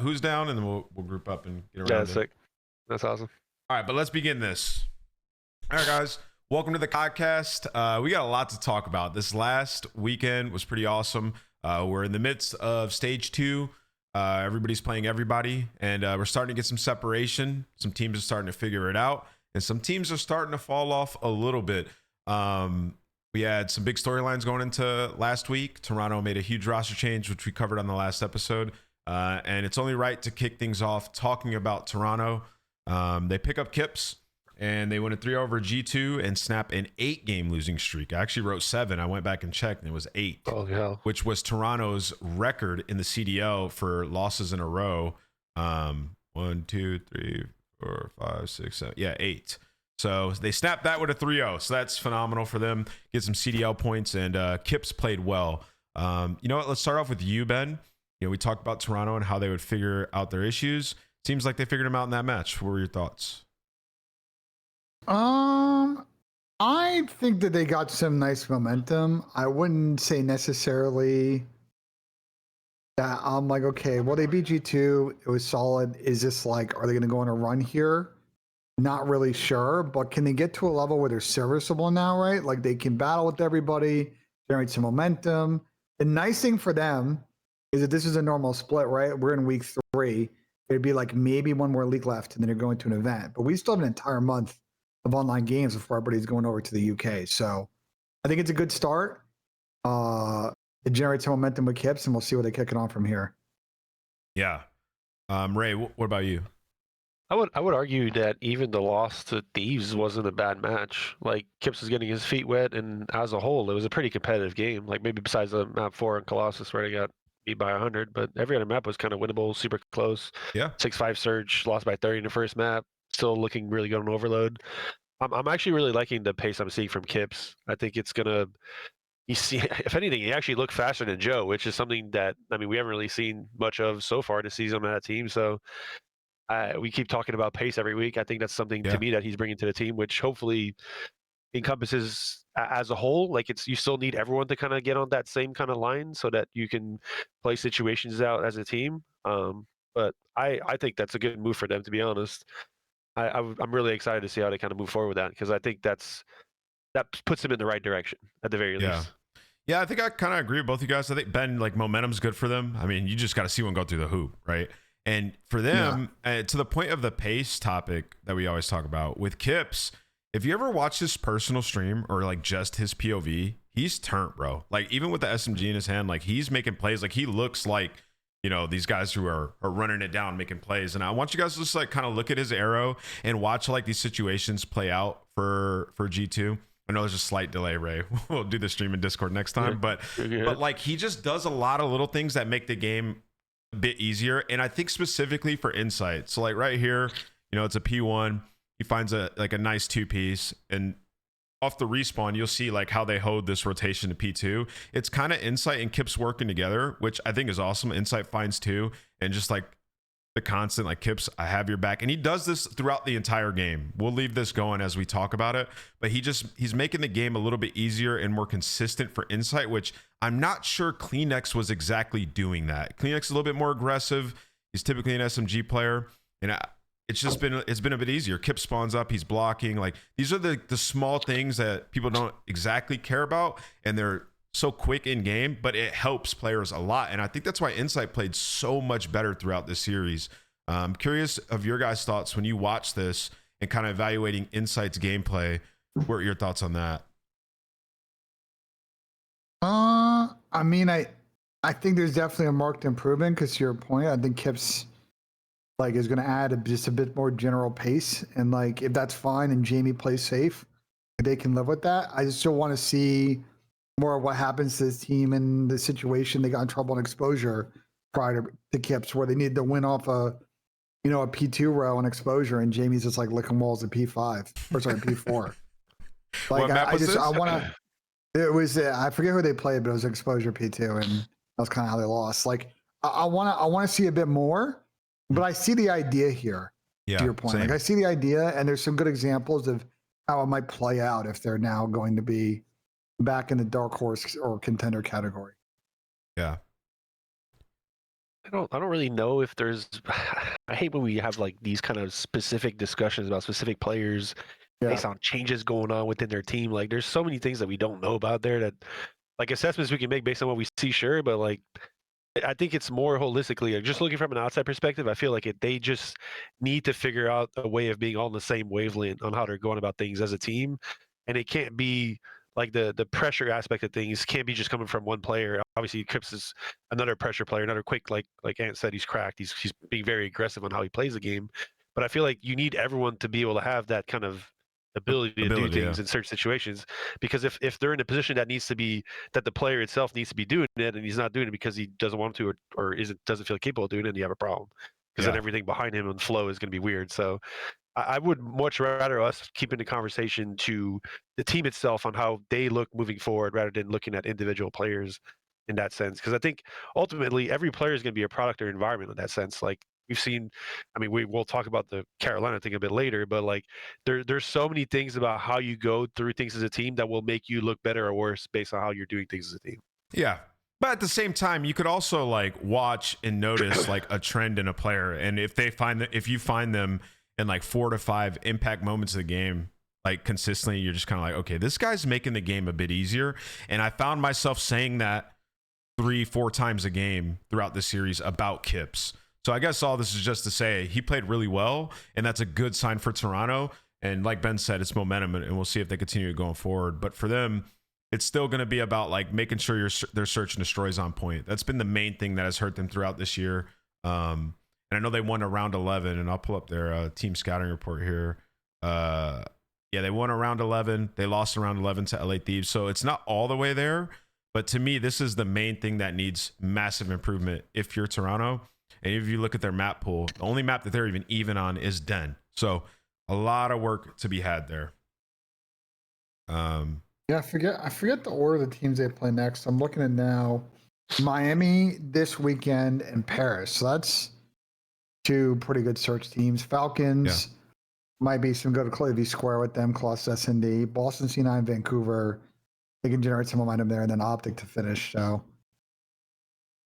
who's down, and then we'll group up and get around. Yeah, that's sick. That's awesome. All right, but let's begin this. All right, guys. Welcome to the Codcast. We got a lot to talk about. This last weekend was pretty awesome. We're in the midst of stage 2. Everybody's playing everybody, and we're starting to get some separation. Some teams are starting to figure it out, and some teams are starting to fall off a little bit. We had some big storylines going into last week. Toronto made a huge roster change, which we covered on the last episode. And it's only right to kick things off talking about Toronto. They pick up Kips, and they win a 3 over G2 and snap an 8-game losing streak. I actually wrote 7. I went back and checked, and it was 8. Oh, yeah. Which was Toronto's record in the CDL for losses in a row. 1, 2, 3, 4, 5, 6, 7. Yeah, 8. So they snapped that with a 3-0. So that's phenomenal for them. Get some CDL points, and Kips played well. You know what? Let's start off with you, Ben. You know, we talked about Toronto and how they would figure out their issues. Seems like they figured them out in that match. What were your thoughts? I think that they got some nice momentum. I wouldn't say necessarily that I'm like, okay, well, they beat G2. It was solid. Is this like, are they going to go on a run here? Not really sure, but can they get to a level where they're serviceable now, right? Like they can battle with everybody, generate some momentum. The nice thing for them is that this is a normal split, right? We're in week 3. It'd be like maybe one more league left, and then you're going to an event. But we still have an entire month of online games before everybody's going over to the UK. So I think it's a good start. It generates some momentum with Kips, and we'll see where they kick it on from here. Yeah. Ray, what about you? I would argue that even the loss to Thieves wasn't a bad match. Like Kips was getting his feet wet, and as a whole, it was a pretty competitive game. Like maybe besides the map 4 and Colossus where they got beat by 100, but every other map was kind of winnable, super close. Yeah. 6-5 Surge, lost by 30 in the first map. Still looking really good on Overload. I'm actually really liking the pace I'm seeing from Kips. I think it's gonna. You see, if anything, he actually looked faster than Joe, which is something that we haven't really seen much of so far this season on that team. So we keep talking about pace every week. I think that's something to me that he's bringing to the team, which hopefully encompasses as a whole. Like you still need everyone to kind of get on that same kind of line so that you can play situations out as a team. But I think that's a good move for them, to be honest. I'm really excited to see how they kind of move forward with that, because I think that puts them in the right direction at the very least. Yeah, I think I kind of agree with both you guys. I think, Ben, like momentum's good for them. I mean, you just got to see one go through the hoop, right? And for them, to the point of the pace topic that we always talk about with Kips, if you ever watch his personal stream or like just his POV, he's turned, bro. Like even with the SMG in his hand, like he's making plays. Like he looks like, you know, these guys who are running it down, making plays. And I want you guys to just like kind of look at his arrow and watch like these situations play out for G2. I know there's a slight delay, Ray. We'll do the stream in Discord next time. But like he just does a lot of little things that make the game a bit easier. And I think specifically for Insight. So like right here, you know, it's a P1. He finds a nice 2-piece, and off the respawn, you'll see like how they hold this rotation to P2. It's kind of Insight and Kips working together, which I think is awesome. Insight finds 2, and just like the constant, like Kips, I have your back. And he does this throughout the entire game. We'll leave this going as we talk about it, but he's making the game a little bit easier and more consistent for Insight, which I'm not sure CleanX was exactly doing that. CleanX is a little bit more aggressive. He's typically an SMG player, and it's been a bit easier. Kip spawns up, he's blocking. Like these are the small things that people don't exactly care about, and they're so quick in game, but it helps players a lot. And I think that's why Insight played so much better throughout this series. I'm curious of your guys' thoughts when you watch this and kind of evaluating Insight's gameplay. What are your thoughts on that? I mean, I think there's definitely a marked improvement, because to your point, I think Kips like is going to add just a bit more general pace, and like if that's fine and Jamie plays safe, they can live with that. I just still want to see more of what happens to this team in the situation they got in trouble in exposure prior to Kips, where they needed to win off a P2 row in exposure, and Jamie's just like licking walls at P5 or sorry P4. Like I want to. It was I forget who they played, but it was exposure P2, and that's kind of how they lost. Like I want to see a bit more, but I see the idea here. Yeah, to your point, like I see the idea, and there's some good examples of how it might play out if they're now going to be back in the dark horse or contender category. Yeah. I don't really know if there's. I hate when we have like these kind of specific discussions about specific players Yeah. based on changes going on within their team. Like, there's so many things that we don't know about there that, like, assessments we can make based on what we see, sure, but like, I think it's more holistically, like, just looking from an outside perspective. I feel like they just need to figure out a way of being all on the same wavelength on how they're going about things as a team, and it can't be like the pressure aspect of things can't be just coming from one player. Obviously, Cripps is another pressure player, another quick, like Ant said, he's cracked. He's being very aggressive on how he plays the game, but I feel like you need everyone to be able to have that kind of ability to do things in certain situations, because if they're in a position that needs to be, that the player itself needs to be doing it and he's not doing it because he doesn't want to, or doesn't feel capable of doing it, and you have a problem, because then everything behind him and flow is going to be weird. So I would much rather us keeping the conversation to the team itself on how they look moving forward, rather than looking at individual players in that sense. Because I think ultimately every player is going to be a product or environment in that sense. Like, we've seen, I mean, we'll talk about the Carolina thing a bit later, but like, there's so many things about how you go through things as a team that will make you look better or worse based on how you're doing things as a team. Yeah. But at the same time, you could also like watch and notice like a trend in a player. And if you find them in like 4 to 5 impact moments of the game, like consistently, you're just kind of like, okay, this guy's making the game a bit easier. And I found myself saying that 3-4 times a game throughout the series about Kips. So I guess all this is just to say he played really well, and that's a good sign for Toronto. And like Ben said, it's momentum, and we'll see if they continue going forward. But for them, it's still going to be about like making sure their search and destroy is on point. That's been the main thing that has hurt them throughout this year. And I know they won a round 11, and I'll pull up their team scouting report here. Yeah, they won a round 11. They lost a round 11 to LA Thieves. So it's not all the way there. But to me, this is the main thing that needs massive improvement if you're Toronto. And if you look at their map pool, the only map that they're even on is Den. So a lot of work to be had there. Yeah, I forget the order of the teams they play next. I'm looking at now. Miami this weekend and Paris. So that's 2 pretty good search teams. Falcons might be some good Clavey Square with them, Colossus S&D. Boston C9, Vancouver. They can generate some momentum there, and then Optic to finish. So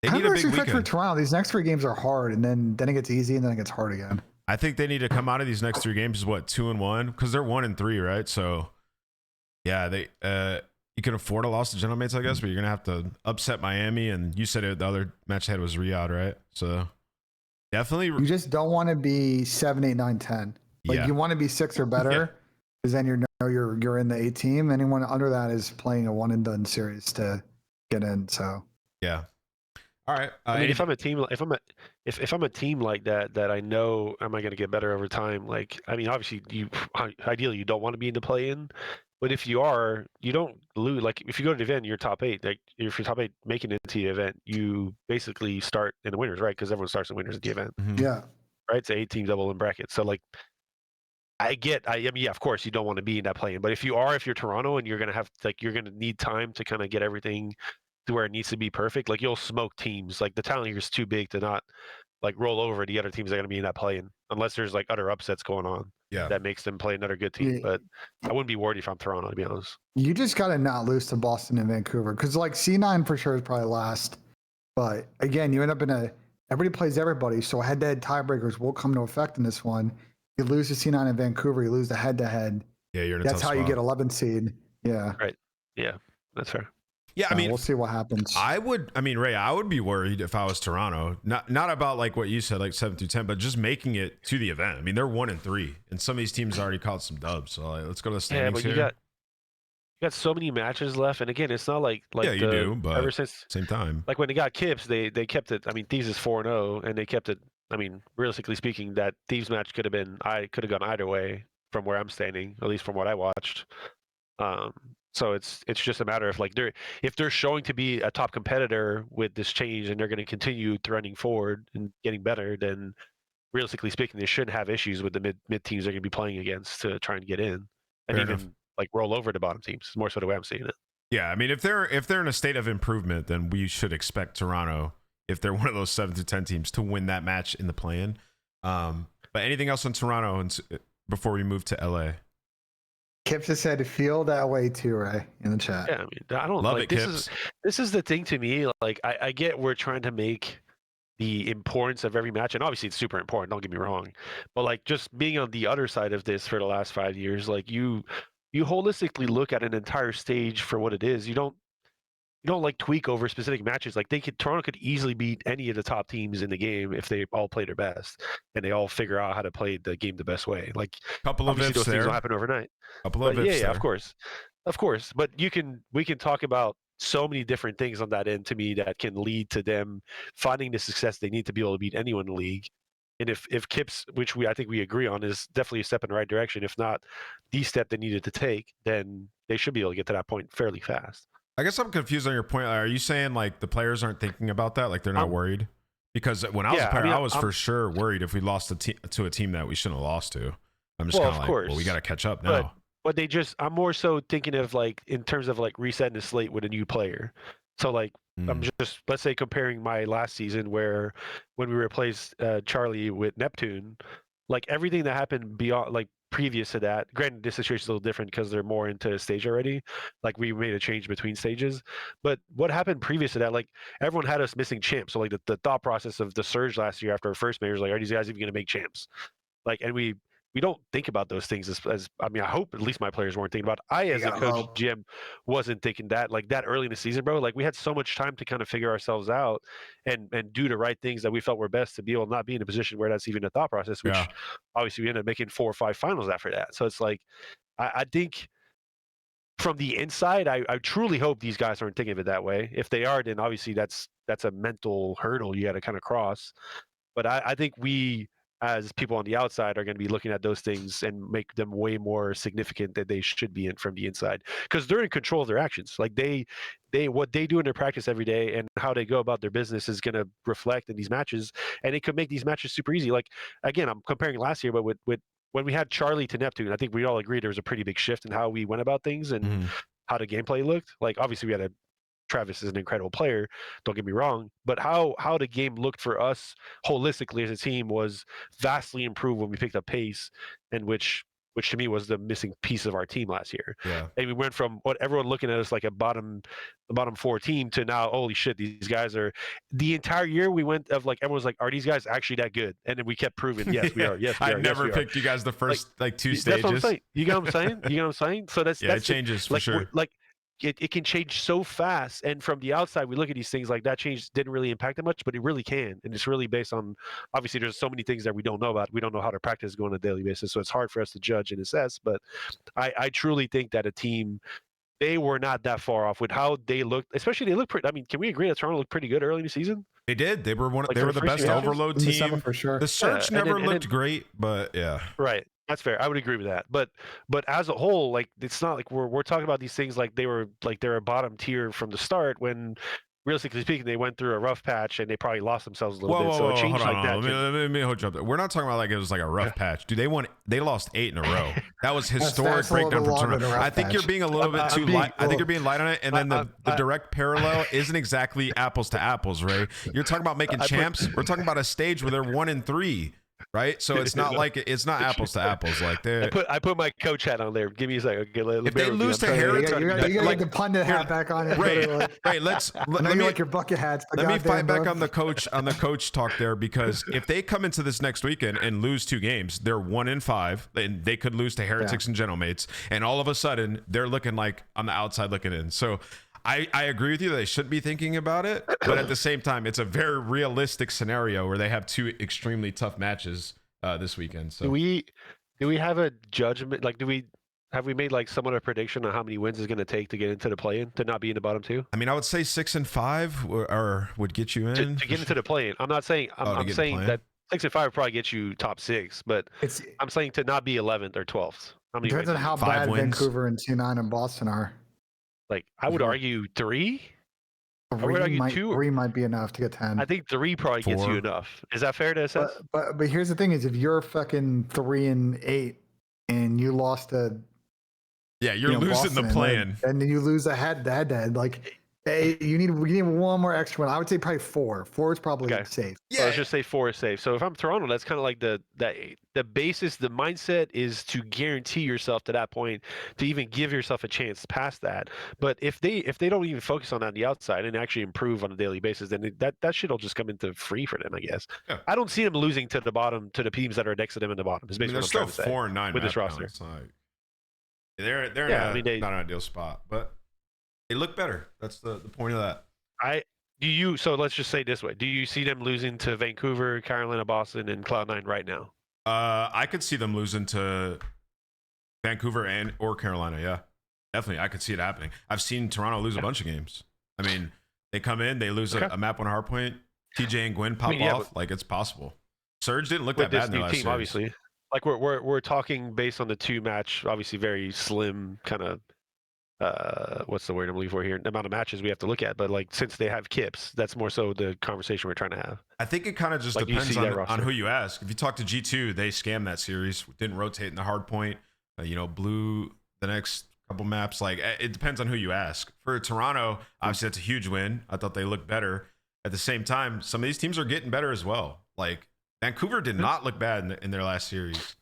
they need a big weekend for Toronto. These next 3 games are hard, and then it gets easy, and then it gets hard again. I think they need to come out of these next 3 games is what, 2-1, because they're 1-3, right? So yeah, they you can afford a loss to General Mates, I guess, but you're gonna have to upset Miami, and you said the other match ahead was Riyadh, right? So definitely, you just don't want to be 7, 8, 9, 10. Like you want to be 6 or better, because then you're in the 8 team. Anyone under that is playing a one and done series to get in. So yeah. All right. I mean, if I'm a team like that I know am I going to get better over time? Like, I mean, obviously, ideally you don't want to be in the play-in, but if you are, you don't lose. Like, if you go to the event, you're top 8. Like, if you're top 8 making it to the event, you basically start in the winners, right? Because everyone starts in winners at the event. Mm-hmm. Yeah. Right. It's an 8-team double in bracket. So like, I mean, yeah, of course you don't want to be in that play-in, but if you're Toronto and you're going to have, like, you're going to need time to kind of get everything to where it needs to be perfect, like, you'll smoke teams. Like, the talent here is too big to not like roll over the other teams that are going to be in that play-in, unless there's like other upsets going on that makes them play another good team. But I wouldn't be worried if I'm Toronto, to be honest. You just got to not lose to Boston and Vancouver, because like C9 for sure is probably last, but again, you end up everybody plays everybody, so head-to-head tiebreakers will come to effect in this one. You lose to C9 in Vancouver, you lose the head-to-head. Yeah, you're in a That's tough how spot. you get 11 seed. Yeah. Right. Yeah, that's fair. Yeah, I mean, we'll see what happens. Ray, I would be worried if I was Toronto. Not about like what you said, like 7 through 10, but just making it to the event. I mean, they're 1-3, and some of these teams already caught some dubs. So like, let's go to the standings you here. got so many matches left, and again, it's not like you do, but ever since same time, like when they got Kips, they kept it. I mean, Thieves is 4-0, and they kept it. I mean, realistically speaking, that Thieves match could have gone either way from where I'm standing, at least from what I watched. So it's just a matter of like if they're showing to be a top competitor with this change, and they're going to continue threading forward and getting better, then realistically speaking, they shouldn't have issues with the mid teams they're going to be playing against to try and get in, and Fair enough. like roll over the bottom teams. More so the way I'm seeing it. Yeah, I mean, if they're in a state of improvement, then we should expect Toronto, if they're one of those 7 to 10 teams, to win that match in the play-in. But anything else on Toronto before we move to LA? Kips has said to feel that way too, Ray, in the chat. Yeah, I mean, I don't love like it, this. Kips. This is the thing to me. Like, I get we're trying to make the importance of every match, and obviously it's super important, don't get me wrong, but like just being on the other side of this for the last 5 years, like you holistically look at an entire stage for what it is. You don't like tweak over specific matches. Like Toronto could easily beat any of the top teams in the game if they all play their best and they all figure out how to play the game the best way. Like Couple of obviously ifs those things there. don't happen overnight. Couple But of ifs yeah, there. of course. But we can talk about so many different things on that end to me that can lead to them finding the success they need to be able to beat anyone in the league. And if Kips, which I think we agree on, is definitely a step in the right direction, if not the step they needed to take, then they should be able to get to that point fairly fast. I guess I'm confused on your point. Are you saying like the players aren't thinking about that? Like they're not worried? Because when I was a player, I was for sure worried if we lost to a team that we shouldn't have lost to. I'm just kind of like, well, we got to catch up now. But I'm more so thinking of like in terms of like resetting the slate with a new player. So like I'm just, let's say, comparing my last season where when we replaced Charlie with Neptune, like everything that happened beyond, like previous to that, granted this situation is a little different because they're more into a stage already, like we made a change between stages, but what happened previous to that, like everyone had us missing champs. So like the thought process of the surge last year after our first major is like, are these guys even going to make champs? Like, and we don't think about those things as I mean, I hope at least my players weren't thinking about it. I, as a coach, GM, wasn't thinking that like that early in the season, bro. Like we had so much time to kind of figure ourselves out and do the right things that we felt were best to be able to not be in a position where that's even a thought process, which obviously we ended up making 4 or 5 finals after that. So it's like, I think from the inside, I truly hope these guys aren't thinking of it that way. If they are, then obviously that's a mental hurdle you got to kind of cross. But I think we, as people on the outside, are going to be looking at those things and make them way more significant than they should be in from the inside, because they're in control of their actions. Like they what they do in their practice every day and how they go about their business is going to reflect in these matches, and it could make these matches super easy. Like again, I'm comparing last year, but with when we had Charlie to Neptune, I think we all agreed there was a pretty big shift in how we went about things and how the gameplay looked. Like obviously we had Travis is an incredible player, don't get me wrong, but how the game looked for us holistically as a team was vastly improved when we picked up pace, and which to me was the missing piece of our team last year. Yeah. And we went from what everyone looking at us like the bottom 4 team to now, holy shit, these guys are, the entire year we went of like, everyone's like, are these guys actually that good? And then we kept proving, yes, we are. Yes, we are. I never picked you guys the first like 2 stages. That's what I'm saying. You know what I'm saying? So that's it changes for sure. Like it can change so fast, and from the outside we look at these things like that change didn't really impact it much, but it really can, and it's really based on, obviously there's so many things that we don't know about. We don't know how their practice is going on a daily basis, so it's hard for us to judge and assess. But I truly think that a team, they were not that far off with how they looked. Especially they looked pretty, I mean, can we agree that Toronto looked pretty good early in the season? They did. They were Like they were the best overload team for sure. The Surge never looked great, but yeah. Right. That's fair. I would agree with that. But as a whole, like it's not like we're talking about these things like they're a bottom tier from the start, when realistically speaking, they went through a rough patch and they probably lost themselves a little bit. So it changed like that. Let me hold you up there. We're not talking about like it was like a rough patch. Dude, they lost 8 in a row. That was historic breakdown from Toronto. I think you're being a little bit too light. I think you're being light on it. And then the direct parallel isn't exactly apples to apples, Ray. You're talking about making champs. We're talking about a stage where they're 1-3. Right, so it's not like it's not apples to apples. Like I put my coach hat on there. Give me a second. If they lose to Heretics, you gotta get the pundit hat back on it. Right. Let me like your bucket hats. Let me fight back on the coach talk there, because if they come into this next weekend and lose 2 games, they're 1-5, and they could lose to Heretics and Gentlemates, and all of a sudden they're looking like on the outside looking in. So I agree with you that they should be thinking about it, but at the same time, it's a very realistic scenario where they have 2 extremely tough matches this weekend. So do we have a judgment? Like, have we made like somewhat a prediction on how many wins it's going to take to get into the play-in, to not be in the bottom 2? I mean, I would say 6-5 or would get you in to get into the play-in. I'm not saying I'm saying that 6-5 would probably get you top 6, but I'm saying to not be 11th or 12th. Depends on how bad Vancouver and 2-9 and Boston are. Like, I would argue 3. I would argue 2. 3 might be enough to get 10. I think 3 probably 4 gets you enough. Is that fair to assess? But here's the thing: is if you're fucking 3-8 and you lost you're losing Boston, the plan, and then you lose a head-to-head, like You need one more extra one. I would say probably 4. 4 is probably Okay. safe. Yeah, let's just say 4 is safe. So if I'm Toronto, that's kind of like the basis, the mindset is to guarantee yourself to that point, to even give yourself a chance past that. But if they don't even focus on that on the outside and actually improve on a daily basis, then that shit will just come into free for them, I guess. Yeah. I don't see them losing to the bottom, to the teams that are next to them in the bottom. Is I mean, basically they're what I'm still trying to say 4-9 with this map roster. counts. Like, they're Yeah, in not an ideal spot, but they look better. That's the point of that. So let's just say it this way. Do you see them losing to Vancouver, Carolina, Boston, and Cloud9 right now? I could see them losing to Vancouver or Carolina. Yeah, definitely. I could see it happening. I've seen Toronto lose a bunch of games. I mean, they come in, they lose a map on a hard point. TJ and Gwyn pop off. Like, it's possible. Surge didn't look that bad in their last series. Obviously. Like we're talking based on the 2-match, obviously very slim kind of what's the word I'm looking for here? The amount of matches we have to look at, but like since they have Kips, that's more so the conversation we're trying to have. I think it kind of just depends on who you ask. If you talk to G2, they scammed that series, didn't rotate in the hard point, blew the next couple maps. Like, it depends on who you ask. For Toronto, obviously that's a huge win. I thought they looked better. At the same time, some of these teams are getting better as well. Like, Vancouver did not look bad in their last series.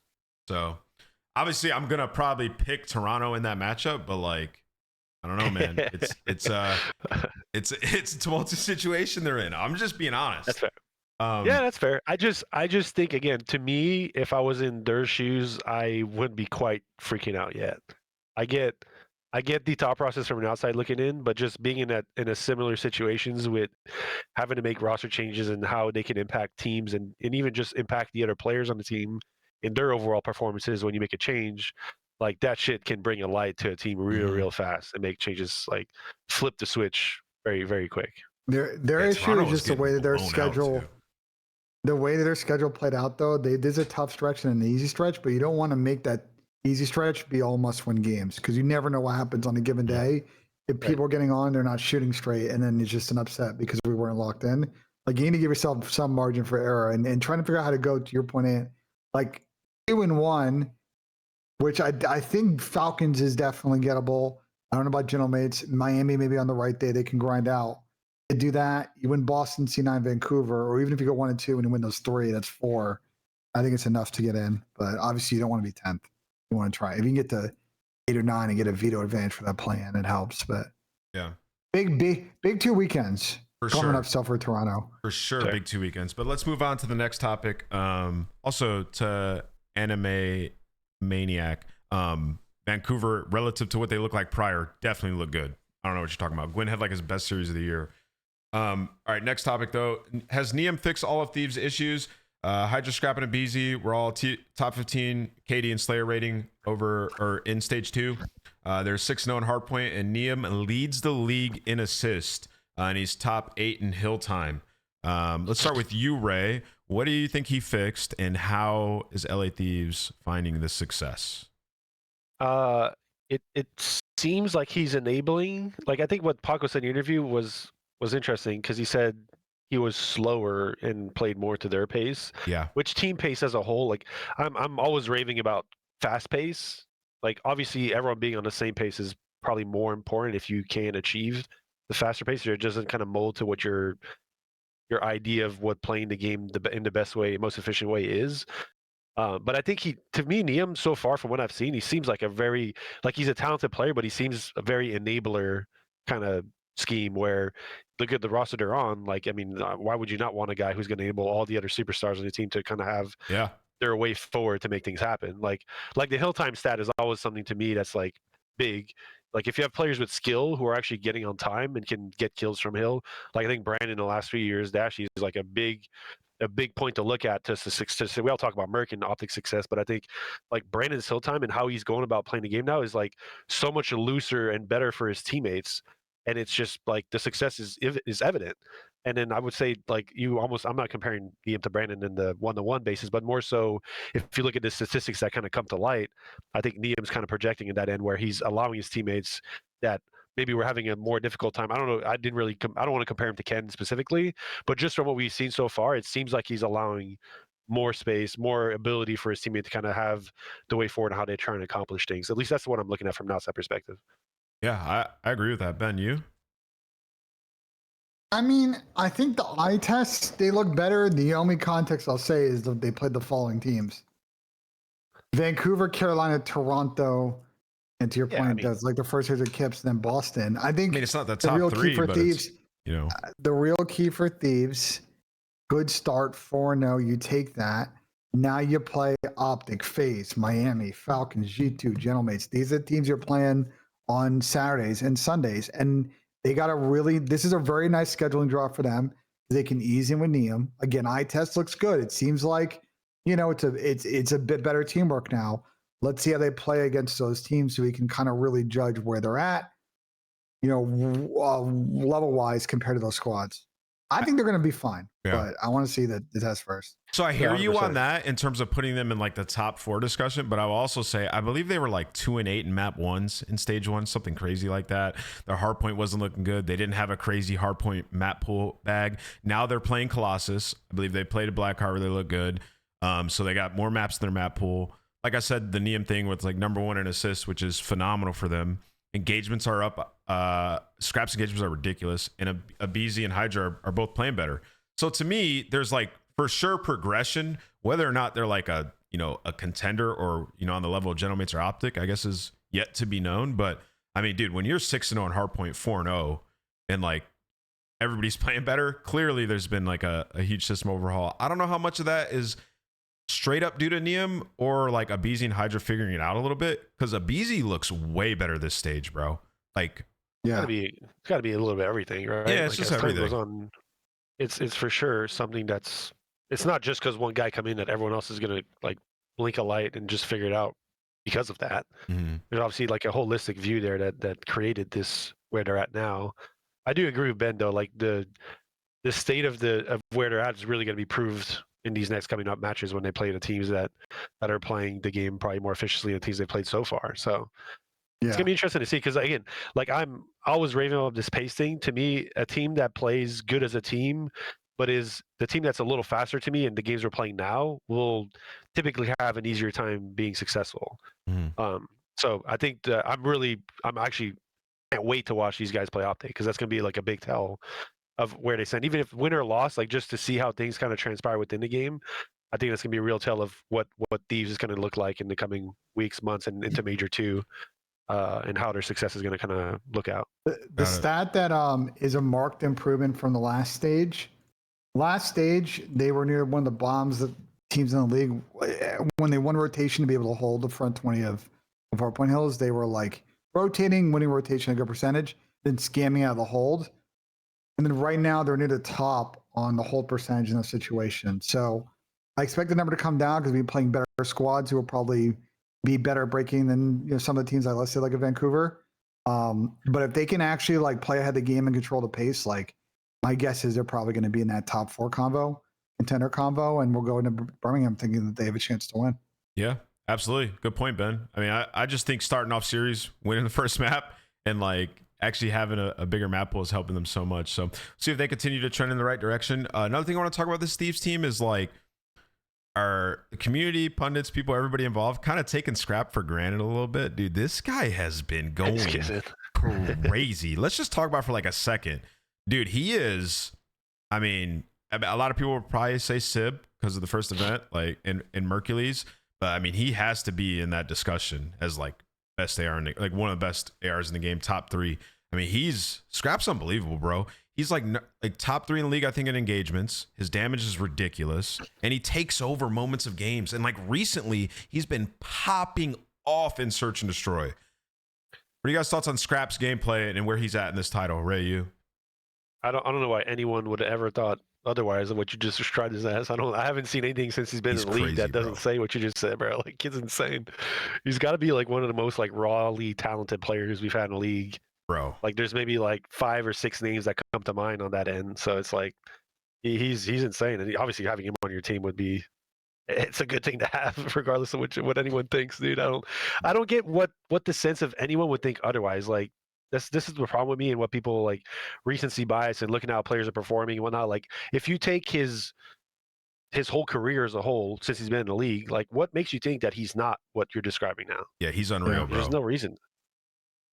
So obviously I'm gonna probably pick Toronto in that matchup, but like, I don't know, man. It's a tumultuous situation they're in. I'm just being honest. That's fair. Yeah, that's fair. I just think, again, to me, if I was in their shoes, I wouldn't be quite freaking out yet. I get the thought process from an outside looking in, but just being in a similar situations with having to make roster changes and how they can impact teams and even just impact the other players on the team in their overall performances when you make a change. Like, that shit can bring a light to a team real fast and make changes, like flip the switch very, very quick. Their issue is just the way that their schedule played out, though. There's a tough stretch and an easy stretch, but you don't want to make that easy stretch be all must-win games because you never know what happens on a given day. If people are getting on, they're not shooting straight, and then it's just an upset because we weren't locked in. Like, you need to give yourself some margin for error and trying to figure out how to go, to your point, like 2-1, which I think Falcons is definitely gettable. I don't know about Gentlemates. Miami, maybe on the right day, they can grind out. To do that, you win Boston, C9, Vancouver, or even if you go 1-2 and you win those 3, that's 4. I think it's enough to get in. But obviously, you don't want to be 10th. You want to try. If you can get to 8 or 9 and get a veto advantage for that plan, it helps. But yeah, big 2 weekends coming up still for Toronto. For sure, big 2 weekends. But let's move on to the next topic. Also to Anime Maniac. Vancouver, relative to what they look like prior, definitely look good. I don't know what you're talking about. Gwyn had like his best series of the year. All right, next topic though. Has Neum fixed all of Thieves' issues? Hydra, Scrappin, and BZ were all top 15 KD and Slayer rating in stage 2. They're 6-0 in hardpoint, and Neum leads the league in assist, and he's top 8 in hill time. Let's start with you, Ray. What do you think he fixed, and how is LA Thieves finding this success? It seems like he's enabling. Like, I think what Paco said in the interview was interesting because he said he was slower and played more to their pace. Yeah. Which team pace as a whole, like I'm always raving about fast pace. Like, obviously everyone being on the same pace is probably more important if you can achieve the faster pace, or it doesn't kind of mold to what your idea of what playing the game in the best way, most efficient way is. But I think to me, Neum, so far from what I've seen, he seems like he's a talented player, but he seems a very enabler kind of scheme where look at the roster they're on. Like, I mean, why would you not want a guy who's going to enable all the other superstars on the team to kind of have their way forward to make things happen? Like the hill time stat is always something to me that's like big. Like, if you have players with skill who are actually getting on time and can get kills from hill, like I think Brandon in the last 3 years, Dashy is like a big point to look at to success. We all talk about Merc and optic success, but I think like Brandon's hill time and how he's going about playing the game now is like so much looser and better for his teammates. And it's just like the success is evident. And then I would say, like, I'm not comparing him to Brandon in the 1-to-1 basis, but more so if you look at the statistics that kind of come to light, I think Neum's kind of projecting in that end where he's allowing his teammates that maybe we're having a more difficult time. I don't know. I don't want to compare him to Ken specifically, but just from what we've seen so far, it seems like he's allowing more space, more ability for his teammate to kind of have the way forward and how they try and accomplish things. At least that's what I'm looking at from an outside perspective. Yeah, I agree with that. Ben, you? I mean, I think the eye tests, they look better. The only context I'll say is that they played the following teams: Vancouver, Carolina, Toronto, and to your Yeah, I point, mean, that's like the first series of Kips, then Boston. I think it's not the the top real three, key for but Thieves, it's, you know, the real key for Thieves, good start, 4-0, you take that. Now you play Optic, FaZe, Miami, Falcons, G2, Gentlemates. These are the teams you're playing on Saturdays and Sundays. And they got a really, this is a very nice scheduling draw for them. They can ease in with Neum. Again, eye test looks good. It seems like, it's a bit better teamwork now. Let's see how they play against those teams so we can kind of really judge where they're at, level wise compared to those squads. I think they're going to be fine, but I want to see the test first. So I hear you 100%. on that in terms of putting them in like the top 4 discussion, but I will also say I believe they were like 2-8 in map 1s in stage 1, something crazy like that. Their hardpoint wasn't looking good. They didn't have a crazy hardpoint map pool bag. Now they're playing Colossus. I believe they played a Black Harbor. They look good. So they got more maps in their map pool. Like I said, the Neum thing with like #1 in assists, which is phenomenal for them. Engagements are up. Scraps engagements are ridiculous, and Abizi and Hydra are both playing better. So to me, there's like for sure progression. Whether or not they're like a contender or on the level of Gentlemates or Optic, I guess is yet to be known. But I mean, dude, when you're 6-0 on hardpoint, 4-0, and like everybody's playing better, clearly there's been like a huge system overhaul. I don't know how much of that is straight up due to Neum or like Abizi and Hydra figuring it out a little bit, because Abizi looks way better this stage, bro. Like, Yeah, it's got to be a little bit of everything, right? Yeah, it's like, just as time everything. goes on, it's for sure something that's. It's not just because one guy come in that everyone else is gonna like blink a light and just figure it out because of that. There's obviously like a holistic view there that created this where they're at now. I do agree with Ben though. Like the state of where they're at is really going to be proved in these next coming up matches when they play the teams that are playing the game probably more efficiently than the teams they've played so far. So it's gonna be interesting to see, because again, like I'm always raving about this pace thing. To me, a team that plays good as a team, but is the team that's a little faster to me in the games we're playing now, will typically have an easier time being successful. So I think I'm actually can't wait to watch these guys play Optic, because that's gonna be like a big tell of where they stand. Even if win or loss, like just to see how things kind of transpire within the game, I think that's gonna be a real tell of what Thieves is gonna look like in the coming weeks, months, and into Major 2. And how their success is going to kind of look out. The stat that is a marked improvement from the last stage. Last stage, they were near one of the bombs that teams in the league. When they won rotation to be able to hold the front 20 of Hardpoint Hills, they were like rotating, winning rotation a good percentage, then scamming out of the hold. And then right now, they're near the top on the hold percentage in the situation. So I expect the number to come down because we'll be playing better squads who will probably be better breaking than some of the teams I listed, like a Vancouver. But if they can actually like play ahead of the game and control the pace, like my guess is they're probably going to be in that top 4 contender convo, and we'll go into Birmingham thinking that they have a chance to win. Yeah, absolutely. Good point, Ben. I mean, I just think starting off series, winning the first map, and like actually having a bigger map pool is helping them so much. So see if they continue to trend in the right direction. Another thing I want to talk about this Thieves team is like, our community, pundits, people, everybody involved, kind of taking Scrap for granted a little bit. Dude, this guy has been going crazy. Let's just talk about for like a second. Dude, he is, I mean, a lot of people would probably say Sib because of the first event, like in Mercules. But I mean, he has to be in that discussion as like best AR, like one of the best ARs in the game, top 3. I mean, Scrap's unbelievable, bro. He's like top 3 in the league, I think, in engagements. His damage is ridiculous, and he takes over moments of games. And like recently, he's been popping off in Search and Destroy. What are you guys' thoughts on Scrap's gameplay and where he's at in this title? Ray, you? I don't know why anyone would have ever thought otherwise of what you just described his ass. I haven't seen anything since he's been in the league crazy, that doesn't bro. say what you just said, bro. Like, kid's insane. He's got to be like one of the most like rawly talented players we've had in the league. Bro, like there's maybe like 5 or 6 names that come to mind on that end. So it's like he's insane, and obviously having him on your team it's a good thing to have, regardless of what anyone thinks, dude. I don't get what the sense of anyone would think otherwise. Like this is the problem with me and what people like recency bias and looking at how players are performing and whatnot. Like if you take his whole career as a whole since he's been in the league, like what makes you think that he's not what you're describing now? yeah, he's unreal, bro. There's no reason.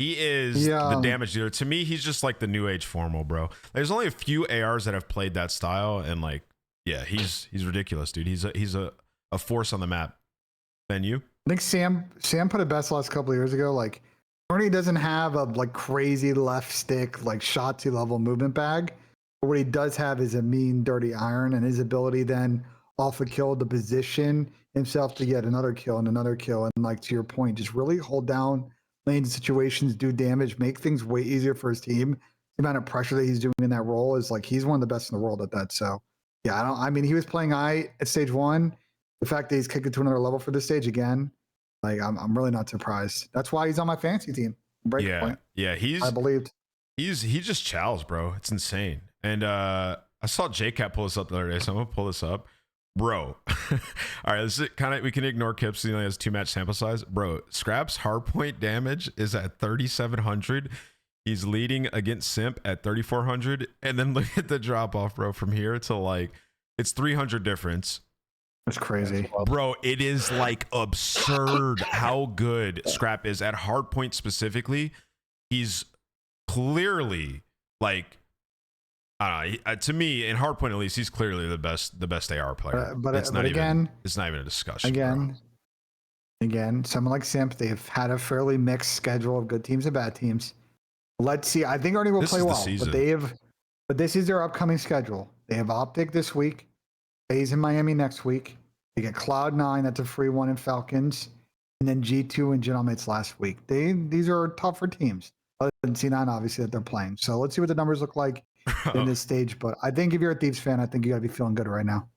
He is the damage dealer. To me, he's just like the new age formal, bro. There's only a few ARs that have played that style, and like, yeah, he's ridiculous, dude. He's a force on the map. Ben, you? I think Sam put it best last couple of years ago. Like, Roty doesn't have a like crazy left stick, like shot level movement bag. But what he does have is a mean, dirty iron, and his ability then off a kill to position himself to get another kill and another kill. And like to your point, just really hold down lanes situations, do damage, make things way easier for his team. The amount of pressure that he's doing in that role is like he's one of the best in the world at that. So yeah, I mean, he was playing at stage 1. The fact that he's kicked it to another level for this stage again, like I'm really not surprised. That's why he's on my fantasy team. Breakpoint. Yeah, I believed. He just chows, bro. It's insane. And I saw JCat pull this up the other day, so I'm gonna pull this up. Bro. All right, this is kind of, we can ignore Kips, he only has 2 match sample size. Bro, Scrap's hardpoint damage is at 3,700. He's leading against Simp at 3,400. And then look at the drop off, bro, from here to like it's 300 difference. That's crazy. Bro, it is like absurd how good Scrap is at hardpoint specifically. He's clearly like, to me, in hardpoint at least, he's clearly the best AR player. But it's not even a discussion. Again, someone like Simp, they've had a fairly mixed schedule of good teams and bad teams. Let's see. I think Roty will play well, but this is their upcoming schedule. They have Optic this week. FaZe in Miami next week. They get Cloud9, that's a free one in Falcons, and then G2 and Gentlemates last week. These are tougher teams, other than C9 obviously that they're playing. So let's see what the numbers look like in this stage. But I think if you're a Thieves fan, I think you got to be feeling good right now.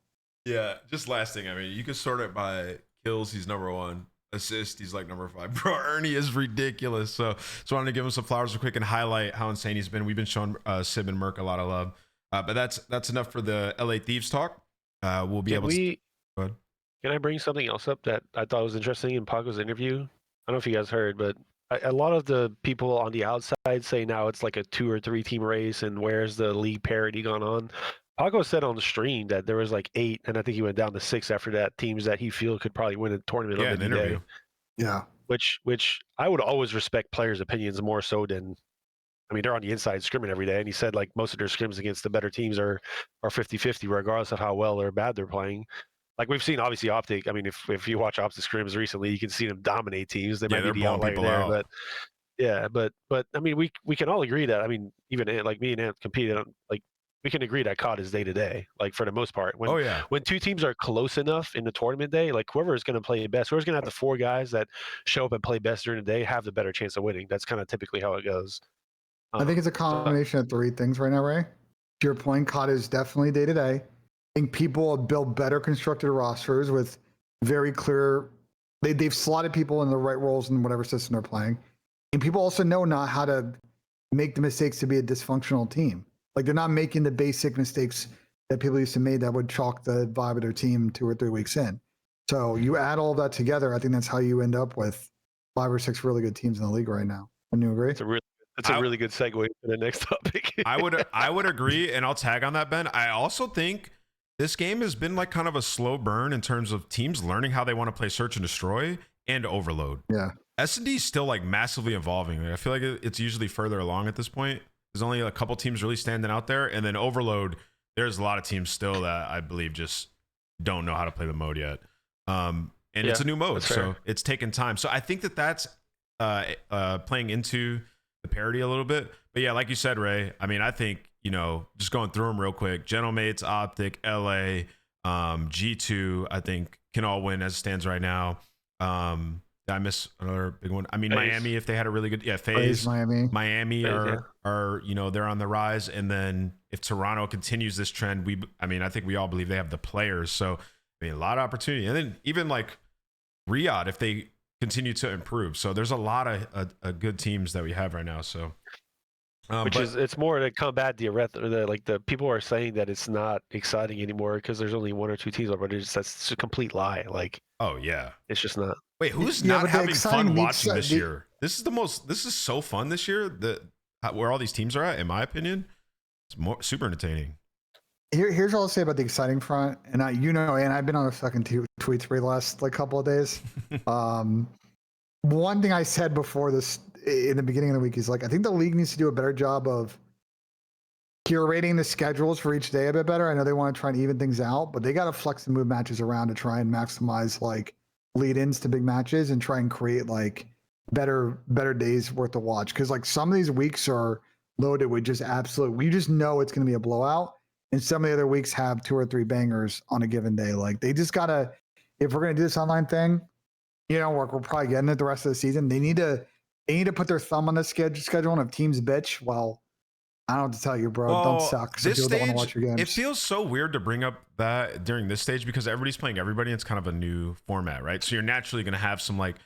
Yeah, just last thing. I mean, you can sort it by kills. He's number 1. Assist, he's like number 5. Bro, Ernie is ridiculous. So wanted to give him some flowers real quick and highlight how insane he's been. We've been showing Sib and Merc a lot of love. But that's enough for the LA Thieves talk. We'll be able to. Go ahead. Can I bring something else up that I thought was interesting in Paco's interview? I don't know if you guys heard, but a lot of the people on the outside say now it's like a 2 or 3 team race, and where's the league parity gone on? Paco said on the stream that there was like 8, and I think he went down to 6 after that, teams that he feel could probably win a tournament on the interview. Yeah. Which I would always respect players' opinions more so than, I mean, they're on the inside scrimming every day, and he said like most of their scrims against the better teams are 50-50 regardless of how well or bad they're playing. Like we've seen, obviously, Optic. I mean, if you watch Optic scrims recently, you can see them dominate teams. They might be the outlier there, but yeah, but I mean, we can all agree that, I mean, even Ant, like me and Ant competed on, like, we can agree that COD is day to day, like for the most part. When 2 teams are close enough in the tournament day, like whoever is going to play best, whoever's going to have the 4 guys that show up and play best during the day, have the better chance of winning. That's kind of typically how it goes. I think it's a combination of 3 things right now, Ray. To your point, COD is definitely day to day. I think people have built better constructed rosters with very clear. They've slotted people in the right roles in whatever system they're playing, and people also know not how to make the mistakes to be a dysfunctional team. Like they're not making the basic mistakes that people used to make that would chalk the vibe of their team 2 or 3 weeks in. So you add all of that together, I think that's how you end up with 5 or 6 really good teams in the league right now. Wouldn't you agree? That's a really good segue to the next topic. I would agree, and I'll tag on that, Ben. I also think this game has been like kind of a slow burn in terms of teams learning how they want to play Search and Destroy and Overload. Yeah. S&D is still like massively evolving. I feel like it's usually further along at this point. There's only a couple teams really standing out there. And then Overload, there's a lot of teams still that I believe just don't know how to play the mode yet. And it's a new mode, so it's taken time. So I think that's playing into the parity a little bit. But yeah, like you said, Ray, I mean, I think, just going through them real quick, Gentlemates, Optic, LA, G2, I think can all win as it stands right now. Did I miss another big one? I mean, FaZe. Miami, if they had a really good, FaZe, Miami are they're on the rise. And then if Toronto continues this trend, I think we all believe they have the players. So, I mean, a lot of opportunity. And then even like Riyadh, if they continue to improve. So there's a lot of good teams that we have right now. So, it's more to combat the people are saying that it's not exciting anymore because there's only 1 or 2 teams, but that's a complete lie. Like, oh yeah, it's just not. Wait, who's not having fun watching this year? This is so fun this year. Where all these teams are at, in my opinion, it's super entertaining. Here's what I'll say about the exciting front, and I've been on a fucking tweet spree the last couple of days. One thing I said before this in the beginning of the week. Is like I think the league needs to do a better job of curating the schedules for each day a bit better. I know they want to try and even things out, but they got to flex and move matches around to try and maximize like lead-ins to big matches and try and create like better days worth to watch. Because like some of these weeks are loaded with just absolute. We just know it's going to be a blowout, and some of the other weeks have 2 or 3 bangers on a given day. Like they just gotta. If we're going to do this online thing, you know, we're probably getting it the rest of the season. They need to put their thumb on the schedule, and if teams bitch, well, I don't know what to tell you, bro. Well, don't suck. So this people don't want to stage, watch your games. it feels so weird to bring up that during this stage because everybody's playing everybody. And it's kind of a new format, right? So you're naturally going to have some like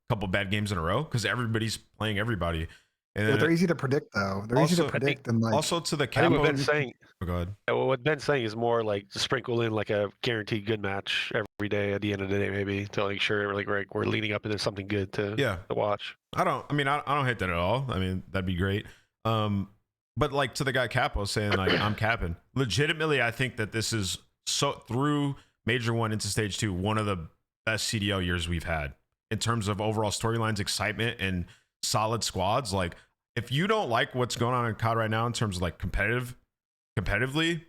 couple bad games in a row because everybody's playing everybody. And But they're easy to predict, though. They're easy to predict. And like, also to the I think capo. what Ben's saying. Oh, go ahead. What Ben's saying is more like to sprinkle in like a guaranteed good match every day at the end of the day, maybe to make sure like we're leading up into something good to watch. I don't hate that at all. I mean, that'd be great. But like to the guy Capo saying like I'm capping. Legitimately, I think that this is so through Major 1 into Stage 2, one of the best CDL years we've had in terms of overall storylines, excitement, and solid squads. Like if you don't like what's going on in COD right now in terms of like competitively,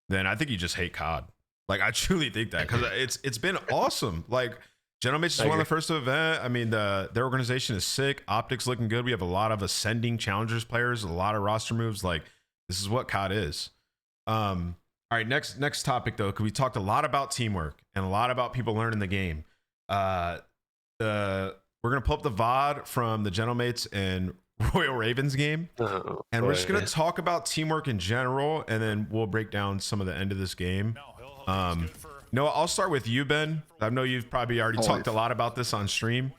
then I think you just hate COD. Like I truly think that because it's been awesome. Like Gentleman's is one of the first to event. I mean, their organization is sick. Optics looking good. We have a lot of ascending challengers players, a lot of roster moves. Like this is what COD is. All right, next topic though, because we talked a lot about teamwork and a lot about people learning the game. We're gonna pull up the VOD from the Gentlemates and Royal Ravens game, and we're just gonna talk about teamwork in general, and then we'll break down some of the end of this game. No, I'll start with you, Ben. I know you've probably already talked a lot about this on stream.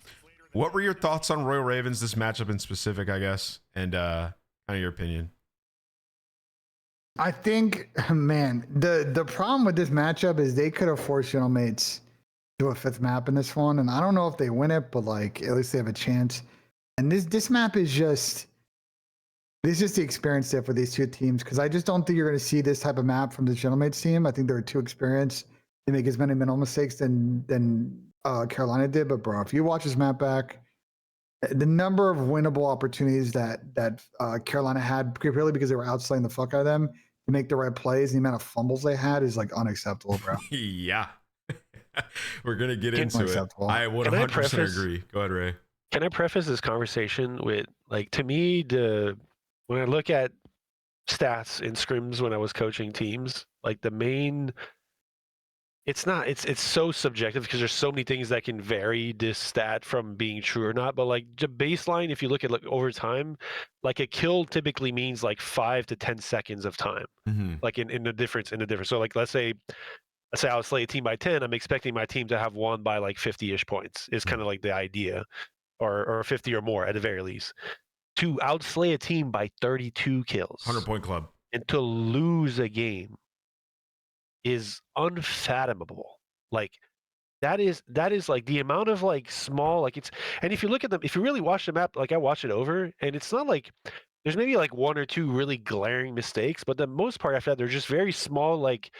What were your thoughts on Royal Ravens, this matchup in specific, I guess, and kind of your opinion? I think, man, the problem with this matchup is they could have forced Gentlemates to a 5th map in this one, and I don't know if they win it, but like at least they have a chance. And this map is just the experience there for these two teams, because I just don't think you're going to see this type of map from the Gentlemates team. I think they're too experienced. They make as many mental mistakes than Carolina did. But bro, if you watch this map back, the number of winnable opportunities that Carolina had, purely because they were outslaying the fuck out of them to make the right plays, the amount of fumbles they had is like unacceptable, bro. Yeah. We're gonna get into it. I 100% agree. Go ahead, Ray. Can I preface this conversation with like, to me, when I look at stats in scrims when I was coaching teams, like the main, it's so subjective because there's so many things that can vary this stat from being true or not. But like the baseline, if you look at like over time, like a kill typically means like 5 to 10 seconds of time, like in the difference. So like let's say I would slay a team by 10. I'm expecting my team to have won by like 50-ish points. Is kind of like the idea, or 50 or more at the very least. To outslay a team by 32 kills, 100-point club, and to lose a game is unfathomable. Like that is like the amount of like small, like it's, and if you look at them, if you really watch the map, like I watched it over, and it's not like there's maybe like 1 or 2 really glaring mistakes, but the most part after that, they're just very small, like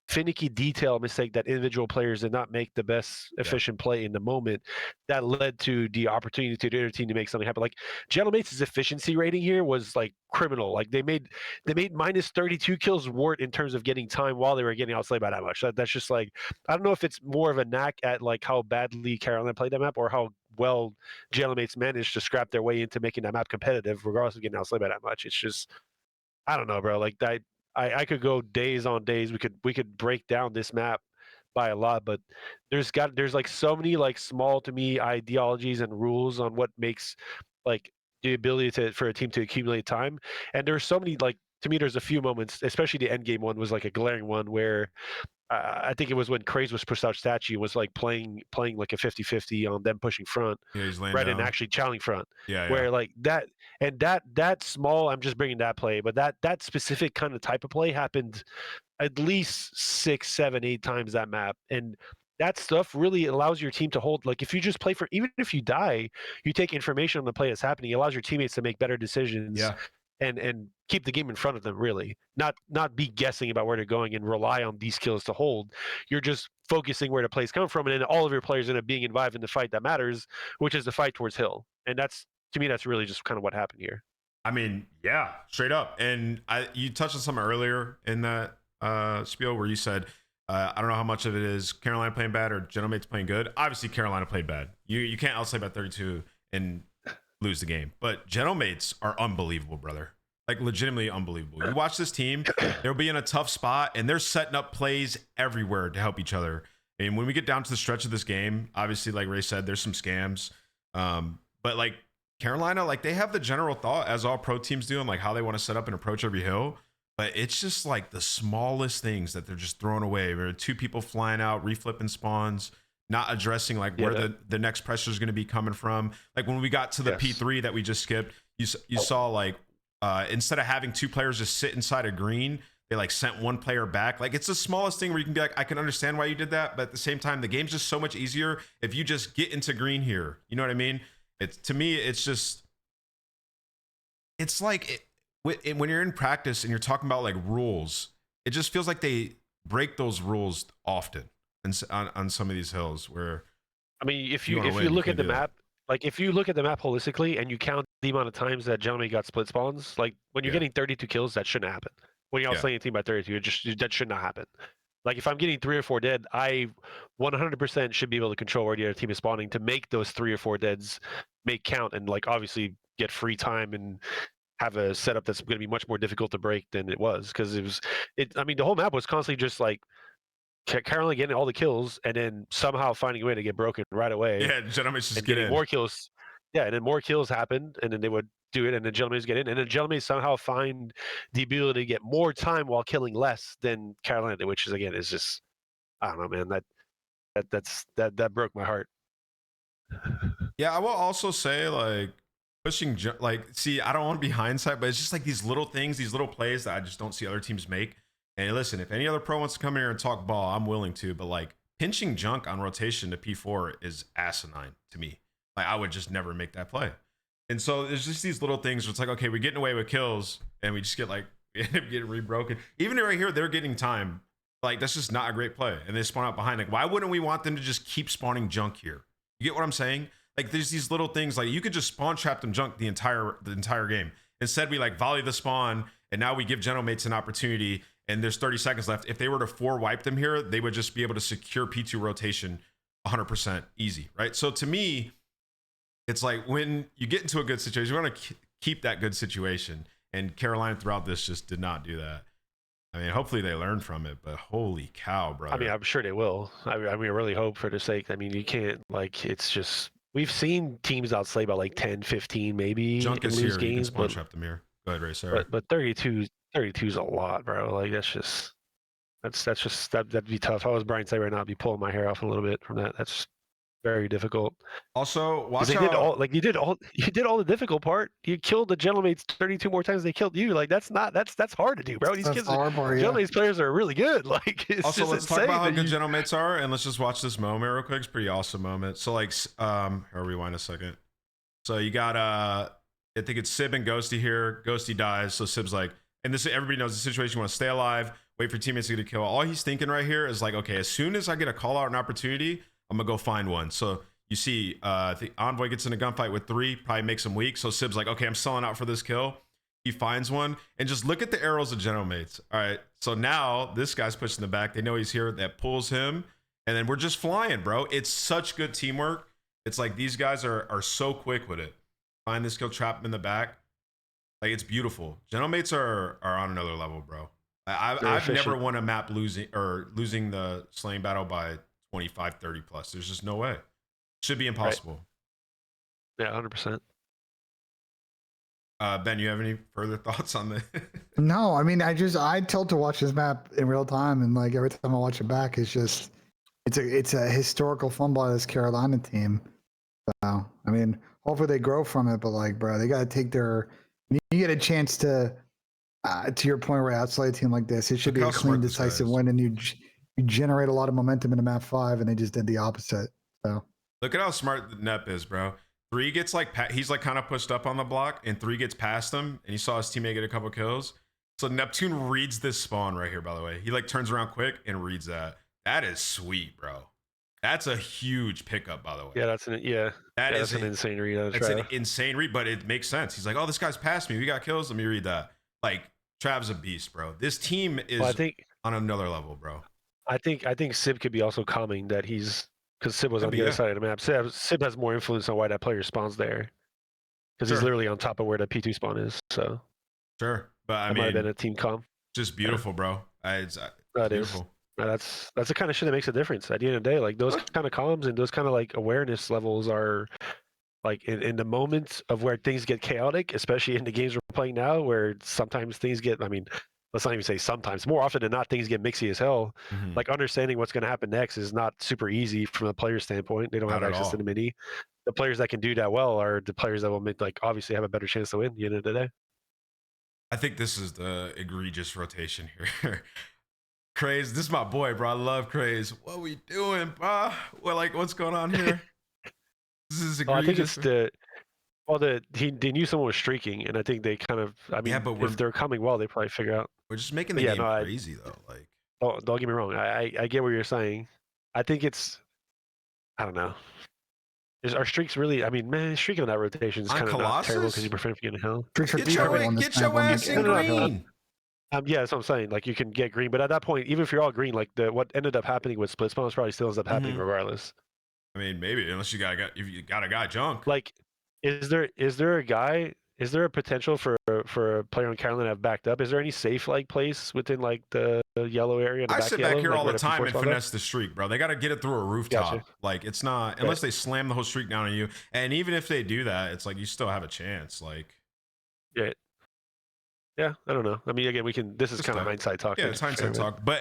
finicky detail mistake that individual players did not make the best efficient play in the moment that led to the opportunity to the other team to make something happen. Like Gentlemates' efficiency rating here was like criminal. Like they made minus 32 kills worth in terms of getting time while they were getting outslayed by that much. That's just like, I don't know if it's more of a knack at like how badly Carolina played that map or how well Gentlemates managed to scrap their way into making that map competitive regardless of getting outslayed by that much. It's just, I don't know, bro. Like that, I could go days on days. We could break down this map by a lot, but there's like so many like small to me ideologies and rules on what makes like the ability for a team to accumulate time. And there's so many, like, to me, there's a few moments, especially the end game one was like a glaring one where I think it was when Craze was pushed out statue was like playing like a 50-50 on them pushing front, right, down. And actually challenging front. Where like that, and that small, I'm just bringing that play, but that specific kind of type of play happened at least 6, 7, 8 times that map. And that stuff really allows your team to hold, like if you just play for, even if you die, you take information on the play that's happening, it allows your teammates to make better decisions. And keep the game in front of them, really. Not be guessing about where they're going and rely on these kills to hold. You're just focusing where the plays come from, and then all of your players end up being involved in the fight that matters, which is the fight towards Hill. And that's to me, that's really just kind of what happened here. I mean, yeah, straight up. And you touched on something earlier in that spiel where you said, I don't know how much of it is Carolina playing bad or Genomates playing good. Obviously, Carolina played bad. You can't outslay by 32 and lose the game. But Genomates are unbelievable, brother. Like, legitimately unbelievable. You watch this team, they'll be in a tough spot, and they're setting up plays everywhere to help each other. And when we get down to the stretch of this game, obviously, like Ray said, there's some scams. But, like, Carolina, like, they have the general thought, as all pro teams do, on, like, how they want to set up and approach every hill. But it's just, like, the smallest things that they're just throwing away. There are two people flying out, reflipping spawns, not addressing, like, where the next pressure is going to be coming from. Like, when we got to the P3 that we just skipped, you saw, like, instead of having two players just sit inside a green, they like sent one player back. Like, it's the smallest thing where you can be like, I can understand why you did that, but at the same time, the game's just so much easier if you just get into green here. You know what I mean? It's, to me, it's just, it's like when you're in practice and you're talking about like rules, it just feels like they break those rules often on some of these hills where, I mean, if you look at the map, like if you look at the map holistically and you count the amount of times that Gentleman got split spawns, like when you're getting 32 kills, that shouldn't happen. When you're outslaying a team by 32, that should not happen. Like if I'm getting 3 or 4 dead, I 100% should be able to control where the other team is spawning to make those 3 or 4 deads make count and like obviously get free time and have a setup that's going to be much more difficult to break than it was, because I mean, the whole map was constantly just like Carolina getting all the kills and then somehow finding a way to get broken right away. Yeah, gentlemen just get in more kills. Yeah, and then more kills happened, and then they would do it, and then gentlemen get in, and then gentlemen somehow find the ability to get more time while killing less than Carolina, which is again is just, I don't know, man. That broke my heart. Yeah, I will also say, like, pushing, like, see, I don't want to be hindsight, but it's just like these little things, these little plays that I just don't see other teams make. And listen, if any other pro wants to come in here and talk ball, I'm willing to. But like pinching junk on rotation to P4 is asinine to me. Like, I would just never make that play. And so there's just these little things where it's like, okay, we're getting away with kills and we just get like, we end up getting rebroken. Even right here, they're getting time. Like, that's just not a great play. And they spawn out behind. Like, why wouldn't we want them to just keep spawning junk here? You get what I'm saying? Like, there's these little things, like you could just spawn trap them junk the entire game. Instead, we like volley the spawn, and now we give Genomates an opportunity, and there's 30 seconds left. If they were to 4-wipe them here, they would just be able to secure P2 rotation 100% easy, right? So to me, it's like when you get into a good situation, you want to keep that good situation. And Carolina throughout this just did not do that. I mean, hopefully they learn from it, but holy cow, brother. I mean, I'm sure they will. I mean, I really hope for the sake. I mean, you can't, like, it's just, we've seen teams outslay by like 10, 15 maybe. Junk is lose here. games, You can spawn trap them here. Go ahead, Ray. Sorry. But 32 is a lot, bro. Like, that'd be tough. If I was Brian Say right now, I'd be pulling my hair off a little bit from that. That's very difficult. Also, watch out. You did all the difficult part. You killed the Gentlemates 32 more times than they killed you. Like, that's hard to do, bro. These kids, Gentlemates players are really good. Like, it's also, just let's talk about how good Gentlemates are, and let's just watch this moment real quick. It's a pretty awesome moment. So, like, I'll rewind a second. So you got I think it's Sib and Ghosty here. Ghosty dies, so Sib's like, and this, everybody knows the situation. You want to stay alive, wait for teammates to get a kill. All he's thinking right here is like, okay, as soon as I get a call out, an opportunity, I'm gonna go find one. So you see, the Envoy gets in a gunfight with 3, probably makes him weak. So Sib's like, okay, I'm selling out for this kill. He finds one, and just look at the arrows of Genomates. All right, so now this guy's pushing the back. They know he's here. That pulls him, and then we're just flying, bro. It's such good teamwork. It's like these guys are so quick with it. Find this kill, trap him in the back. Like, it's beautiful. Genomates are on another level, bro. I've never won a map losing the slaying battle by 25, 30 plus. There's just no way. Should be impossible. Right. Yeah, 100%. Ben, you have any further thoughts on this? No, I mean, I tilt to watch this map in real time, and like every time I watch it back, it's a historical fun by this Carolina team. So I mean, hopefully they grow from it, but like, bro, they got to take their. You get a chance to your point, where outslay a team like this, it should be a clean, decisive win, and you generate a lot of momentum in the map 5, and they just did the opposite. So look at how smart the Nep is, bro. 3 gets like, he's like kind of pushed up on the block, and 3 gets past him, and he saw his teammate get a couple kills. So Neptune reads this spawn right here, by the way. He like turns around quick and reads that. That is sweet, bro. That's a huge pickup, by the way. Yeah, that's an insane read. That's an insane read, but it makes sense. He's like, oh, this guy's past me. We got kills. Let me read that. Like, Trav's a beast, bro. This team is on another level, bro. I think Sib could be also calming that he's because Sib was on the other side of the map. Sib has more influence on why that player spawns there because he's literally on top of where the P2 spawn is. So sure, but I mean, might have been a team calm. Just beautiful, bro. It's beautiful. That's the kind of shit that makes a difference at the end of the day. Like those kind of comms and those kind of like awareness levels are like in the moments of where things get chaotic, especially in the games we're playing now, where sometimes things get, I mean, let's not even say sometimes, more often than not, things get mixy as hell. Mm-hmm. Like understanding what's going to happen next is not super easy from a player standpoint. They don't have access to the mini. The players that can do that well are the players that will make, like, obviously have a better chance to win at the end of the day. I think this is the egregious rotation here. Craze, this is my boy, bro. I love Craze. What we doing, bro? Well, like, what's going on here? This is egregious. I think it's they knew someone was streaking, and I think they kind of, I mean, but if they're coming well, they probably figure out. We're just making the game crazy, though. Like, don't get me wrong. I get what you're saying. I think it's, I don't know. Are streaks really? I mean, man, streaking on that rotation is kind of not terrible because you prevent from getting hell. Get your ass in green. Yeah, that's what I'm saying. Like, you can get green, but at that point, even if you're all green, like what ended up happening with split spawns probably still ends up happening regardless. I mean, maybe unless if you got a guy junk. Like, is there a potential for a player on Carolina to have backed up? Is there any safe like place within like the yellow area? I sit back here all the time and finesse the streak, bro. They got to get it through a rooftop. Gotcha. Like, it's not unless they slam the whole streak down on you. And even if they do that, it's like you still have a chance. Like, yeah, I don't know. I mean, again, this is kind of hindsight talk. Yeah, it's hindsight talk. But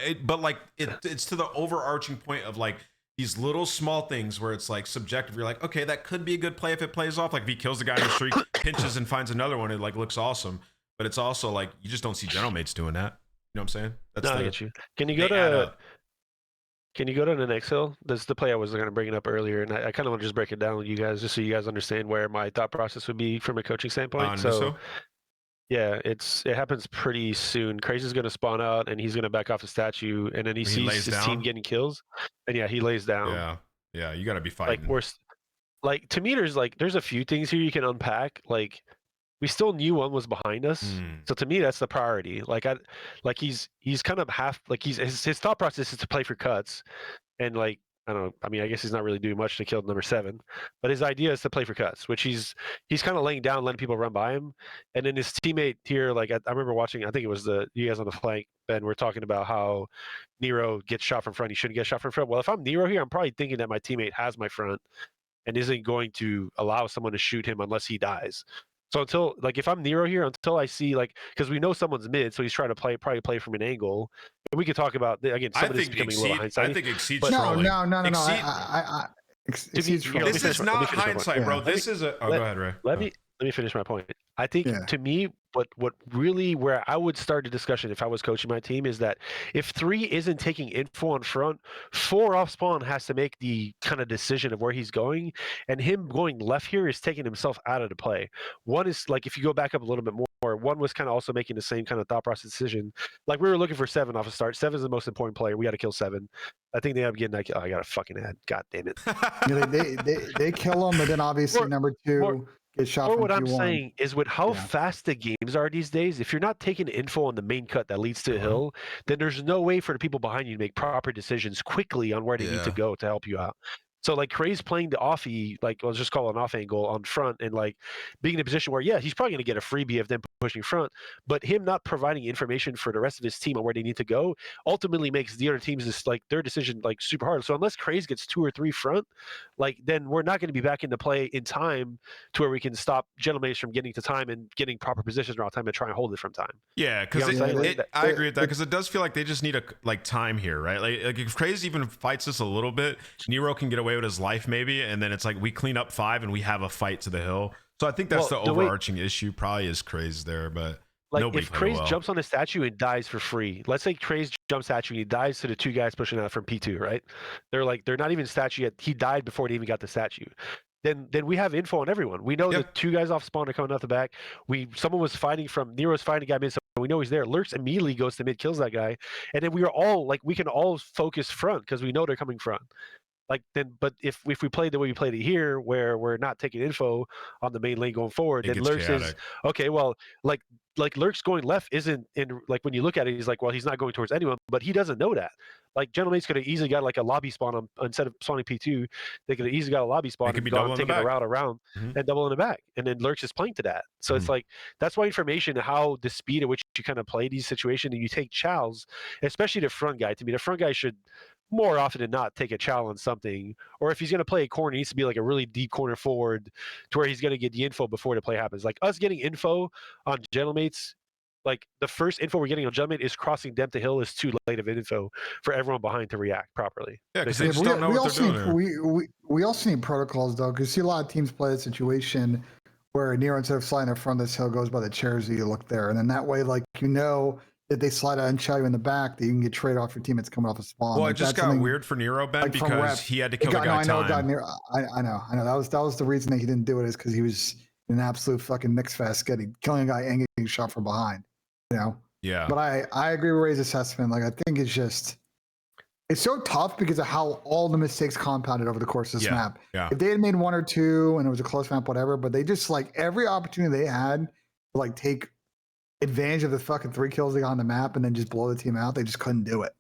it's to the overarching point of like these little small things where it's like subjective. You're like, okay, that could be a good play if it plays off. Like if he kills the guy in the streak, pinches and finds another one, it like looks awesome. But it's also like you just don't see general mates doing that. You know what I'm saying? I get you. Can you go to the next hill? That's the play I was going to bring it up earlier, and I kind of want to just break it down with you guys, just so you guys understand where my thought process would be from a coaching standpoint. Yeah, it happens pretty soon. Crazy's going to spawn out, and he's going to back off the statue, and then he sees his team getting kills, and he lays down. Yeah, you got to be fighting. Like to me, there's a few things here you can unpack. Like, we still knew one was behind us, so to me that's the priority. He's kind of half like his thought process is to play for cuts, and like. I don't know. I mean, I guess he's not really doing much to kill number 7, but his idea is to play for cuts, which he's kind of laying down, letting people run by him. And then his teammate here, like I remember watching, I think it was you guys on the flank, Ben, we're talking about how Nero gets shot from front. He shouldn't get shot from front. Well, if I'm Nero here, I'm probably thinking that my teammate has my front and isn't going to allow someone to shoot him unless he dies. So if I'm Nero here, until I see because we know someone's mid, so he's trying to probably play from an angle. And we could talk about again. Some of this is becoming a little hindsight. I think Exceed's trolling. No. This is not hindsight, bro. This is a. Go ahead, Ray. Let me finish my point. I think to me, what really where I would start a discussion if I was coaching my team is that if 3 isn't taking info on front, 4 off spawn has to make the kind of decision of where he's going, and him going left here is taking himself out of the play. 1 is like, if you go back up a little bit more, 1 was kind of also making the same kind of thought process decision. Like, we were looking for 7 off a start. 7 is the most important player. We got to kill 7. I think they end up getting like, I got a fucking ad. God damn it. they kill him, but then obviously number 2. Or what I'm saying is, with how fast the games are these days, if you're not taking info on the main cut that leads to the hill, then there's no way for the people behind you to make proper decisions quickly on where they need to go to help you out. So like Craze playing the offie, like let's just call it an off angle on front, and like being in a position where he's probably going to get a freebie of them pushing front, but him not providing information for the rest of his team on where they need to go ultimately makes the other teams just like their decision like super hard. So unless Craze gets 2 or 3 front, like then we're not going to be back into play in time to where we can stop gentlemen from getting to time and getting proper positions around time and try and hold it from time. Yeah, because I agree with that, because it does feel like they just need a time here, right? Like if Craze even fights us a little bit, Nero can get away with his life maybe, and then it's like we clean up 5 and we have a fight to the hill. So I think that's the overarching issue. Probably is Craze there, but like if Craze jumps on the statue and dies for free, let's say Craze jumps statue and he dies to the 2 guys pushing out from P2, right? They're not even statue yet. He died before they even got the statue. Then we have info on everyone. We know the 2 guys off spawn are coming off the back. Someone was fighting from Nero's fighting a guy mid, so we know he's there. Lurks immediately goes to mid, kills that guy, and then we are all like, we can all focus front because we know they're coming front. But if we played the way we played it here, where we're not taking info on the main lane going forward, It then gets Lurks is chaotic. okay. Well, like Lurks going left isn't in, like, when you look at it, he's like, well, he's not going towards anyone, but he doesn't know that. Like, Gentleman's could have easily got like a lobby spawn on, instead of spawning P2, they could have easily got a lobby spawn could and be gone doubling the taking a back. route around Mhm. and double in the back, and then Lurks is playing to that. So it's like, that's why information, how the speed at which you kind of play these situations, and you take chows, especially the front guy. To me, the front guy should more often than not take a chow on something, or if he's going to play a corner, it needs to be like a really deep corner forward to where he's going to get the info before the play happens. Like us getting info on Gentlemates, like the first info we're getting on Gentlemate is crossing Dempta Hill is too late of info for everyone behind to react properly. Yeah, because they Yeah, just but don't know we what they're also doing. need there. we also need protocols though, because see a lot of teams play a situation where Nero, instead of sliding in front of this hill, goes by the chairs that you look there, and then that way, like, you know, if they slide out and chow you in the back, that you can get trade off your teammates coming off the spawn. Well, Like, it just that's got something, weird for Nero, Ben, like, from because rep. he had to It kill the got, no, guy I know it got time. Nero. I know. That was the reason that he didn't do it, is because he was in an absolute fucking mix fest, killing a guy and getting shot from behind. You know. Yeah. But I agree with Ray's assessment. Like, I think it's so tough because of how all the mistakes compounded over the course of this map. Yeah. If they had made one or two and it was a close map, whatever, but they just, like, every opportunity they had to, like, take advantage of the fucking 3 kills they got on the map and then just blow the team out, they just couldn't do it.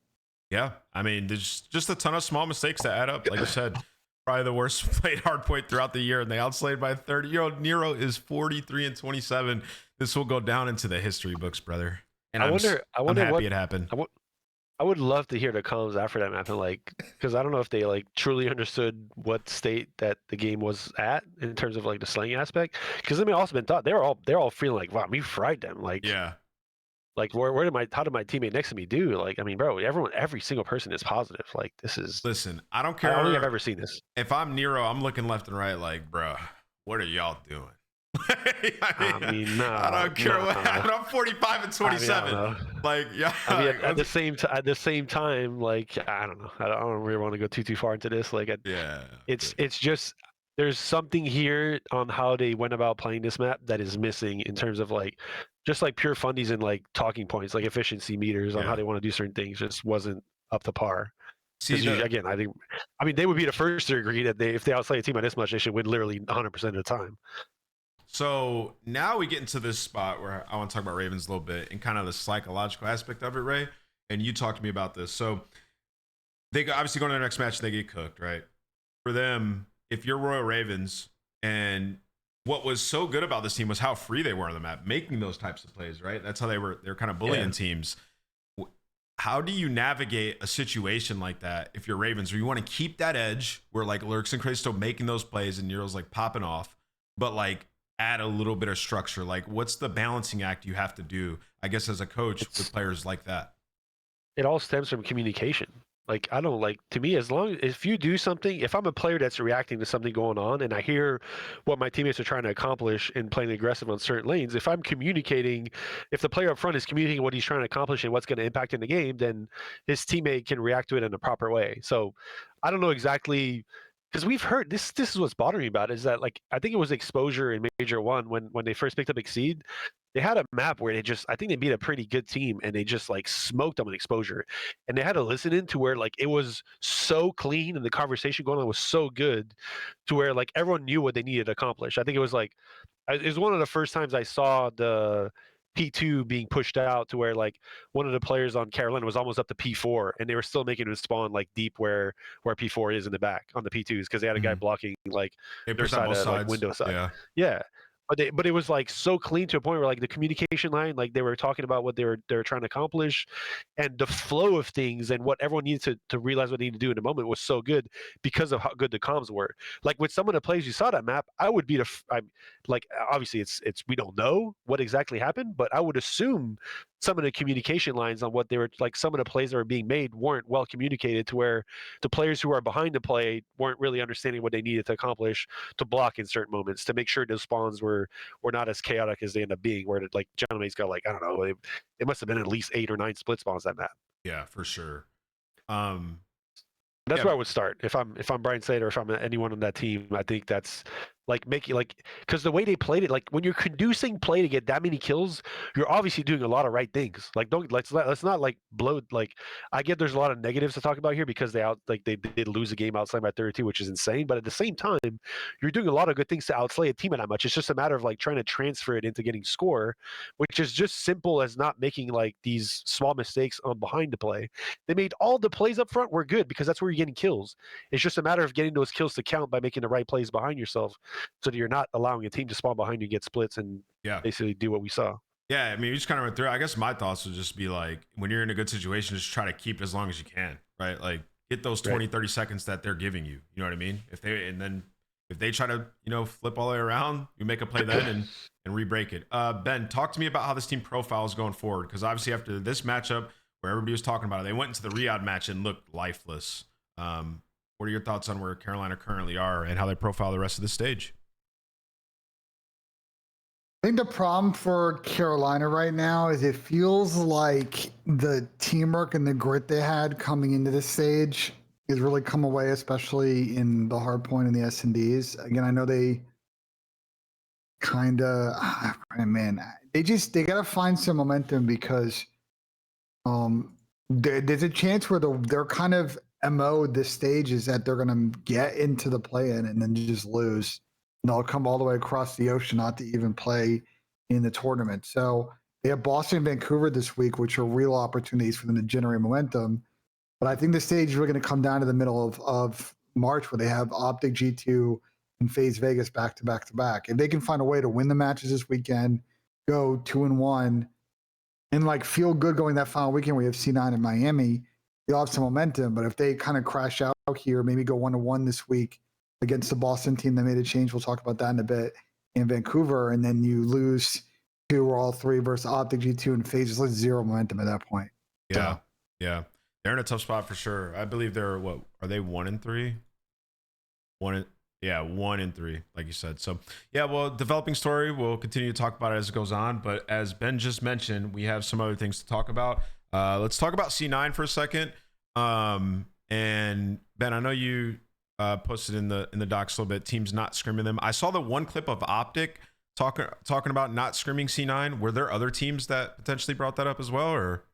Yeah. I mean, there's just a ton of small mistakes that add up. Like you said, probably the worst played hardpoint throughout the year, and they outslayed by 30. Nero is 43-27. This will go down into the history books, brother. And I wonder I'm happy what it happened. I would love to hear the comms after that map, and like, because I don't know if they like truly understood what state that the game was at in terms of like the slaying aspect. Because I mean, also been thought they're all feeling like, wow, we fried them. Like, Yeah. like how did my teammate next to me do? Like, I mean, bro, every single person is positive. Like, this is. Listen, I don't care. I don't think I've ever seen this. If I'm Nero, I'm looking left and right like, bro, what are y'all doing? I mean, I don't care what happened. I'm 45-27. Like, yeah. I mean, at the same time, like, I don't know. I don't really want to go too far into this. Like, it's just, there's something here on how they went about playing this map that is missing in terms of like, just like pure fundies and like talking points, like efficiency meters on how they want to do certain things, just wasn't up to par. See, again, I mean, they would be the first to agree that if they outslay a team by this much, they should win literally 100% of the time. So now we get into this spot where I want to talk about Ravens a little bit and kind of the psychological aspect of it, Ray. And you talked to me about this. So they obviously go to their next match, they get cooked, right? For them, if you're Royal Ravens, and what was so good about this team was how free they were on the map, making those types of plays, right? That's how they're kind of bullying teams. How do you navigate a situation like that if you're Ravens, where you want to keep that edge where like Lurks and Crazy still making those plays and Nero's like popping off, but like add a little bit of structure? Like, what's the balancing act you have to do, I guess, as a coach with players like that? It all stems from communication. Like, I don't like, to me, if you do something, if I'm a player that's reacting to something going on and I hear what my teammates are trying to accomplish in playing aggressive on certain lanes, if I'm communicating, if the player up front is communicating what he's trying to accomplish and what's going to impact in the game, then his teammate can react to it in a proper way. So I don't know exactly, because we've heard this is what's bothering me about it, is that, like, I think it was Exposure in Major 1 when they first picked up Exceed. They had a map where I think they beat a pretty good team and they just like smoked them in Exposure, and they had to listen in to where like it was so clean and the conversation going on was so good to where like everyone knew what they needed to accomplish. I think it was like, it was one of the first times I saw the P2 being pushed out to where like one of the players on Carolina was almost up to P4 and they were still making it spawn like deep where P4 is in the back on the P2s, because they had a guy blocking like their side of like window side. Yeah. But it was like so clean to a point where like the communication line, like they were talking about what they were trying to accomplish, and the flow of things and what everyone needed to realize what they needed to do in the moment was so good because of how good the comms were. Like with some of the plays you saw that map, I would be like, obviously it's we don't know what exactly happened, but I would assume some of the communication lines on what they were like, some of the plays that were being made weren't well communicated to where the players who are behind the play weren't really understanding what they needed to accomplish to block in certain moments to make sure those spawns were not as chaotic as they end up being, where like Gentleman's got like, I don't know, it must have been at least 8 or 9 split spawns that map. Yeah, for sure. That's where I would start if I'm Brian Slater, or if I'm anyone on that team. I think that's Like making because the way they played it, like when you're conducing play to get that many kills, you're obviously doing a lot of right things. Like don't let's not like blow like I get there's a lot of negatives to talk about here because they did lose a game outside by 32, which is insane. But at the same time, you're doing a lot of good things to outslay a team that much. It's just a matter of like trying to transfer it into getting score, which is just simple as not making like these small mistakes on behind the play. They made all the plays up front were good because that's where you're getting kills. It's just a matter of getting those kills to count by making the right plays behind yourself, so that you're not allowing a team to spawn behind you, get splits, and basically do what we saw. Yeah, I mean, you just kind of went through. I guess my thoughts would just be like, when you're in a good situation, just try to keep it as long as you can, right? Like, get those 20, 30 seconds that they're giving you. You know what I mean? If they try to, flip all the way around, you make a play then and re-break it. Ben, talk to me about how this team profile is going forward, because obviously after this matchup where everybody was talking about it, they went into the Riyadh match and looked lifeless. What are your thoughts on where Carolina currently are and how they profile the rest of the stage? I think the problem for Carolina right now is it feels like the teamwork and the grit they had coming into this stage has really come away, especially in the hard point and the S&Ds. Again, I know they kind of, man, they got to find some momentum because there's a chance where they're kind of MO this stage is that they're going to get into the play-in and then just lose. And they'll come all the way across the ocean not to even play in the tournament. So they have Boston and Vancouver this week, which are real opportunities for them to generate momentum. But I think the stage is really going to come down to the middle of March, where they have Optic, G2, and FaZe Vegas back to back to back. If they can find a way to win the matches this weekend, go 2-1, and like feel good going that final weekend where you have C9 in Miami, you'll have some momentum. But if they kind of crash out here, maybe go 1-1 this week against the Boston team that made a change, we'll talk about that in a bit, in Vancouver, and then you lose 2 or all 3 versus Optic, G2, and FaZe, just like zero momentum at that point. Yeah, yeah. They're in a tough spot for sure. I believe they're, what, are they 1-3? 1-3, like you said. So, yeah, well, developing story. We'll continue to talk about it as it goes on. But as Ben just mentioned, we have some other things to talk about. Let's talk about C9 for a second. And Ben, I know you posted in the docs a little bit, teams not scrimming them. I saw the one clip of Optic talking about not scrimming C9. Were there other teams that potentially brought that up as well, or?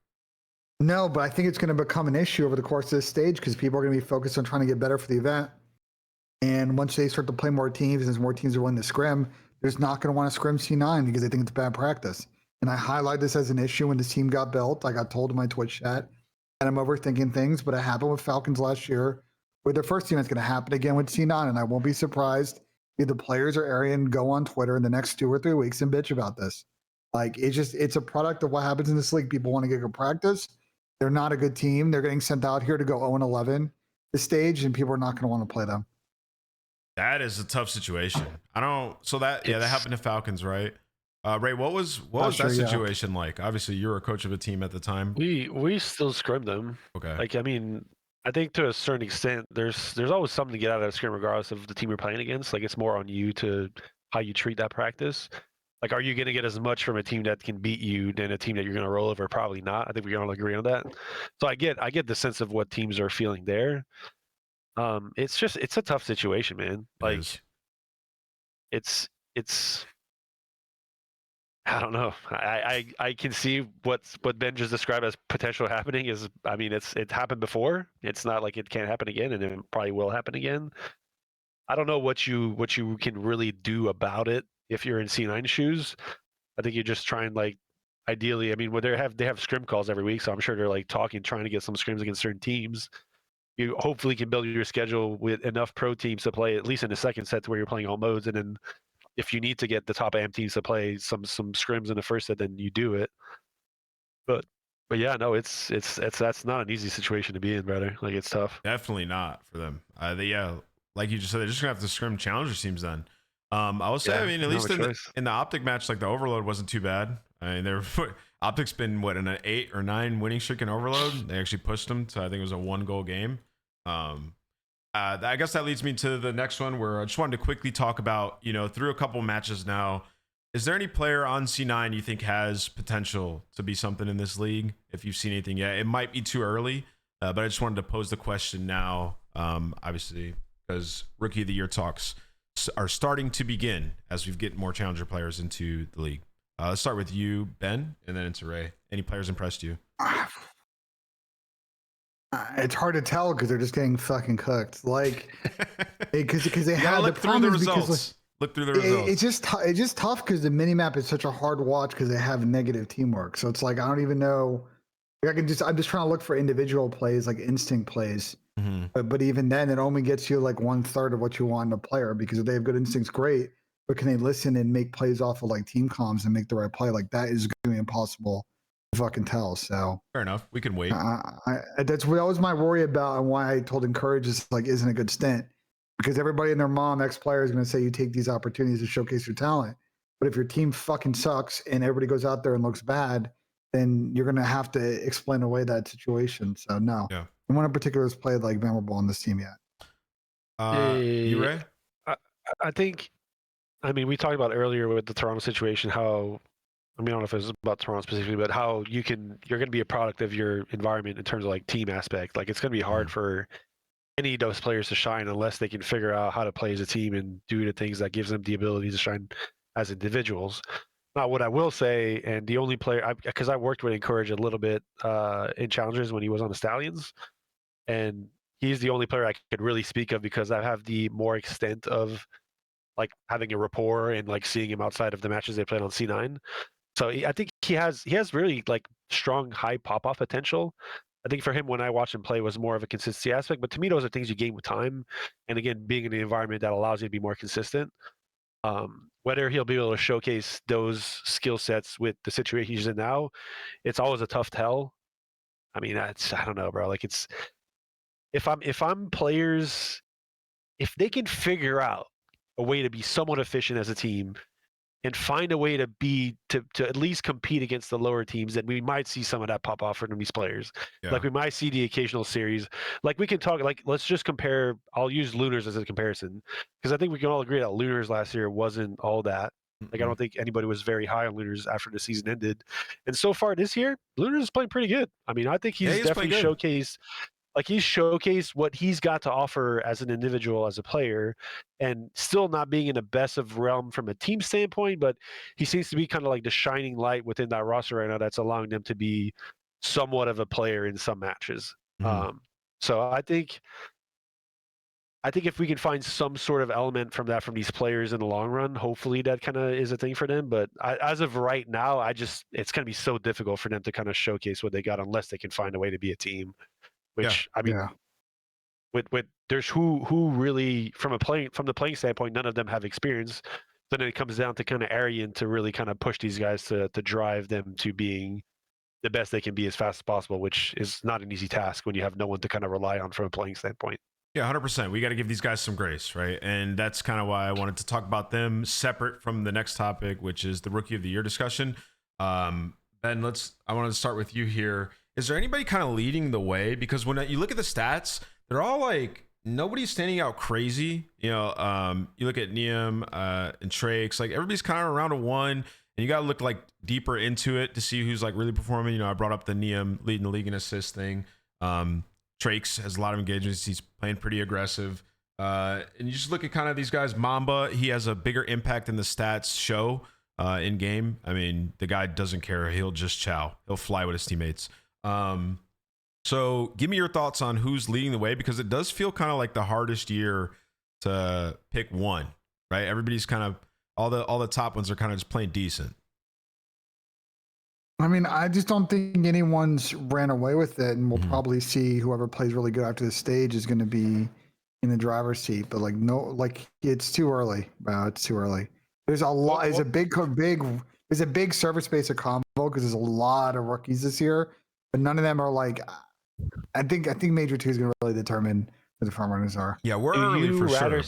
No, but I think it's going to become an issue over the course of this stage because people are going to be focused on trying to get better for the event. And once they start to play more teams, and as more teams are willing to scrim, they're just not going to want to scrim C9 because they think it's bad practice. And I highlight this as an issue when this team got built. I got told in my Twitch chat that I'm overthinking things, but it happened with Falcons last year with their first team. It's going to happen again with C9, and I won't be surprised if the players or Arian go on Twitter in the next 2 or 3 weeks and bitch about this. Like, it's a product of what happens in this league. People want to get good practice. They're not a good team. They're getting sent out here to go 0-11 this stage, and people are not going to want to play them. That is a tough situation. That happened to Falcons, right? Ray, what was that situation like? Obviously, you were a coach of a team at the time. We still scrim them. Okay. Like, I mean, I think to a certain extent, there's always something to get out of that scrim, regardless of the team you're playing against. Like, it's more on you to how you treat that practice. Like, are you going to get as much from a team that can beat you than a team that you're going to roll over? Probably not. I think we can all agree on that. So I get the sense of what teams are feeling there. It's a tough situation, man. Like, it's I don't know. I can see what Ben just described as potential happening is. I mean, it happened before. It's not like it can't happen again, and it probably will happen again. I don't know what you can really do about it if you're in C9 shoes. I think you just try and, like, ideally, I mean, they have scrim calls every week, so I'm sure they're like trying to get some scrims against certain teams. You hopefully can build your schedule with enough pro teams to play at least in the second set to where you're playing all modes, and then if you need to get the top AM teams to play some scrims in the first set, then you do it. But yeah, no, it's that's not an easy situation to be in, brother. Like, it's tough. Definitely not for them. Like you just said, they're just gonna have to scrim challenger teams then. I will say, I mean, at least in the Optic match, like, the Overload wasn't too bad. I mean, Optic's been in an 8 or 9 winning streak in Overload. They actually pushed them to, I think it was a 1-goal game. I guess that leads me to the next one, where I just wanted to quickly talk about, through a couple matches now, is there any player on C9 you think has potential to be something in this league? If you've seen anything yet, it might be too early, but I just wanted to pose the question now, obviously, because Rookie of the Year talks are starting to begin as we get more challenger players into the league. Let's start with you, Ben, and then into Ray. Any players impressed you? It's hard to tell because they're just getting fucking cooked. Like, because they have look the through the problem is because, results. Look through the results. It's just tough because the mini map is such a hard watch because they have negative teamwork. So it's like I don't even know. Like, I'm just trying to look for individual plays, like instinct plays. But even then, it only gets you like 1/3 of what you want in a player because if they have good instincts, great. But can they listen and make plays off of like team comms and make the right play? Like that is going to be impossible to fucking tell. So fair enough. We can wait. That's what always my worry about and why I told Encourage is like isn't a good stint because everybody and their mom, ex-player, is going to say you take these opportunities to showcase your talent. But if your team fucking sucks and everybody goes out there and looks bad, then you're going to have to explain away that situation. So no. Yeah. No one in particular has played like memorable on this team yet. You, Ray? I think, I mean, we talked about earlier with the Toronto situation, how, I mean, I don't know if it was about Toronto specifically, but how you're going to be a product of your environment in terms of like team aspect. Like it's going to be hard for any of those players to shine unless they can figure out how to play as a team and do the things that gives them the ability to shine as individuals. Now, what I will say, and the only player, because I worked with Encourage a little bit in Challengers when he was on the Stallions, and he's the only player I could really speak of because I have the more extent of like having a rapport and like seeing him outside of the matches they played on C9. So I think he has really like strong high pop-off potential. I think for him, when I watched him play, was more of a consistency aspect. But to me, those are things you gain with time, and again, being in an environment that allows you to be more consistent. Whether he'll be able to showcase those skill sets with the situation he's in now, it's always a tough tell. I mean, I don't know, bro. Like it's if I'm players, if they can figure out a way to be somewhat efficient as a team and find a way to at least compete against the lower teams, then we might see some of that pop off from these players. Yeah. Like we might see the occasional series. Like we can talk, like let's just compare, I'll use Lunars as a comparison because I think we can all agree that Lunars last year wasn't all that. Like I don't think anybody was very high on Lunars after the season ended. And so far this year, Lunars is playing pretty good. I mean, I think he's definitely showcased what he's got to offer as an individual, as a player, and still not being in the best of realm from a team standpoint, but he seems to be kind of like the shining light within that roster right now that's allowing them to be somewhat of a player in some matches. So I think if we can find some sort of element from these players in the long run, hopefully that kind of is a thing for them. But as of right now, it's going to be so difficult for them to kind of showcase what they got unless they can find a way to be a team. Which I mean, with there's who really from the playing standpoint, none of them have experience. Then it comes down to kind of Arian to really kind of push these guys to drive them to being the best they can be as fast as possible, which is not an easy task when you have no one to kind of rely on from a playing standpoint. Yeah, 100%. We got to give these guys some grace, right? And that's kind of why I wanted to talk about them separate from the next topic, which is the Rookie of the Year discussion. Ben, I wanted to start with you here. Is there anybody kind of leading the way? Because when you look at the stats, they're all like, nobody's standing out crazy. You know, you look at Neum and Trakes, like everybody's kind of around a 1, and you got to look like deeper into it to see who's like really performing. You know, I brought up the Neum leading the league in assists thing. Trakes has a lot of engagements. He's playing pretty aggressive. And you just look at kind of these guys. Mamba, he has a bigger impact in the stats show in game. I mean, the guy doesn't care. He'll just chow. He'll fly with his teammates. So give me your thoughts on who's leading the way, because it does feel kind of like the hardest year to pick one, right? Everybody's kind of all the top ones are kind of just playing decent. I mean, I just don't think anyone's ran away with it, and we'll probably see whoever plays really good after the stage is going to be in the driver's seat. But it's too early, bro. It's too early. There's a lot. There's a big service space of combo because there's a lot of rookies this year, but none of them are like. I think Major 2 is going to really determine who the front runners are. Yeah, we're early for sure.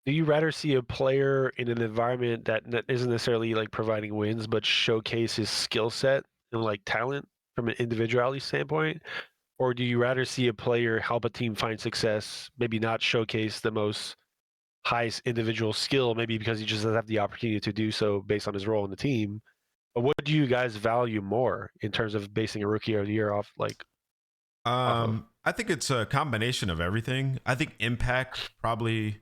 Do you rather see a player in an environment that isn't necessarily like providing wins, but showcase his skill set and like talent from an individuality standpoint? Or do you rather see a player help a team find success, maybe not showcase the most highest individual skill, maybe because he just doesn't have the opportunity to do so based on his role in the team? But what do you guys value more in terms of basing a Rookie of the Year off like? I think it's a combination of everything. I think impact probably,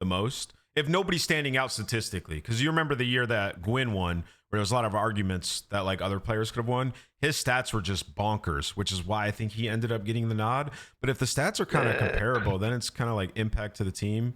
the most. If nobody's standing out statistically, because you remember the year that Gwyn won, where there was a lot of arguments that like other players could have won. His stats were just bonkers, which is why I think he ended up getting the nod. But if the stats are kind of comparable, then it's kind of like impact to the team,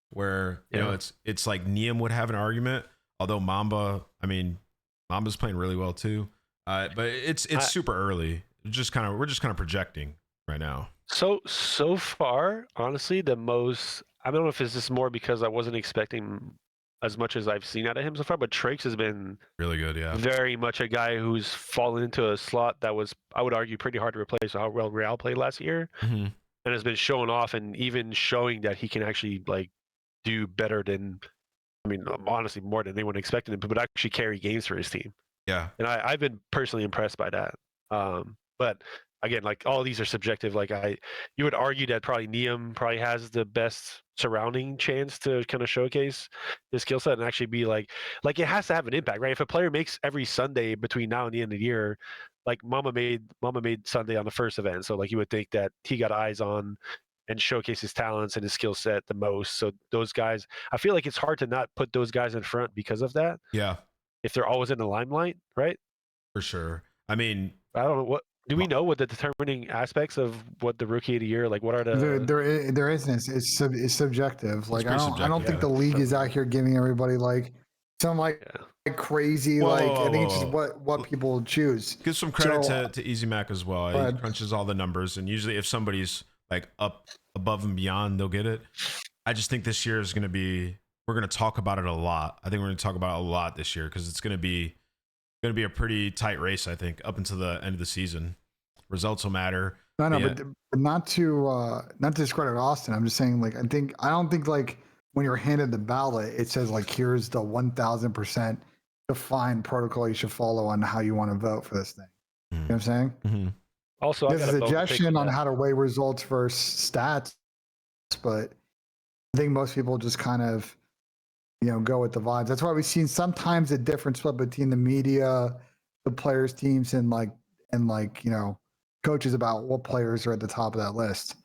where you know it's like Niam would have an argument. Although Mamba's playing really well too. But it's super early. We're just kind of projecting right now. So far, honestly, the most, I don't know if it's just more because I wasn't expecting as much as I've seen out of him so far, but Trakes has been really good. Yeah, very much a guy who's fallen into a slot that was, I would argue, pretty hard to replace how well Real played last year, and has been showing off and even showing that he can actually like do better than, I mean, honestly, more than anyone expected him, but actually carry games for his team. Yeah, and I've been personally impressed by that. But again, like all these are subjective. Like you would argue that probably Niam probably has the best surrounding chance to kind of showcase his skill set and actually be like it has to have an impact, right? If a player makes every Sunday between now and the end of the year, like Mama made Sunday on the first event, so like you would think that he got eyes on and showcase his talents and his skill set the most. So those guys, I feel like it's hard to not put those guys in front because of that. Yeah, if they're always in the limelight, right? For sure. I mean, I don't know do we know what the determining aspects of what the rookie of the year, like what are the there isn't. It's subjective. Like I don't think the league is out here giving everybody like some like crazy I think it's just what people choose. Give some credit to Easy Mac as well. He crunches all the numbers, and usually if somebody's like up above and beyond, they'll get it. I just think this year is going to be, we're going to talk about it a lot. I think we're going to talk about it a lot this year because it's going to be a pretty tight race, I think, up until the end of the season. Results will matter. But not to discredit Austin. I'm just saying, like, I don't think like when you're handed the ballot, it says like here's the 1,000% defined protocol you should follow on how you want to vote for this thing. You know what I'm saying? Mm-hmm. Also, there's a suggestion on how to weigh results versus stats, but I think most people just kind of, go with the vibes. That's why we've seen sometimes a different split between the media, the players' teams, and coaches about what players are at the top of that list.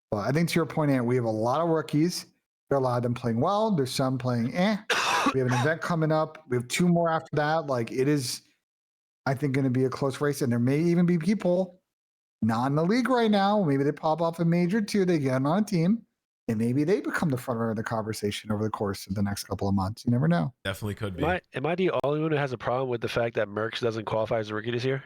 But I think to your point, Ant, we have a lot of rookies. There are a lot of them playing well. There's some playing We have an event coming up. We have 2 more after that. Like it is, I think, going to be a close race. And there may even be people not in the league right now. Maybe they pop off a major 2, they get on a team, and maybe they become the front runner of the conversation over the course of the next couple of months. You never know. Definitely could be. Am I the only one who has a problem with the fact that Merckx doesn't qualify as a rookie this year?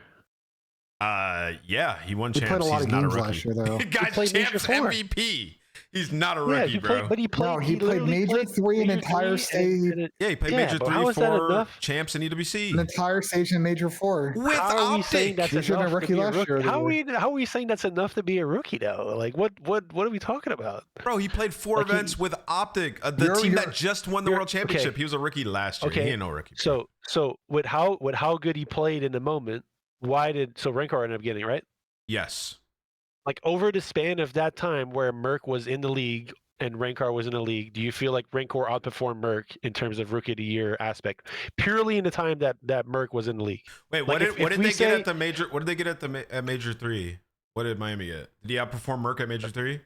Yeah, he won champs. Played a lot He's of not a games rookie. last year, though. Got champs MVP. He's not a rookie, bro. But he played. He played Major 3 an entire stage. Yeah, he played Major 3, 4 champs in EWC. An entire stage in Major 4. With how are we saying that's enough to be a rookie? How are we saying that's enough to be a rookie though? Like what are we talking about? Bro, he played 4 events with Optic, the team that just won the World Championship. He was a rookie last year. He ain't no rookie. Bro. So with how good he played in the moment, Rankar ended up getting, right? Yes. Like over the span of that time where Merck was in the league and Rankar was in the league, do you feel like Rankor outperformed Merck in terms of rookie of the year aspect, purely in the time that Merck was in the league? Wait, what did they get at the major? What did they get at Major 3? What did Miami get? Did he outperform Merck at Major 3?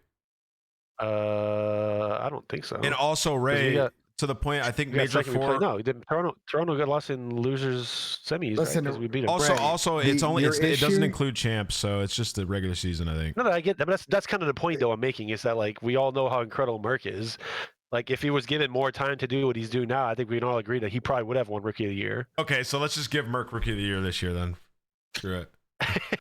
I don't think so. And also Ray, to the point, I think Major 4. No, Toronto got lost in losers semis. Listen, right? We beat them. Also, it doesn't include champs, so it's just the regular season, I think. No, I get that, but that's kind of the point though I'm making, is that like we all know how incredible Merck is. Like if he was given more time to do what he's doing now, I think we can all agree that he probably would have won Rookie of the Year. Okay, so let's just give Merck Rookie of the Year this year then. Screw it.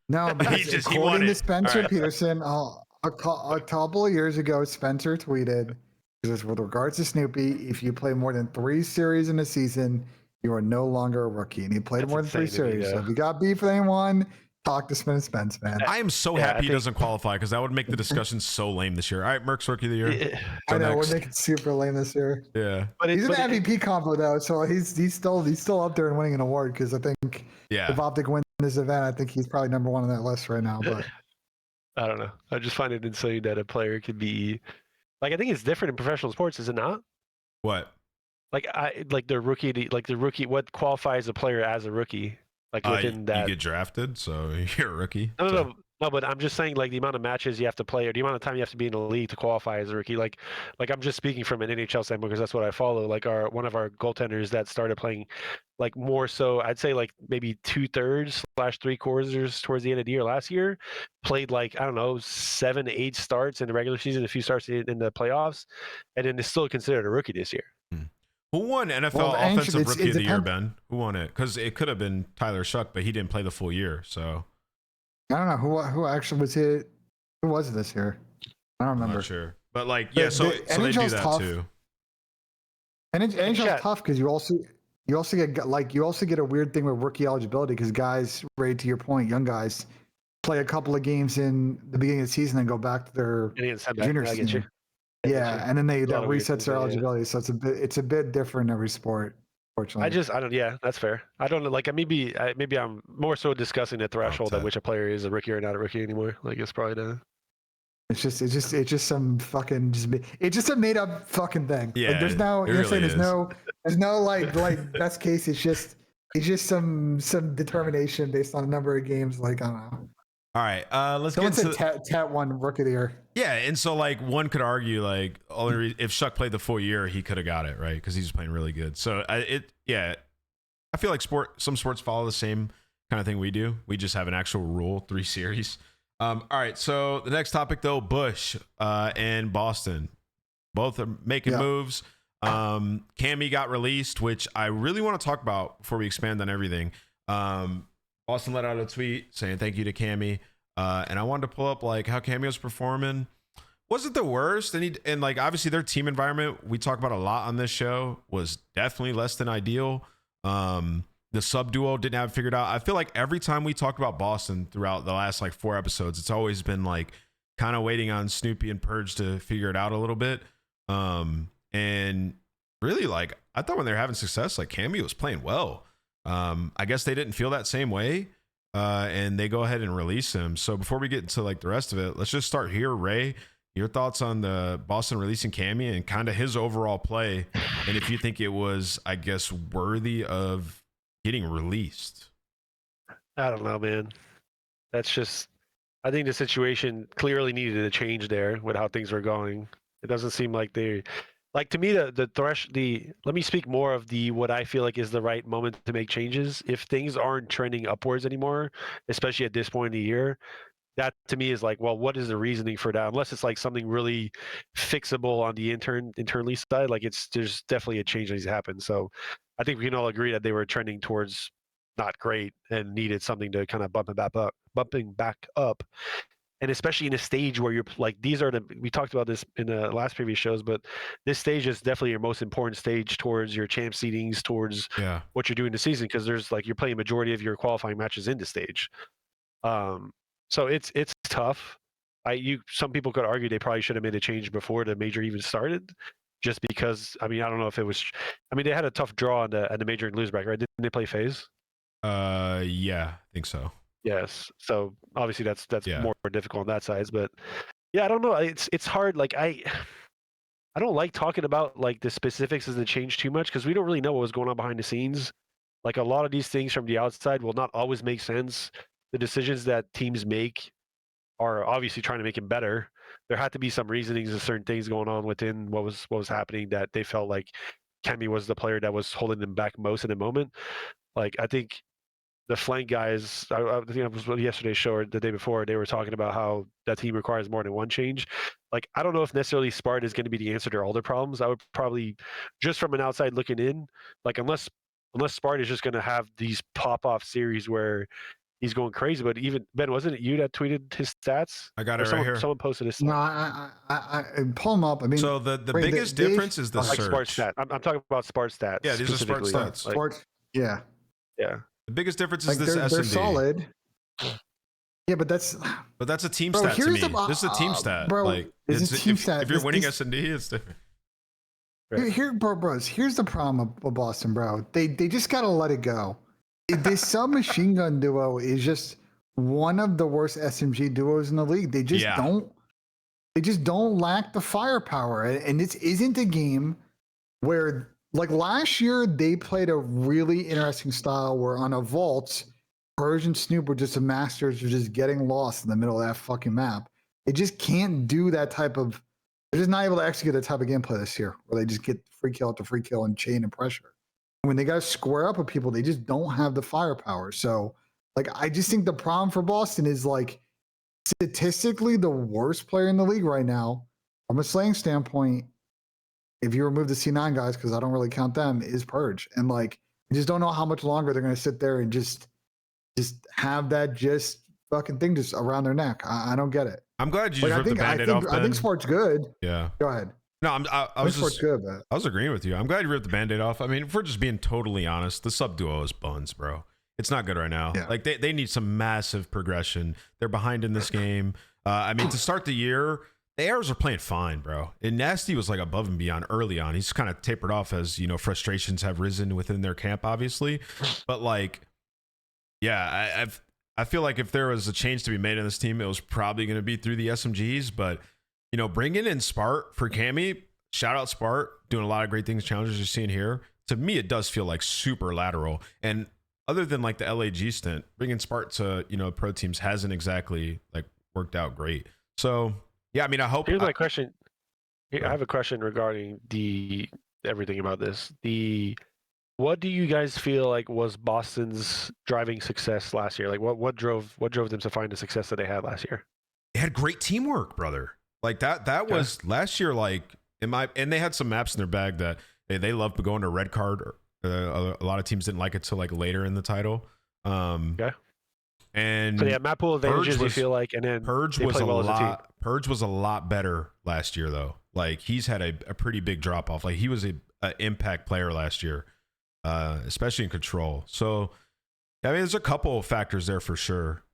No, because according to Spencer Peterson, a couple of years ago, Spencer tweeted, with regards to Snoopy, if you play more than 3 series in a season, you are no longer a rookie. And he played more than 3 series. So if you got beef with anyone, talk to Spence, man. I am so happy he doesn't qualify because that would make the discussion so lame this year. All right, Merck's Rookie of the Year. I know, we're making it super lame this year. Yeah. He's an MVP combo, though, so he's still up there and winning an award, because I think if Optic wins this event, I think he's probably number 1 on that list right now. But I don't know. I just find it insane that a player could be... Like, I think it's different in professional sports, is it not? What? Like the rookie, what qualifies a player as a rookie? Like within that, you get drafted, so you're a rookie. No. No, but I'm just saying, like, the amount of matches you have to play, or the amount of time you have to be in the league to qualify as a rookie. Like I'm just speaking from an NHL standpoint because that's what I follow. Like, one of our goaltenders that started playing, like, more so, I'd say like maybe 2/3 / 3/4 towards the end of the year last year, played like, I don't know, 7 to 8 starts in the regular season, a few starts in the playoffs, and then is still considered a rookie this year. Who won NFL Offensive Rookie of the Year, Ben? Who won it? Because it could have been Tyler Shuck, but he didn't play the full year, so. I don't know who actually was it. Who was it this year? I don't remember. I'm not sure, but like, yeah. So they do that too. And NHL's tough because you also get a weird thing with rookie eligibility because guys, right to your point, young guys play a couple of games in the beginning of the season and go back to their junior season. Yeah, and then that resets their eligibility. Yeah. So it's a bit different in every sport. Fortunately, yeah, that's fair. I don't know. Like, maybe I'm more so discussing the threshold at which a player is a rookie or not a rookie anymore. Like, it's probably It's just some fucking it's just a made up fucking thing. Yeah, like, there's no there's no like best case. It's just some determination based on a number of games. Like, I don't know. All right, let's Someone get said Tat won Rookie of the Year. Yeah, and so like one could argue like if Shuck played the full year, he could have got it, right? Because he's playing really good. So I feel like some sports follow the same kind of thing we do. We just have an actual rule, 3 series. All right, so the next topic though, Bush and Boston, both are making moves. Cammy got released, which I really want to talk about before we expand on everything. Boston let out a tweet saying thank you to Cammy. And I wanted to pull up like how Cammy was performing. Wasn't the worst, and like obviously their team environment we talk about a lot on this show was definitely less than ideal. The sub duo didn't have it figured out. I feel like every time we talked about Boston throughout the last like 4 episodes, it's always been like kind of waiting on Snoopy and Purge to figure it out a little bit. And really, like, I thought when they were having success, like Cammy was playing well. I guess they didn't feel that same way. And they go ahead and release him. So before we get into like the rest of it, let's just start here. Ray, your thoughts on the Boston releasing Cammy and kind of his overall play, and if you think it was, I guess, worthy of getting released. I don't know, man. That's just, I think the situation clearly needed a change there with how things were going. It doesn't seem like they, like, to me, let me speak more of what I feel like is the right moment to make changes. If things aren't trending upwards anymore, especially at this point in the year, that to me is like, well, what is the reasoning for that? Unless it's like something really fixable on the internally side, like there's definitely a change that needs to happen. So I think we can all agree that they were trending towards not great and needed something to kind of bumping back up. And especially in a stage where you're like, we talked about this in the last previous shows, but this stage is definitely your most important stage towards your champ seedings, towards what you're doing this season, because there's like, you're playing majority of your qualifying matches in the stage. So it's tough. Some people could argue they probably should have made a change before the major even started, just because, I mean, I don't know if it was, I mean, they had a tough draw on the major and lose bracket, right? Didn't they play phase? Yeah, I think so. Yes. So obviously that's more difficult on that side, but yeah, I don't know. It's hard. Like I don't like talking about like the specifics as the change too much, because we don't really know what was going on behind the scenes. Like, a lot of these things from the outside will not always make sense. The decisions that teams make are obviously trying to make it better. There had to be some reasonings of certain things going on within what was happening, that they felt like Cammy was the player that was holding them back most in the moment. Like, I think the flank guys, I think it was yesterday's show or the day before, they were talking about how that team requires more than one change. Like, I don't know if necessarily Spart is going to be the answer to all their problems. I would probably, just from an outside looking in, like, unless Spart is just going to have these pop-off series where he's going crazy. But even, Ben, wasn't it you that tweeted his stats? I got it right here. Someone posted his stats. No, I pull them up. I mean, so the biggest difference is the search. Spart stat. I'm talking about Spart stats. Yeah, these are Spart stats. Spart, yeah. The biggest difference like is this S&D. They're solid. Yeah, but that's a team stat to me. This is a team stat. Bro, like, it's a team stat. If you're winning S&D, it's different. Bros, here's the problem with Boston, bro. They just gotta let it go. This submachine gun duo is just one of the worst SMG duos in the league. They just don't lack the firepower. And this isn't a game where, like, last year they played a really interesting style where on a vault Purge and Snoop were just the masters of just getting lost in the middle of that fucking map. They just can't do that type of. They're just not able to execute that type of gameplay this year, where they just get free kill after free kill and chain and pressure. And when they got to square up with people, they just don't have the firepower. So, like, I just think the problem for Boston is like statistically the worst player in the league right now, from a slaying standpoint. If you remove the C9 guys, because I don't really count them, is Purge, and like, I just don't know how much longer they're going to sit there and just have that just fucking thing just around their neck. I don't get it. I'm glad you just ripped the Band-Aid off, Ben. I think Spart's good. Yeah. Go ahead. No, I was just good, but I was agreeing with you. I'm glad you ripped the Band-Aid off. I mean, if we're just being totally honest, the sub duo is buns, bro. It's not good right now. Yeah. Like they need some massive progression. They're behind in this game. I mean, to start the year, the Arrows are playing fine, bro. And Nasty was like above and beyond early on. He's kind of tapered off as, you know, frustrations have risen within their camp, obviously. But like, yeah, I feel like if there was a change to be made in this team, it was probably going to be through the SMGs. But, you know, bringing in Spart for Cammy, shout out Spart, doing a lot of great things, challenges you're seeing here. To me, it does feel like super lateral. And other than like the LAG stint, bringing Spart to, you know, pro teams hasn't exactly like worked out great. So, yeah, I mean, I hope. Here's my question. I have a question regarding everything about this. What do you guys feel like was Boston's driving success last year? Like what drove them to find the success that they had last year? They had great teamwork, brother. Like that was last year. Like and they had some maps in their bag that they loved going to red card. A lot of teams didn't like it till like later in the title. And so yeah, map pool advantages you feel like, and then Purge was a lot. Purge was a lot better last year though. Like he's had a pretty big drop off. Like he was a impact player last year. Especially in control. So, I mean, there's a couple of factors there for sure.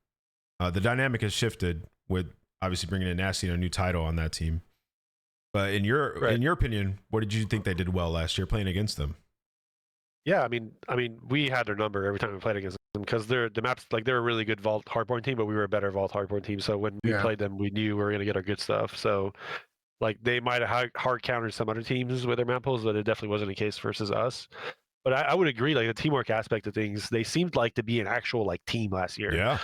The dynamic has shifted with obviously bringing in Nasty and a new title on that team. But in your opinion, what did you think they did well last year playing against them? Yeah, I mean, we had their number every time we played against them because the maps, like, they're a really good vault hardpoint team, but we were a better vault hardpoint team. So when we played them, we knew we were going to get our good stuff. So, like, they might have hard countered some other teams with their map pools, but it definitely wasn't the case versus us. But I would agree, like the teamwork aspect of things, they seemed like to be an actual like team last year. Yeah.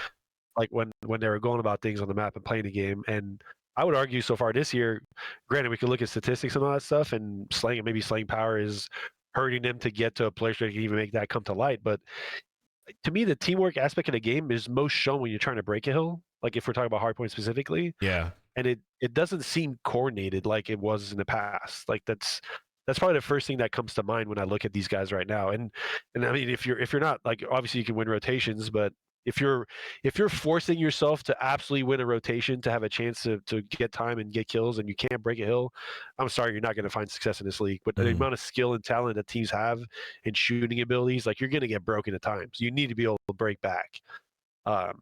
Like when they were going about things on the map and playing the game. And I would argue so far this year, granted we could look at statistics and all that stuff, and maybe slaying power is hurting them to get to a place where they can even make that come to light. But to me, the teamwork aspect of the game is most shown when you're trying to break a hill. Like if we're talking about hardpoint specifically. Yeah. And it doesn't seem coordinated like it was in the past. Like that's probably the first thing that comes to mind when I look at these guys right now. And I mean, if you're not, like, obviously you can win rotations, but if you're forcing yourself to absolutely win a rotation to have a chance to get time and get kills, and you can't break a hill, I'm sorry, you're not going to find success in this league. But the amount of skill and talent that teams have in shooting abilities, like, you're going to get broken at times. You need to be able to break back.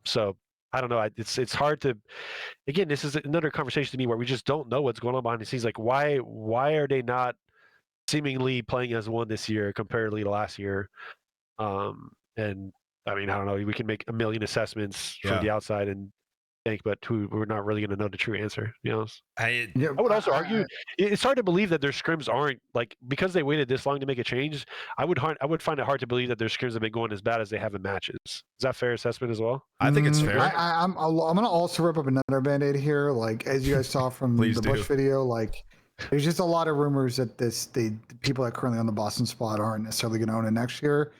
So I don't know. It's hard to. Again, this is another conversation to me where we just don't know what's going on behind the scenes. Like, why are they not seemingly playing as one this year comparatively to last year? And I mean, I don't know. We can make a million assessments from the outside and think, but we're not really going to know the true answer. You know, I would also argue it's hard to believe that their scrims aren't, like, because they waited this long to make a change. I would find it hard to believe that their scrims have been going as bad as they have in matches. Is that a fair assessment as well? I think it's fair. I'm going to also rip up another Band-Aid here. Like, as you guys saw from the Bush video, like, there's just a lot of rumors that the people that are currently on the Boston spot aren't necessarily going to own it next year.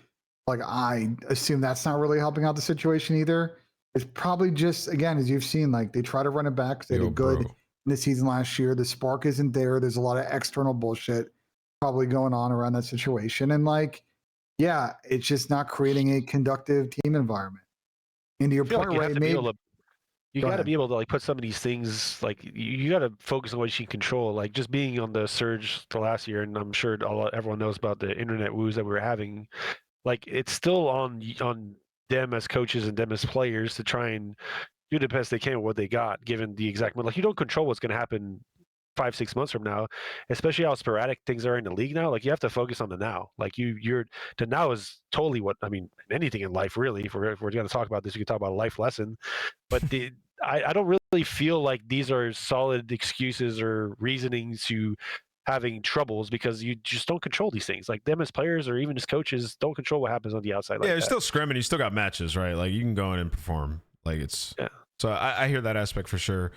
Like, I assume that's not really helping out the situation either. It's probably just, again, as you've seen, like, they try to run it back. They did good in the season last year. The spark isn't there. There's a lot of external bullshit probably going on around that situation. And, like, yeah, it's just not creating a conductive team environment. And to your point, right? You got to be able to, like, put some of these things, like, you got to focus on what you can control. Like, just being on the surge to last year, and I'm sure everyone knows about the internet woos that we were having. Like, it's still on them as coaches and them as players to try and do the best they can with what they got, given the exact, like, you don't control what's going to happen 5-6 months from now, especially how sporadic things are in the league now. Like, you have to focus on the now. Like, the now is totally what, I mean, anything in life, really. If we're going to talk about this, we can talk about a life lesson, but I don't really feel like these are solid excuses or reasonings to having troubles because you just don't control these things. Like them as players or even as coaches don't control what happens on the outside. Yeah, like you're that. still scrimming. You still got matches, right? Like you can go in and perform. Like it's so I hear that aspect for sure.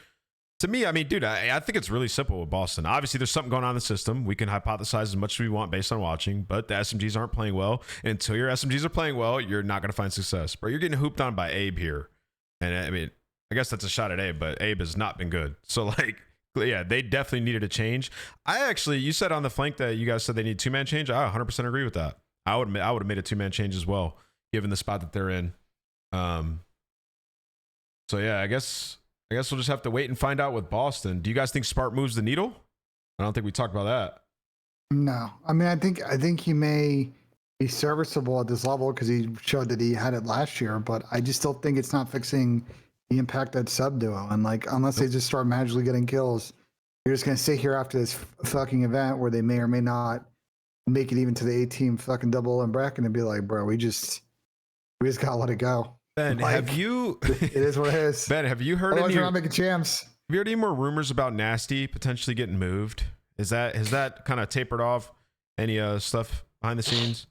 To me, I mean, dude, I think it's really simple with Boston. Obviously, there's something going on in the system. We can hypothesize as much as we want based on watching, but the SMGs aren't playing well. And until your SMGs are playing well, you're not going to find success. But you're getting hooped on by Abe here. And I mean, I guess that's a shot at Abe, but Abe has not been good. So, like, yeah, they definitely needed a change. You said on the flank that you guys said they need two-man change. I 100% agree with that. I would have made a two-man change as well, given the spot that they're in. So, yeah, I guess we'll just have to wait and find out with Boston. Do you guys think Spark moves the needle? I don't think we talked about that. No, I mean, I think he may be serviceable at this level because he showed that he had it last year, but I just still think it's not fixing the impact that sub duo. And like, unless they just start magically getting kills, you're just gonna sit here after this fucking event where they may or may not make it even to the 8-team fucking double and bracket and be like, bro, we just gotta let it go. Ben, like, have you? It is what it is. Ben, have you heard Otherwise, any? we're not making champs. Have you heard any more rumors about Nasty potentially getting moved? Has that kind of tapered off? Any stuff behind the scenes?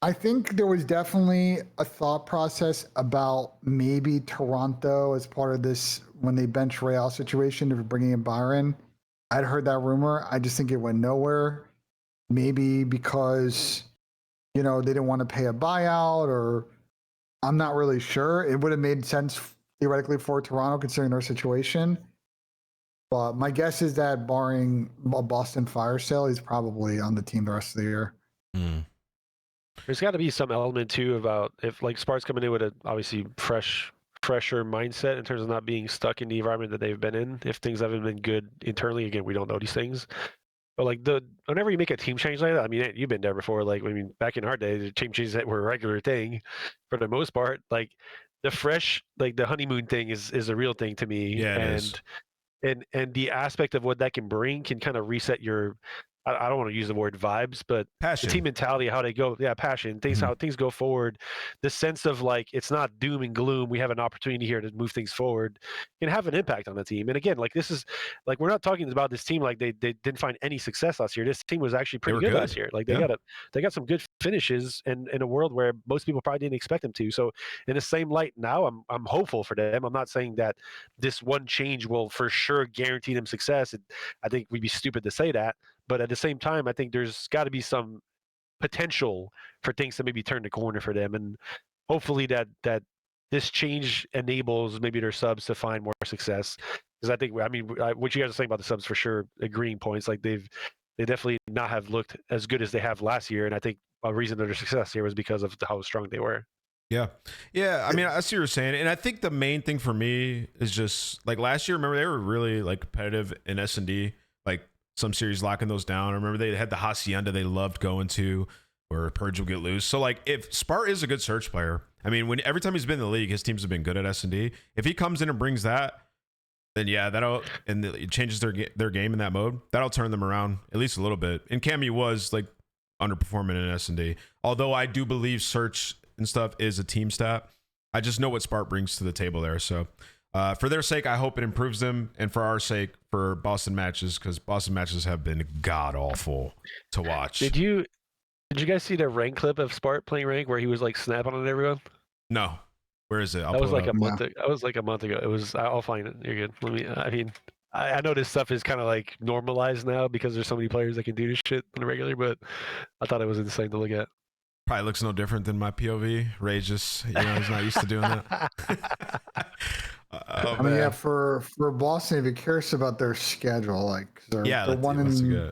I think there was definitely a thought process about maybe Toronto as part of this when they bench Real situation of bringing in Byron. I'd heard that rumor. I just think it went nowhere. Maybe because, they didn't want to pay a buyout, or I'm not really sure. It would have made sense theoretically for Toronto considering their situation. But my guess is that barring a Boston fire sale, he's probably on the team the rest of the year. Mm. There's got to be some element too about if like Sparks coming in with a obviously fresher mindset in terms of not being stuck in the environment that they've been in. If things haven't been good internally, again, we don't know these things. But like whenever you make a team change like that, I mean, you've been there before. Like, I mean, back in our day, the team changes that were a regular thing for the most part. Like the fresh, like the honeymoon thing is a real thing to me. Yeah, it is. And the aspect of what that can bring can kind of reset your, I don't want to use the word vibes, but Passion. the team mentality, how they go, passion, things, how things go forward, the sense of like, it's not doom and gloom. We have an opportunity here to move things forward and have an impact on the team. And again, like this is like, we're not talking about this team like they didn't find any success last year. This team was actually pretty good last year. Like they got some good finishes and in a world where most people probably didn't expect them to. So in the same light now, I'm hopeful for them. I'm not saying that this one change will for sure guarantee them success. I think we'd be stupid to say that. But at the same time, I think there's got to be some potential for things to maybe turn the corner for them. And hopefully that this change enables maybe their subs to find more success. Because I think, what you guys are saying about the subs for sure, agreeing points. Like they definitely not have looked as good as they have last year. And I think a reason that their success here was because of how strong they were. Yeah. I mean, I see what you're saying. And I think the main thing for me is just like last year, remember they were really like competitive in S&D, like some series locking those down. I remember they had the Hacienda they loved going to where Purge will get loose. So like if Spart is a good search player, I mean, every time he's been in the league, his teams have been good at S&D. If he comes in and brings that, then yeah, it changes their game in that mode. That'll turn them around at least a little bit. And Cammy was like underperforming in S&D. Although I do believe search and stuff is a team stat. I just know what Spart brings to the table there. So for their sake, I hope it improves them, and for our sake, for Boston matches, because Boston matches have been god awful to watch. Did you guys see the rank clip of Spart playing rank where he was like snapping on everyone? No, where is it? That was like a month. That was like a month ago. It was. I'll find it. You're good. I know this stuff is kind of like normalized now because there's so many players that can do this shit on a regular, but I thought it was insane to look at. Probably looks no different than my POV. Ray just, he's not used to doing that. I mean, yeah, for Boston, if you're curious about their schedule, like they're 1-3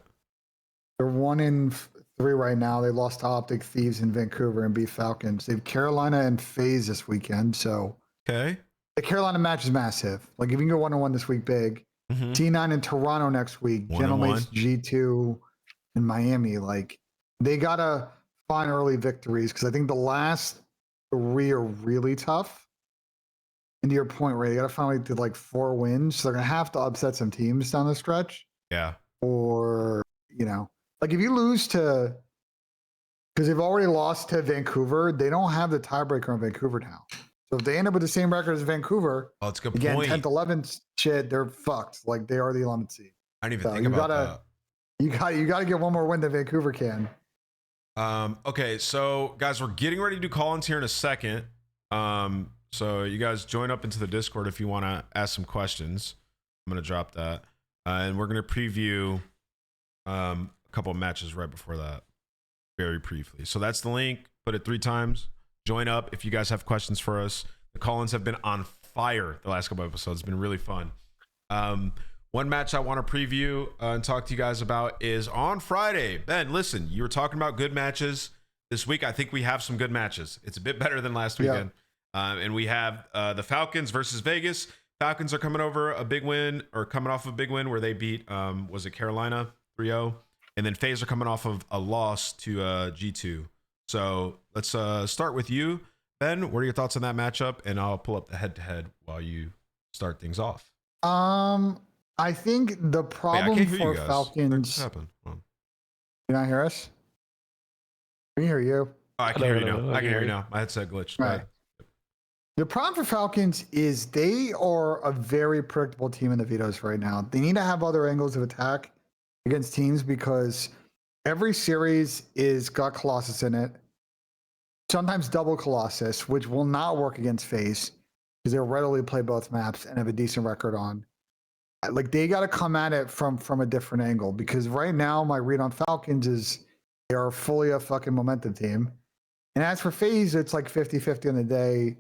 right now. They lost to Optic Thieves in Vancouver and beat Falcons. They have Carolina and FaZe this weekend. So okay, the Carolina match is massive. Like if you can go 1-1 this week, big. T9 in Toronto next week. Gentleman's G2 in Miami. Like they gotta find early victories because I think the last 3 are really tough. And to your point, Ray, they got to finally do like 4 wins. So they're going to have to upset some teams down the stretch. Yeah. Or, like if you lose to, because they've already lost to Vancouver, they don't have the tiebreaker on Vancouver now. So if they end up with the same record as Vancouver, it's a good again, point. 10th, 11th shit, they're fucked. Like they are the 11th seed. I didn't even think about that. You got to get one more win than Vancouver can. Okay, so guys, we're getting ready to do call-ins here in a second. So you guys join up into the Discord if you want to ask some questions. I'm gonna drop that, and we're gonna preview a couple of matches right before that, very briefly. So that's the link. Put it 3 times. Join up if you guys have questions for us. The call-ins have been on fire the last couple of episodes. It's been really fun. One match I want to preview and talk to you guys about is on Friday. Ben, listen, you were talking about good matches this week. I think we have some good matches. It's a bit better than last weekend. And we have the Falcons versus Vegas. Falcons are coming over a big win, or coming off of a big win where they beat, was it Carolina 3-0? And then FaZe are coming off of a loss to G2. So let's start with you, Ben. What are your thoughts on that matchup? And I'll pull up the head-to-head while you start things off. I think the problem for Falcons. What happened? Can you not hear us? Can you hear you? Oh, I can hear you now. I can hear you now. My headset glitched. Right. The problem for Falcons is they are a very predictable team in the vetoes right now. They need to have other angles of attack against teams because every series is got Colossus in it. Sometimes double Colossus, which will not work against FaZe because they'll readily play both maps and have a decent record on. Like, they got to come at it from a different angle, because right now my read on Falcons is they are fully a fucking momentum team. And as for FaZe, it's like 50-50 on the day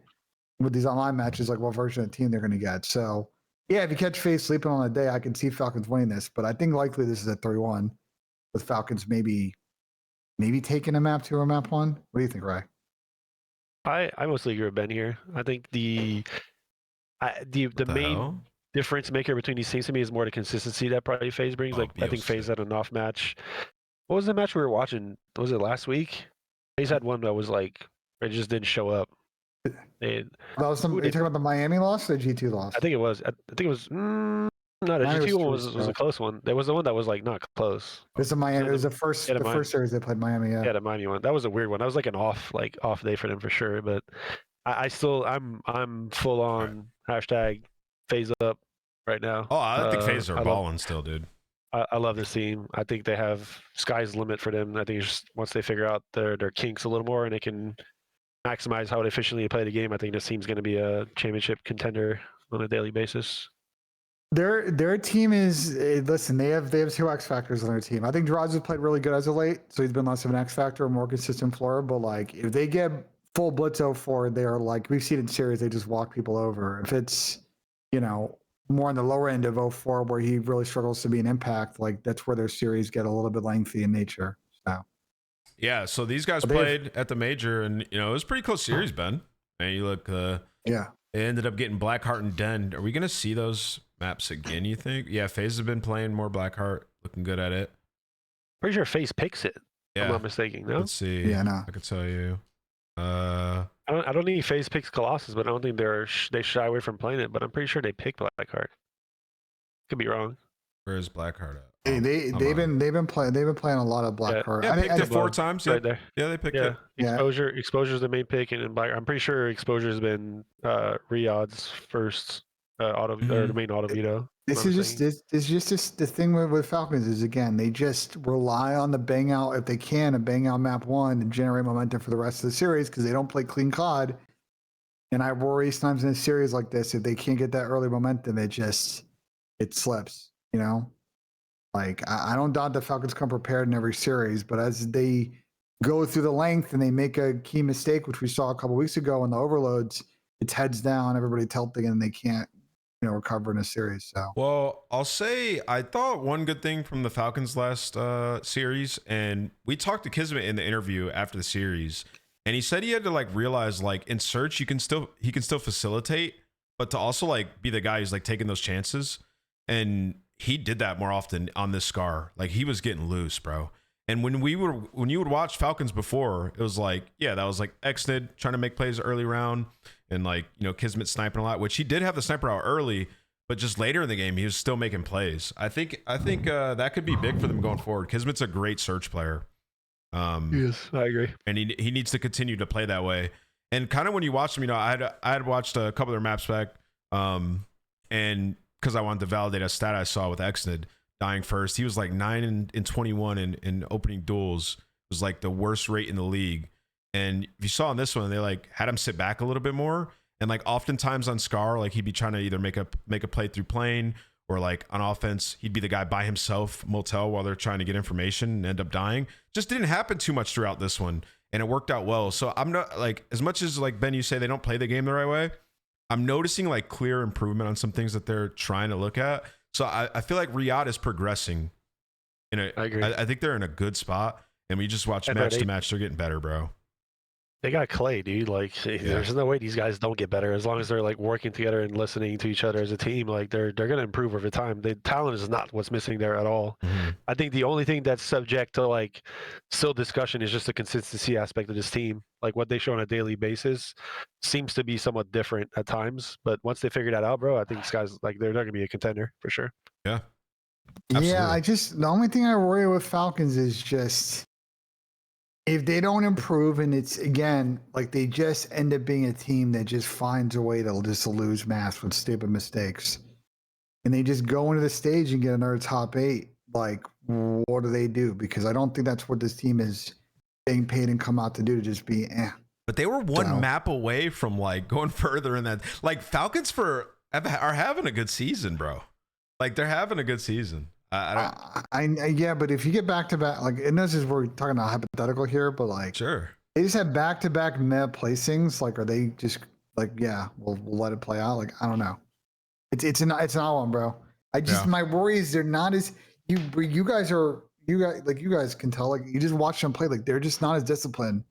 with these online matches, like what version of the team they're going to get. So yeah, if you catch FaZe sleeping on a day, I can see Falcons winning this, but I think likely this is a 3-1 with Falcons maybe taking a map 2 or map 1. What do you think, Ray? I mostly agree with Ben here. I think the main difference maker between these teams to me is more the consistency that probably FaZe brings. Like, I think FaZe had an off match. What was the match we were watching? Was it last week? FaZe had one that was like, it just didn't show up. You're talking about the Miami loss or the G2 loss? I think it was. No, the G2 one was a close one. There was the one that was like not close. It's a Miami. It was the first series they played Miami. Yeah, the Miami one. That was a weird one. That was like an off day for them for sure. But I'm full on hashtag FaZe up right now. Oh, I think FaZe are balling still, dude. I love this team. I think they have sky's the limit for them. I think it's just once they figure out their kinks a little more and they can maximize how efficiently play the game, I think this team's going to be a championship contender on a daily basis. Their team is, listen, they have 2 X factors on their team. I think Draws has played really good as of late, so he's been less of an X factor, a more consistent floor. But like, if they get full blitz 04, they are like, we've seen in series, they just walk people over. If it's, more on the lower end of 04 where he really struggles to be an impact, like that's where their series get a little bit lengthy in nature. So yeah, so these guys played at the major, and it was a pretty close series, Ben. And you look, they ended up getting Blackheart and Den. Are we gonna see those maps again, you think? Yeah, FaZe has been playing more Blackheart, looking good at it. Pretty sure FaZe picks it. Yeah. I'm not mistaken. No. Let's see. Yeah, no. I could tell you. I don't think FaZe picks Colossus, but I don't think they shy away from playing it. But I'm pretty sure they pick Blackheart. Could be wrong. Where is Blackheart at? They've been playing a lot of Blackheart. Yeah, picked it 4 times. Right there. Yeah, they picked it. Exposure's the main pick, and Black. I'm pretty sure Exposure's been Riyadh's first or the main auto veto. This is just the thing with Falcons is, again, they just rely on the bang out, if they can, a bang out map 1 and generate momentum for the rest of the series, because they don't play clean COD. And I worry sometimes in a series like this, if they can't get that early momentum, it slips, Like, I don't doubt the Falcons come prepared in every series, but as they go through the length and they make a key mistake, which we saw a couple weeks ago in the overloads, it's heads down, everybody tilting, and they can't recover in a series. So, well, I'll say I thought one good thing from the Falcons last series, and we talked to Kismet in the interview after the series, and he said he had to realize in search he can still facilitate, but to also be the guy who's taking those chances, and he did that more often on this Scar. He was getting loose, bro. And when you would watch Falcons before, it was that was Xnid trying to make plays early round, and Kismet sniping a lot, which he did have the sniper out early, but just later in the game he was still making plays. I think that could be big for them going forward. Kismet's a great search player. Yes, I agree. And he needs to continue to play that way. And kind of when you watch him, I had watched a couple of their maps back, and because I wanted to validate a stat I saw with Xnid. dying first. He was like 9 and 21 in opening duels. It was like the worst rate in the league. And if you saw in this one, they like had him sit back a little bit more. And like oftentimes on Scar, like he'd be trying to either make a play through plane, or like on offense, he'd be the guy by himself, motel, while they're trying to get information and end up dying. Just didn't happen too much throughout this one. And it worked out well. So I'm not like, as much as like Ben, you say they don't play the game the right way, I'm noticing like clear improvement on some things that they're trying to look at. So I feel like Riyadh is progressing. I agree. I think they're in a good spot. And we just watch match to match. They're getting better, bro. They got Clay, dude. Like, there's no way these guys don't get better as long as they're like working together and listening to each other as a team. Like, they're gonna improve over time. The talent is not what's missing there at all. Mm-hmm. I think the only thing that's subject to like still discussion is just the consistency aspect of this team. Like what they show on a daily basis seems to be somewhat different at times. But once they figure that out, bro, I think these guys like they're gonna be a contender for sure. Yeah. Absolutely. Yeah, the only thing I worry with Falcons is just if they don't improve, and it's again like they just end up being a team that just finds a way to just lose mass with stupid mistakes, and they just go into the stage and get another top 8. Like, what do they do? Because I don't think that's what this team is being paid and come out to do, to just be But they were one map away from like going further in that. Like Falcons are having a good season, bro. Like they're having a good season. Yeah, but if you get back to back, like, and this is we're talking about hypothetical here, but like, sure, they just have back to back meta placings. Like, are they just like, yeah, we'll let it play out? Like, I don't know. It's an odd one, bro. My worry is they're not as you guys can tell. Like, you just watch them play. Like, they're just not as disciplined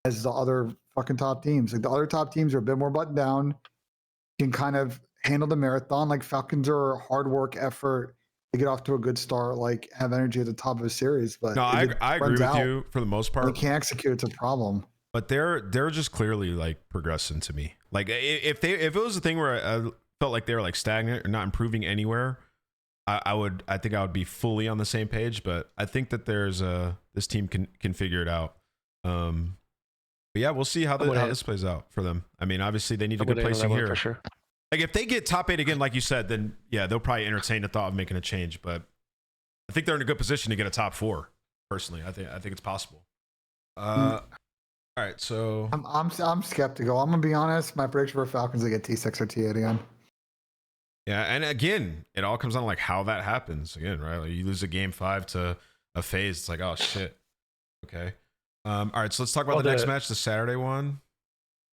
as the other fucking top teams. Like, the other top teams are a bit more buttoned down, can kind of handle the marathon. Like, Falcons are hard work, effort. They get off to a good start, like have energy at the top of a series. But no, I agree with you for the most part. They can't execute; it's a problem. But they're just clearly like progressing to me. Like if it was a thing where I felt like they were like stagnant or not improving anywhere, I think I would be fully on the same page. But I think that there's this team can figure it out. But yeah, we'll see how this plays out for them. I mean, obviously they need a good placing here for sure. Like if they get top 8 again, like you said, then yeah, they'll probably entertain the thought of making a change. But I think they're in a good position to get a top 4. Personally, I think it's possible. All right, so I'm skeptical. I'm gonna be honest. My prediction for Falcons, they get T6 or T8 again. Yeah, and again, it all comes down to like how that happens. Again, right? Like you lose a game 5 to a phase. It's like, oh shit. Okay. All right, so let's talk about the next match, the Saturday one.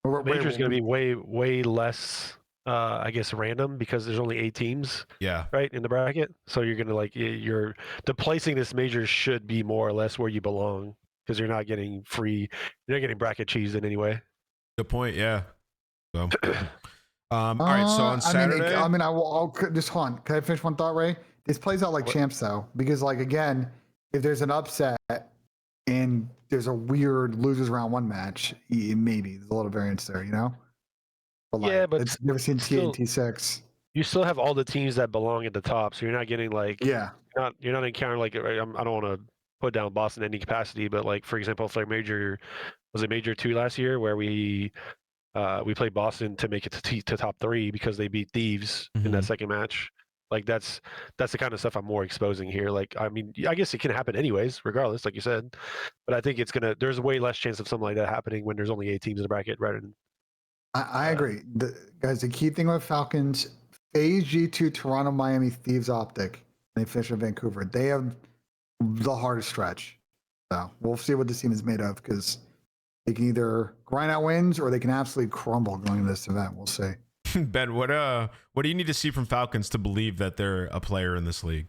Major is going to be way less. I guess random because there's only 8 teams. Yeah. Right in the bracket, so you're gonna the placing this major should be more or less where you belong because you're not getting bracket cheese in any way. Good point. Yeah. So, all right. So on Saturday, I'll just hold on. Can I finish one thought, Ray? This plays out like champs though, because like again, if there's an upset and there's a weird losers round 1 match, maybe there's a little variance there, you know. But but it's never seen T8 and T6. You still have all the teams that belong at the top, so you're not getting like you're not encountering like I don't want to put down Boston in any capacity, but like for example, if like major 2 last year where we played Boston to make it to top 3 because they beat Thieves in that second match. Like that's the kind of stuff I'm more exposing here. Like I mean, I guess it can happen anyways, regardless, like you said. But I think there's way less chance of something like that happening when there's only 8 teams in the bracket rather than. I agree. Guys, the key thing with Falcons, phase G2, Toronto, Miami, Thieves, Optic, and they finish in Vancouver. They have the hardest stretch. So we'll see what this team is made of because they can either grind out wins or they can absolutely crumble going into this event. We'll see. Ben, what do you need to see from Falcons to believe that they're a player in this league?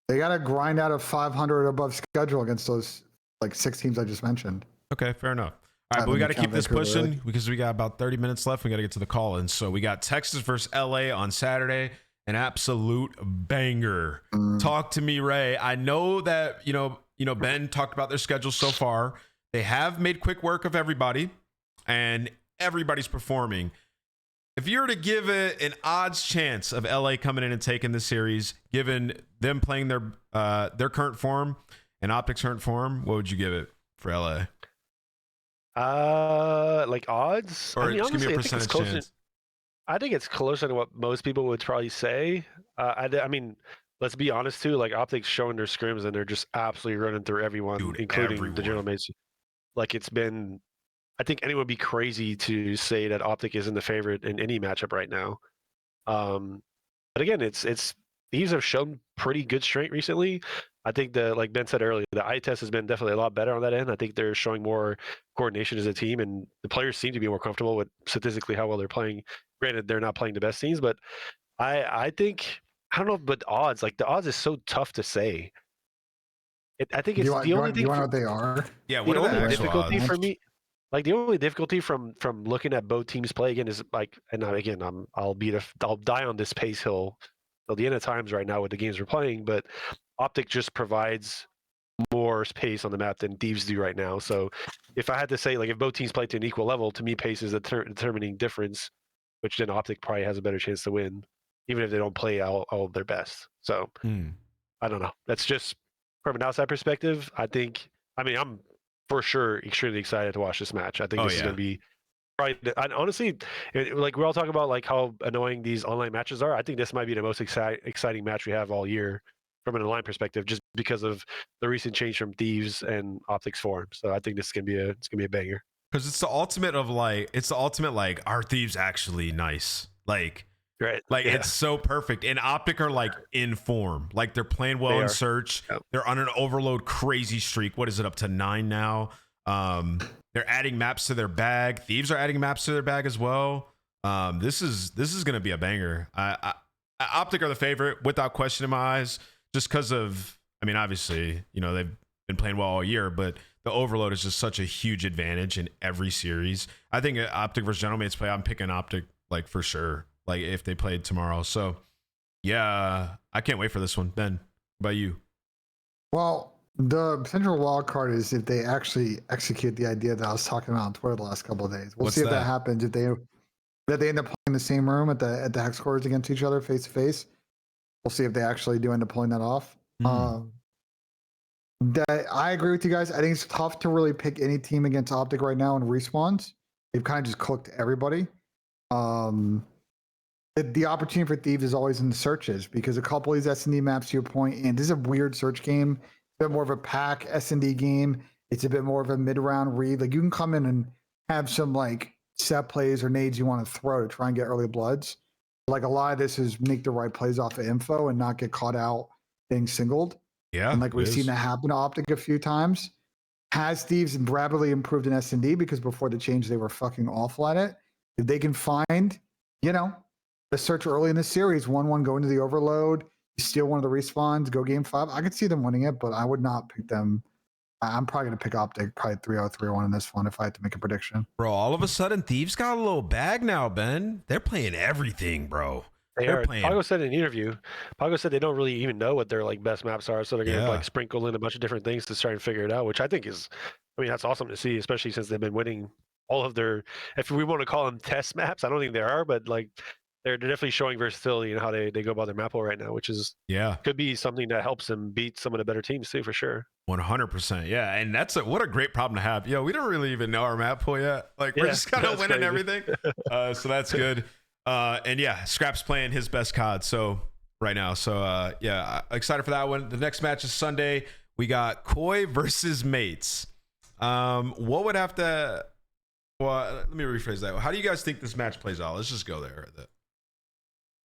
They got to grind out a 500 above schedule against those like 6 teams I just mentioned. Okay, fair enough. All right, but we got to keep this pushing because we got about 30 minutes left. We got to get to the call-in. So we got Texas versus LA on Saturday, an absolute banger. Talk to me, Ray. I know that you know Ben talked about their schedule so far. They have made quick work of everybody, and everybody's performing. If you were to give it an odds chance of LA coming in and taking the series, given them playing their current form and Optic's current form, what would you give it for LA? Like odds? Or honestly, give me a percentage chance. I think it's closer to what most people would probably say. I mean, let's be honest too. Like Optic's showing their scrims and they're just absolutely running through everyone, Dude, including everyone. the general mates. Like it's been. I think anyone would be crazy to say that Optic isn't the favorite in any matchup right now. But again, it's Thieves have shown pretty good strength recently. I think like Ben said earlier, the eye test has been definitely a lot better on that end. I think they're showing more coordination as a team, and the players seem to be more comfortable with statistically how well they're playing. Granted, they're not playing the best teams, but I think I don't know, but odds like the odds is so tough to say. I think Do it's you want, the do you only want, do you thing. want to know what they are? Yeah, The what are the only actual difficulty odds? for me, like the only difficulty from looking at both teams play again is like, and again, I'll die on this pace hill till the end of times right now with the games we're playing, but Optic just provides more pace on the map than Thieves do right now. So if I had to say, like, if both teams play to an equal level, to me, pace is a determining difference, which then Optic probably has a better chance to win, even if they don't play all of their best. So I don't know. That's just from an outside perspective. I'm for sure extremely excited to watch this match. I think this is going to be probably. Honestly, like we're all talking about like how annoying these online matches are. I think this might be the most exciting match we have all year from an online perspective, just because of the recent change from Thieves and Optics form. So I think this is gonna be a banger. Because it's the ultimate of like, are Thieves actually nice? Like Right. it's so perfect. And Optic are like in form. Like they're playing well They in are. search. Yep. They're on an overload crazy streak. What is it, up to 9 now? They're adding maps to their bag. Thieves are adding maps to their bag as well. This is gonna be a banger. Optic are the favorite without question in my eyes, just because of, I mean, obviously, they've been playing well all year, but the overload is just such a huge advantage in every series. I think Optic versus Gentlemates play, I'm picking Optic like for sure. Like if they played tomorrow. So yeah, I can't wait for this one. Ben, what about you? Well, the potential wild card is if they actually execute the idea that I was talking about on Twitter the last couple of days. We'll What's see if that? that happens. If they end up playing in the same room at the hex cores against each other face to face, we'll see if they actually do end up pulling that off. That I agree with you guys. I think it's tough to really pick any team against Optic right now in respawns. They've kind of just cooked everybody. The opportunity for Thieves is always in the searches, because a couple of these S&D maps, to your point, and this is a weird search game. It's a bit more of a pack S&D game. It's a bit more of a mid-round read. Like you can come in and have some like set plays or nades you want to throw to try and get early bloods. Like a lot of this is make the right plays off of info and not get caught out being singled. Yeah, And like we've seen that happen to Optic a few times. Has Thieves rapidly improved in S&D, because before the change they were fucking awful at it. If they can find, the search early in the series, 1-1, go into the overload, you steal one of the respawns, go game 5. I could see them winning it, but I would not pick them. I'm probably going to pick Optic, probably 3-0, 3-1 in this one if I had to make a prediction. Bro, all of a sudden, Thieves got a little bag now, Ben. They're playing everything, bro. They're playing. Pago said in an interview, Pago said they don't really even know what their like best maps are, so they're gonna like sprinkle in a bunch of different things to try and figure it out, which I think is, that's awesome to see, especially since they've been winning all of their, if we want to call them test maps, I don't think there are, but like they're definitely showing versatility in how they go about their map pool right now, which is could be something that helps them beat some of the better teams too, for sure. 100%. Yeah. And what a great problem to have. We don't really even know our map pool yet. Like we're just kind of winning everything. So that's good. And yeah, Scrap's playing his best COD right now. So yeah, excited for that one. The next match is Sunday. We got Koi versus Mates. What would have to, well, let me rephrase that. How do you guys think this match plays out? Let's just go there.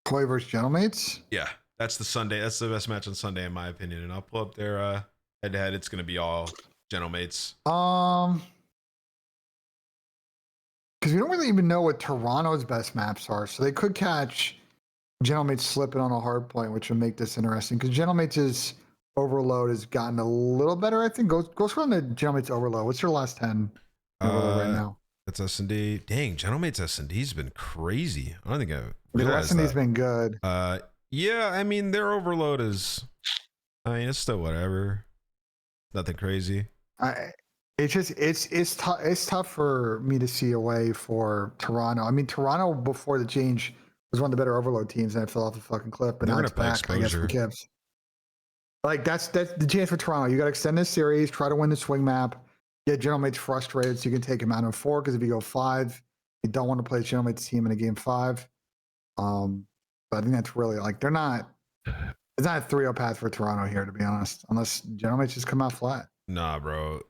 Koi versus Gentlemates? Yeah, that's the Sunday. That's the best match on Sunday, in my opinion. And I'll pull up their head to head. It's going to be all Gentlemates. Because we don't really even know what Toronto's best maps are, so they could catch Gentlemates slipping on a hard point, which would make this interesting. Because Gentlemates' overload has gotten a little better, I think. Go scroll on the Gentlemates overload. What's your last 10 overload right now? That's S&D. Dang, Gentlemates S&D's been crazy. I don't think I've The realized S&D's that. been good. Yeah, I mean their overload is, it's still whatever. Nothing crazy. It's tough for me to see a way for Toronto. I mean, Toronto before the change was one of the better overload teams, and it fell off the fucking cliff. But now it's back, I guess, for Kips. Like that's the chance for Toronto. You got to extend this series, try to win the swing map, get Gentlemates frustrated so you can take him out in 4. Because if you go 5, you don't want to play Gentlemates team in a game 5. But I think that's really like they're not It's not a 3-0 path for Toronto here, to be honest, unless Gentlemen just come out flat. Nah, bro.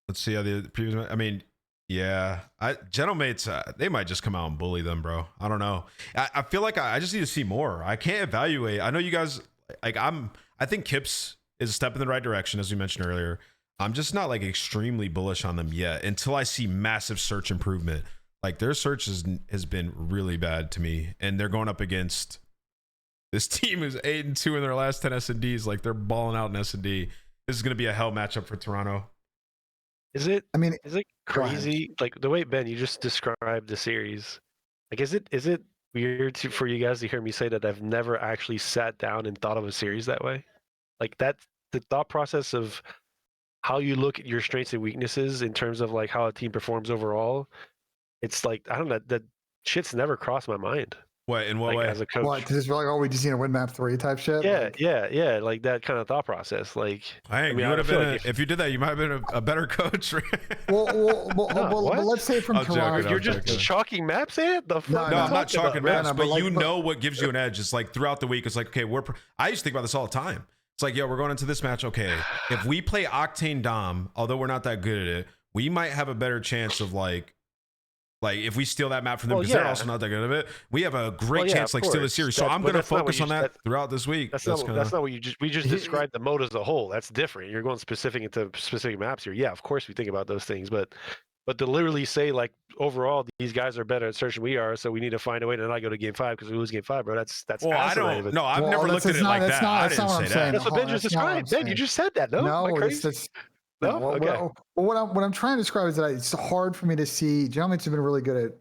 Let's see how the previous. I mean, yeah, Gentlemates, they might just come out and bully them, bro. I don't know. I feel like I just need to see more. I can't evaluate. I know you guys like. I think Kips is a step in the right direction, as we mentioned earlier. I'm just not like extremely bullish on them yet until I see massive search improvement. Like their search has been really bad to me, and they're going up against this team who's 8-2 in their last 10 S&Ds. Like they're balling out in S&D. This is going to be a hell matchup for Toronto. Is it? I mean, is it crazy? Like the way Ben, you just described the series. Like, is it weird for you guys to hear me say that I've never actually sat down and thought of a series that way? Like that, the thought process of how you look at your strengths and weaknesses in terms of like how a team performs overall. It's like I don't know, that shit's never crossed my mind. What in what like, way? as a coach? What? Because it's like, oh, we just need to win map 3 type shit. Yeah, like, yeah, like that kind of thought process. Like, I mean, you would have been if you did that, you might have been a better coach. well, what? let's say from I'm joking, Toronto, you're just chalking maps in? The fuck? No, No, I'm not chalking maps, but like, you know what gives you an edge. It's like throughout the week, it's like, okay, I used to think about this all the time. It's like, yo, we're going into this match. Okay, if we play Octane Dom, although we're not that good at it, we might have a better chance of like if we steal that map from them, because they're also not that good at it, we have a great chance to like steal the series. So I'm going to focus on that throughout this week. That's not what we just described the mode as a whole. That's different. You're going specific into specific maps here. Yeah, of course we think about those things, but to literally say like overall these guys are better at search than we are, so we need to find a way to not go to game 5 because we lose game 5, bro. That's well, I don't. No, I've never looked at it like that. I didn't say that. That's what Ben just described. Ben, you just said that. No, it's no. Okay. What I'm trying to describe is that it's hard for me to see. Gentlemen have been really good at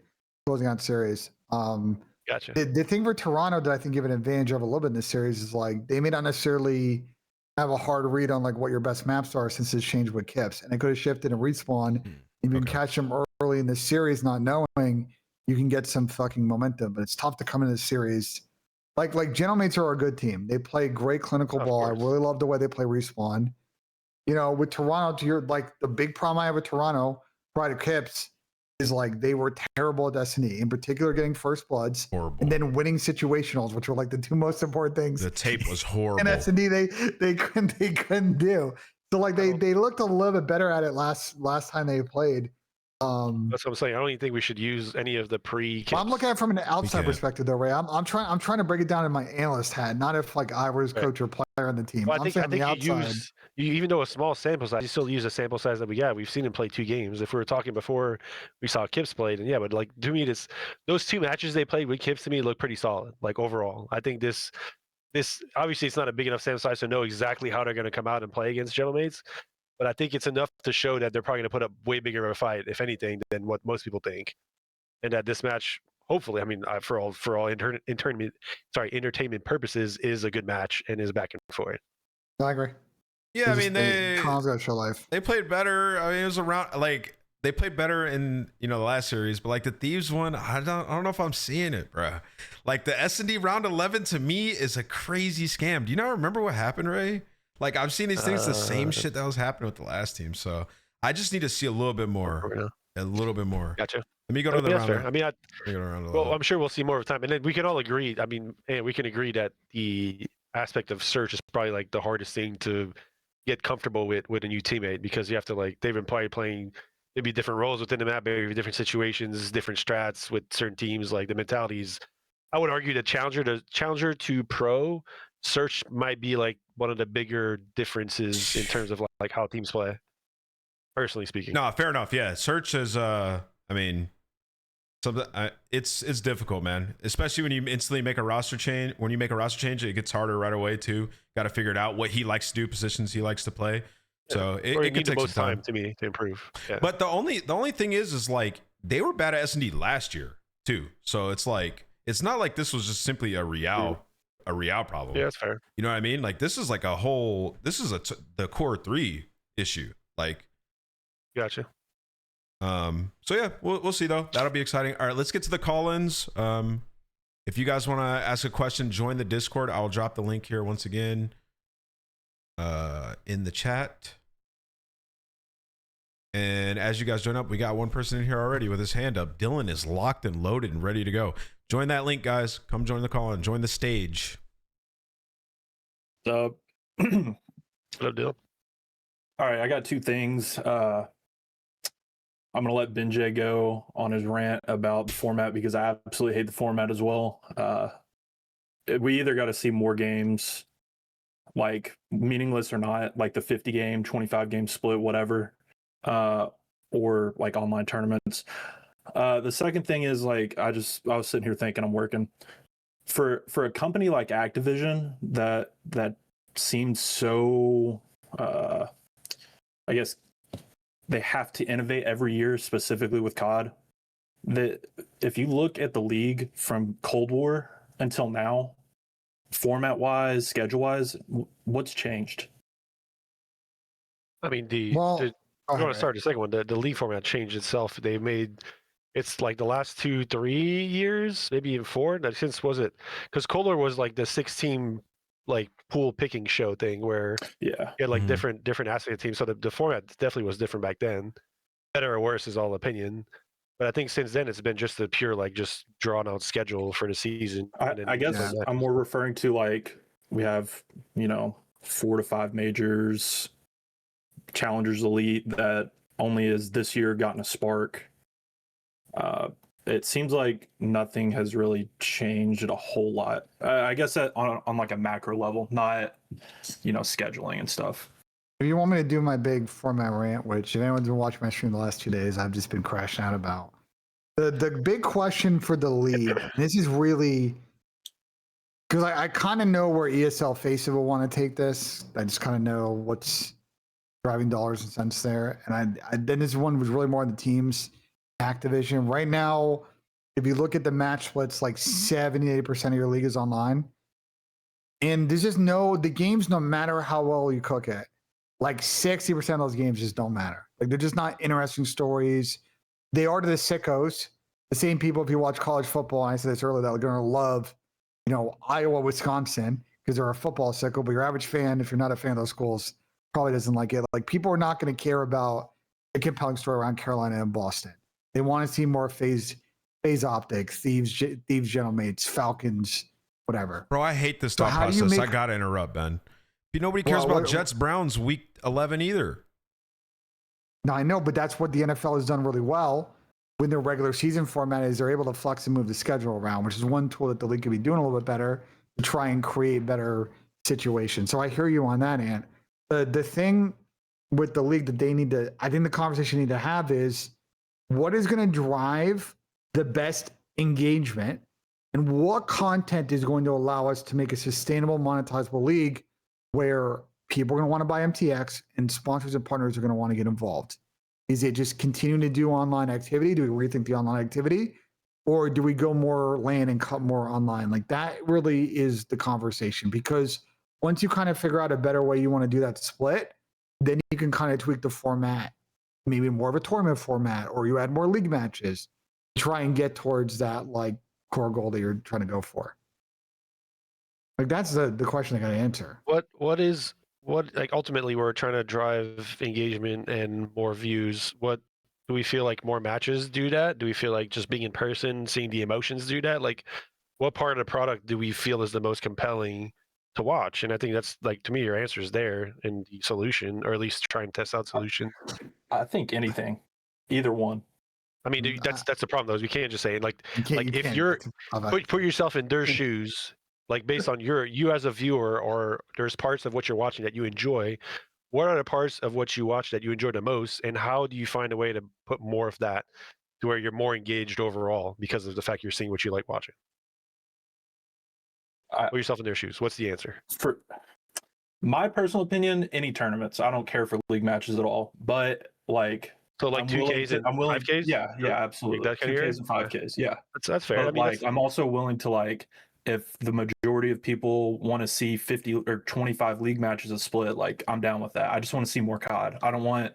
closing out series. Gotcha. The thing for Toronto that I think give an advantage of a little bit in this series is like they may not necessarily have a hard read on like what your best maps are since it's changed with Kips, and it could have shifted and respawn. If you can catch them early in the series, not knowing, you can get some fucking momentum. But it's tough to come into the series. Like Gentlemates are a good team. They play great clinical ball. I really love the way they play respawn. You know, with Toronto, to your like the big problem I have with Toronto, prior to Kips, is like they were terrible at Destiny, in particular getting first bloods. Horrible. And then winning situationals, which were like the 2 most important things. The tape was horrible. And S&D they couldn't do. So like they looked a little bit better at it last time they played. That's what I'm saying. I don't even think we should use any of the pre-Kips. I'm looking at it from an outside perspective though, Ray. I'm trying to break it down in my analyst hat, not if like I was coach or player on the team. Well, I think outside. you even though a small sample size, you still use a sample size that we got. We've seen him play 2 games. If we were talking before we saw Kips played, and but like to me, those 2 matches they played with Kips to me look pretty solid. Like overall, I think this obviously it's not a big enough sample size to know exactly how they're going to come out and play against Gentlemates. But I think it's enough to show that they're probably going to put up way bigger of a fight, if anything, than what most people think. And that this match, hopefully, I mean, for all entertainment purposes, is a good match and is back and forth. I agree. Yeah, I mean, Toronto's got to show life. They played better. I mean, it was around like they played better in the last series, but like the Thieves one, I don't know if I'm seeing it, bro. Like the S&D round 11 to me is a crazy scam. Do you not remember what happened, Ray? Like I've seen these things, the same shit that was happening with the last team. So I just need to see a little bit more. A little bit more. Gotcha. Let me go to the round. I mean, I'm sure we'll see more of time, and then we can all agree. I mean, we can agree that the aspect of search is probably like the hardest thing to get comfortable with a new teammate, because you have to like they've been probably playing maybe different roles within the map, maybe different situations, different strats with certain teams. Like the mentalities, I would argue that challenger to pro search might be like one of the bigger differences in terms of like how teams play, personally speaking. No, fair enough. Yeah, search is I mean, something it's difficult, man, especially when you instantly make a roster change. When you make a roster change, it gets harder right away too. Got to figure it out, what he likes to do, positions he likes to play. So it can take some time to me to improve. Yeah. But the only thing is like they were bad at S&D last year too. So it's like it's not like this was just simply a Real problem. Yeah, that's fair. You know what I mean? Like this is like a whole. This is the core 3 issue. Like, gotcha. So yeah, we'll see though. That'll be exciting. All right, let's get to the call-ins. If you guys want to ask a question, join the Discord. I'll drop the link here once again in the chat. And as you guys join up, we got one person in here already with his hand up. Dylan is locked and loaded and ready to go. Join that link, guys. Come join the call and join the stage. So, No deal. all right, I got two things. I'm gonna let Benjay go on his rant about the format because I absolutely hate the format as well. We either got to see more games, like meaningless or not, like the 50 game, 25 game split, whatever, or like online tournaments. The second thing is like I was sitting here thinking I'm working for a company like Activision that seems so I guess they have to innovate every year, specifically with COD. That if you look at the league from Cold War until now, format wise, schedule wise, what's changed? I mean, Well, you want to start the second one? The league format changed itself. They made it's like the last 2-3 years, maybe even 4. That since was it because Cold War was like the 6-team like pool picking show thing where Yeah, you had like Mhm. different aspect teams. So the format definitely was different back then. Better or worse is all opinion. But I think since then it's been just the pure like just drawn out schedule for the season. I guess I'm more referring to like we have 4 to 5 majors, challengers elite that only has this year gotten a spark. It seems like nothing has really changed a whole lot. I guess that on like a macro level, not scheduling and stuff. If you want me to do my big format rant, which if anyone's been watching my stream the last 2 days, I've just been crashing out about. The big question for the league, this is really because I kind of know where ESL FACEIT will want to take this. I just kind of know what's driving dollars and cents there. And I then this one was really more on the teams, Activision. Right now, if you look at the match splits, like 70-80% of your league is online. And there's just the games, no matter how well you cook it, like 60% of those games just don't matter. Like they're just not interesting stories. They are to the sickos, the same people, if you watch college football, and I said this earlier, that are going to love, Iowa, Wisconsin, because they're a football sicko, but your average fan, if you're not a fan of those schools, probably doesn't like it. Like people are not going to care about a compelling story around Carolina and Boston. They want to see more phase optics, thieves, general mates, Falcons, whatever. Bro, I hate this So thought how do you process. I make- gotta interrupt, Ben. Nobody cares Well, about Jets Browns week 11 either. Now I know, but that's what the NFL has done really well when their regular season format is they're able to flex and move the schedule around, which is one tool that the league could be doing a little bit better to try and create better situations. So I hear you on that, Ant. The thing with the league that I think the conversation need to have is what is going to drive the best engagement and what content is going to allow us to make a sustainable, monetizable league where people are going to want to buy MTX and sponsors and partners are going to want to get involved. Is it just continuing to do online activity? Do we rethink the online activity? Or do we go more LAN and cut more online? Like that really is the conversation, because once you kind of figure out a better way you want to do that split, then you can kind of tweak the format, maybe more of a tournament format, or you add more league matches, try and get towards that like core goal that you're trying to go for. Like that's the question I got to answer. What like ultimately we're trying to drive engagement and more views. What do we feel like more matches do that? Do we feel like just being in person, seeing the emotions do that? Like what part of the product do we feel is the most compelling to watch? And I think that's like, to me, your answer is there in the solution, or at least try and test out solution. I think anything, either one. I mean, that's the problem though. Is we can't just say like if can't. you're put yourself in their shoes, like based on you as a viewer, or there's parts of what you're watching that you enjoy. What are the parts of what you watch that you enjoy the most, and how do you find a way to put more of that to where you're more engaged overall because of the fact you're seeing what you like watching? Put yourself in their shoes. What's the answer? For my personal opinion, any tournaments. I don't care for league matches at all. But like, So like 2Ks and 5Ks? Yeah, absolutely. That kind of 2Ks and 5Ks. Yeah, that's fair. But I mean, like, I'm also willing to like, if the majority of people want to see 50 or 25 league matches a split, like I'm down with that. I just want to see more COD. I don't want,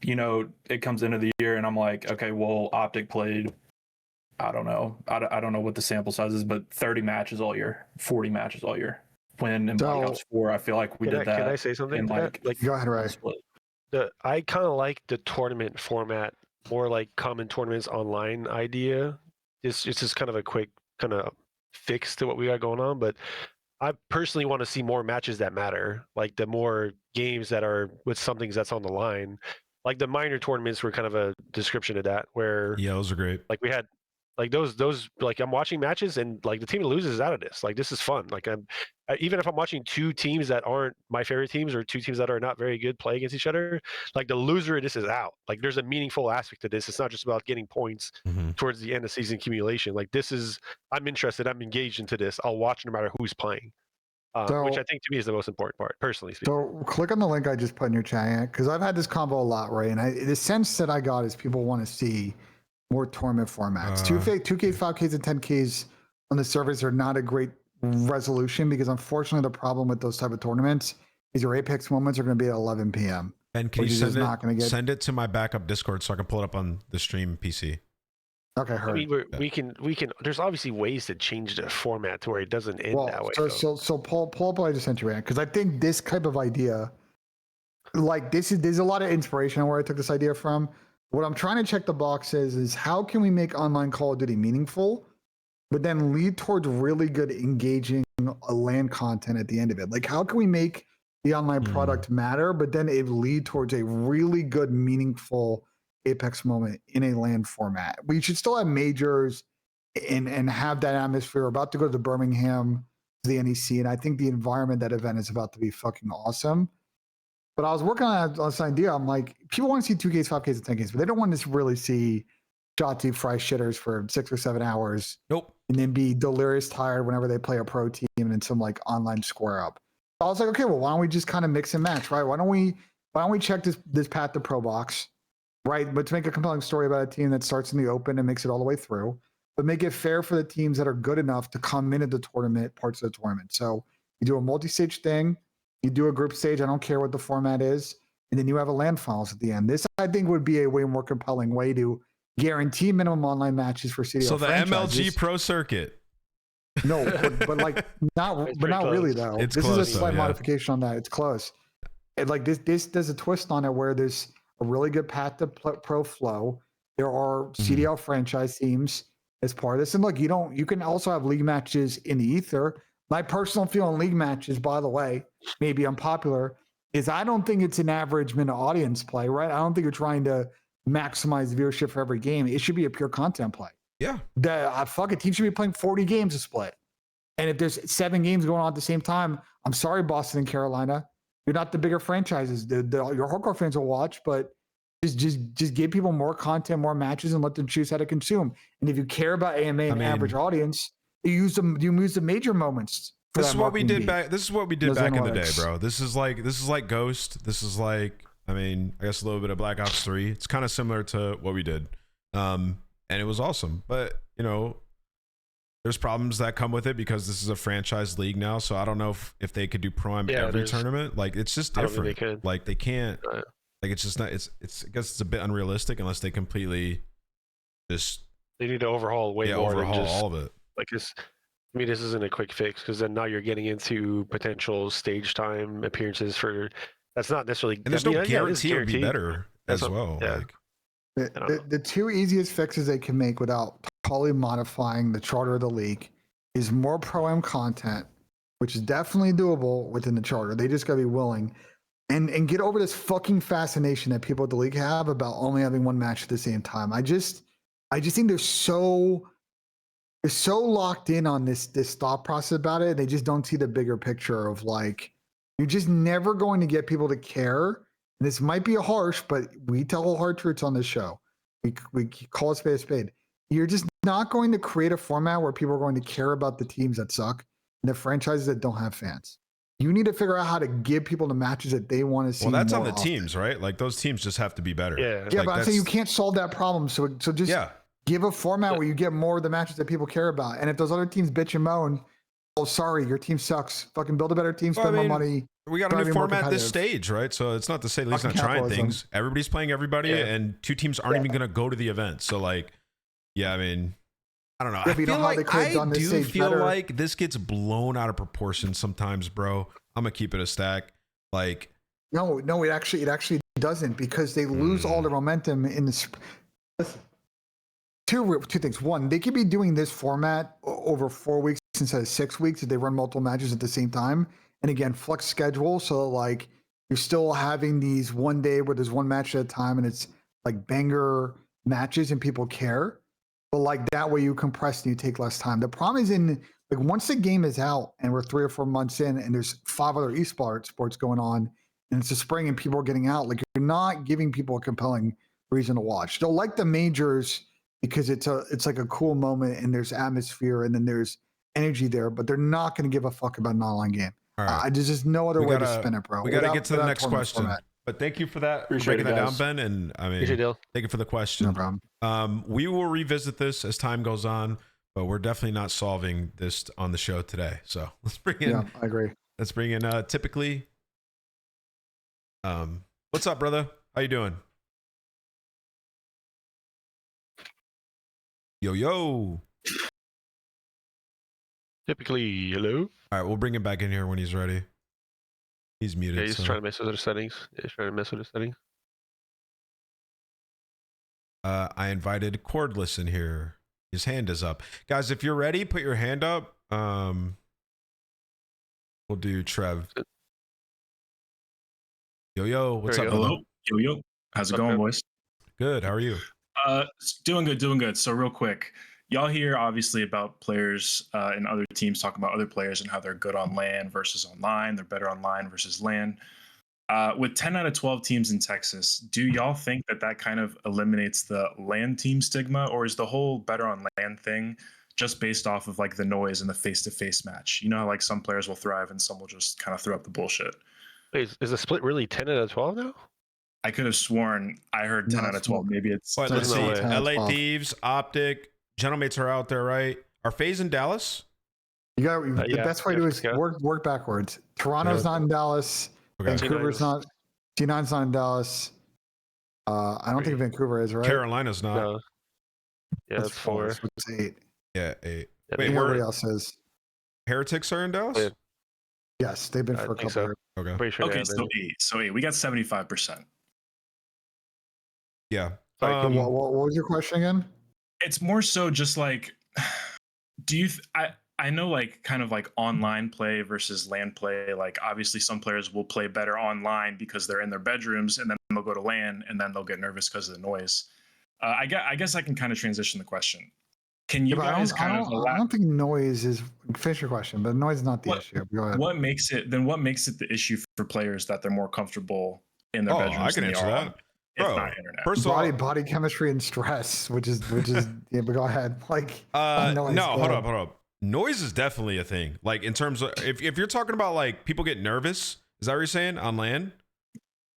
it comes into the year and I'm like, okay, well, Optic played, I don't know. I don't know what the sample size is, but 30 matches all year, 40 matches all year. When in Black Ops 4, I feel like we did that. Can I say something? Like go ahead, Ray. I kind of like the tournament format, more like common tournaments online idea. It's just kind of a quick kind of fix to what we got going on. But I personally want to see more matches that matter, like the more games that are with something that's on the line. Like the minor tournaments were kind of a description of that, where Yeah, those are great. like we had like those like I'm watching matches and like the team that loses is out of this. Like this is fun. Like even if I'm watching two teams that aren't my favorite teams or two teams that are not very good play against each other, like the loser of this is out. Like there's a meaningful aspect to this. It's not just about getting points towards the end of season accumulation. Like this is, I'm interested, I'm engaged into this. I'll watch no matter who's playing. Which I think to me is the most important part, personally speaking. So click on the link I just put in your chat, because I've had this convo a lot, right? And the sense that I got is people want to see more tournament formats. 2K, 5Ks, and 10Ks on the servers are not a great resolution, because unfortunately the problem with those type of tournaments is your Apex moments are going to be at 11 p.m. And can you send it to my backup Discord so I can pull it up on the stream PC? Okay, heard. I mean, we can. There's obviously ways to change the format to where it doesn't end that way. So pull up what I just sent you, because I think this type of idea, like there's a lot of inspiration where I took this idea from. What I'm trying to check the box is how can we make online Call of Duty meaningful, but then lead towards really good, engaging LAN content at the end of it. Like how can we make the online product matter, but then it lead towards a really good, meaningful Apex moment in a LAN format. We should still have majors and have that atmosphere. We're about to go to the Birmingham, to the NEC, and I think the environment that event is about to be fucking awesome. But I was working on this idea. I'm like, people want to see 2Ks, 5Ks, and 10Ks, but they don't want to really see Shotzi fry shitters for 6 or 7 hours. Nope. And then be delirious tired whenever they play a pro team and then some like online square up. I was like, okay, well, why don't we just kind of mix and match, right? Why don't we check this path to pro box? Right, but to make a compelling story about a team that starts in the open and makes it all the way through, but make it fair for the teams that are good enough to come into the tournament, parts of the tournament. So you do a multi-stage thing, you do a group stage, I don't care what the format is, and then you have a LAN finals at the end. This, I think, would be a way more compelling way to guarantee minimum online matches for CDL. So the franchises. MLG Pro Circuit. No, but like not really though. It's this close, is a slight though, yeah. modification on that. It's close. And like this does a twist on it where there's a really good path to pro flow. There are CDL franchise teams as part of this. And look, you can also have league matches in the ether. My personal feeling league matches, by the way, maybe unpopular, is I don't think it's an average minute audience play, right? I don't think you're trying to maximize viewership for every game. It should be a pure content play. Yeah. Fuck, a team should be playing 40 games a split. And if there's 7 games going on at the same time, I'm sorry, Boston and Carolina. You're not the bigger franchises. Your hardcore fans will watch, but just give people more content, more matches, and let them choose how to consume. And if you care about AMA and average audience, you use the major moments. This is what we did back. This is what we did back in the day, bro. This is like Ghost. This is like, I mean, I guess a little bit of Black Ops 3. It's kind of similar to what we did, and it was awesome. But you know, there's problems that come with it because this is a franchise league now. So I don't know if they could do Prime every tournament. Like it's just different. Like they can't. Like it's just not. It's. I guess it's a bit unrealistic unless they completely just. They need to overhaul way more than just all of it. Like this. I mean, this isn't a quick fix because then now you're getting into potential stage time appearances for. That's not necessarily. And there's no guarantee it'll be better as well. Yeah. Like, the two easiest fixes they can make without totally modifying the charter of the league is more pro-am content, which is definitely doable within the charter. They just gotta be willing. And get over this fucking fascination that people at the league have about only having one match at the same time. I just think they're so locked in on this thought process about it. They just don't see the bigger picture of like, you're just never going to get people to care. And this might be harsh, but we tell hard truths on this show. We call a spade a spade. You're just not going to create a format where people are going to care about the teams that suck and the franchises that don't have fans. You need to figure out how to give people the matches that they want to see. Well, that's on the often. Teams, right? Like those teams just have to be better. Yeah, like, but I'm saying you can't solve that problem. So just give a format where you get more of the matches that people care about. And if those other teams bitch and moan, oh, sorry, your team sucks. Fucking build a better team, spend more money. We got a new format this stage, right? So it's not to say the league's not trying things. Everybody's playing everybody, and 2 teams aren't even going to go to the event. So like, yeah, I mean, I don't know. I feel like this gets blown out of proportion sometimes, bro. I'm gonna keep it a stack. Like, no, it actually doesn't, because they lose all the momentum in the. Two things. One, they could be doing this format over 4 weeks weeks instead of 6 weeks if they run multiple matches at the same time. And again, flex schedule. So like you're still having these one day where there's one match at a time and it's like banger matches and people care. But like that way you compress and you take less time. The problem is in like once the game is out and we're 3 or 4 months in and there's 5 other sports going on and it's the spring and people are getting out, like you're not giving people a compelling reason to watch. They'll like the majors because it's like a cool moment and there's atmosphere and then there's energy there, but they're not going to give a fuck about an online game. All right. There's just no other way to spin it, bro. We got to get to the next question. Format. But thank you for that. Appreciate breaking it, that guys. down, Ben. And I mean, thank you for the question. No problem. We will revisit this as time goes on, but we're definitely not solving this on the show today. So let's bring in. Yeah, I agree. Let's bring in. Typically. What's up, brother? How you doing? Yo. Typically, hello. All right, we'll bring him back in here when he's ready. He's muted. Yeah, he's trying to mess with the settings. I invited Cordless in here. His hand is up. Guys, if you're ready, put your hand up. We'll do Trev. Yo, what's up? Hello. Yo. How's it going, boys? Good. How are you? Doing good. So real quick, y'all hear obviously about players and other teams talking about other players and how they're good on LAN versus online. They're better online versus LAN. With 10 out of 12 teams in Texas, do y'all think that kind of eliminates the LAN team stigma, or is the whole better on LAN thing just based off of like the noise and the face-to-face match? You know how like some players will thrive and some will just kind of throw up the bullshit. Wait, is the split really 10 out of 12 now? I could have sworn I heard 10 out of 12. Maybe it's... But let's no see. way. LA Thieves, Optic, Gentlemates are out there, right? Are FaZe in Dallas? You got the yeah, best way to do is yeah. work backwards. Toronto's not in Dallas. Okay. Vancouver's not. T9's not in Dallas. I don't think Vancouver is, right? Carolina's not. No. Yeah, that's 4. So it's 8. Yeah, 8. Yeah, Wait, Everybody where else is. Heretics are in Dallas? Yeah. Yes, they've been I for a think couple so. years. Okay. Pretty sure. Okay, so 8. We got 75%. Yeah. Sorry, What was your question again? It's more so just like, do you? I know like kind of like online play versus LAN play. Like obviously some players will play better online because they're in their bedrooms, and then they'll go to LAN and then they'll get nervous because of the noise. I guess I can kind of transition the question. Can you guys I don't think noise is. Finish your question, but noise is not the issue. Go ahead. What makes it the issue for players that they're more comfortable in their bedrooms? I can answer that. It's Bro, not internet. First of all, Body chemistry and stress, which is yeah. But go ahead. Like no, hold up. Noise is definitely a thing. Like in terms of if you're talking about like people get nervous, is that what you're saying on LAN?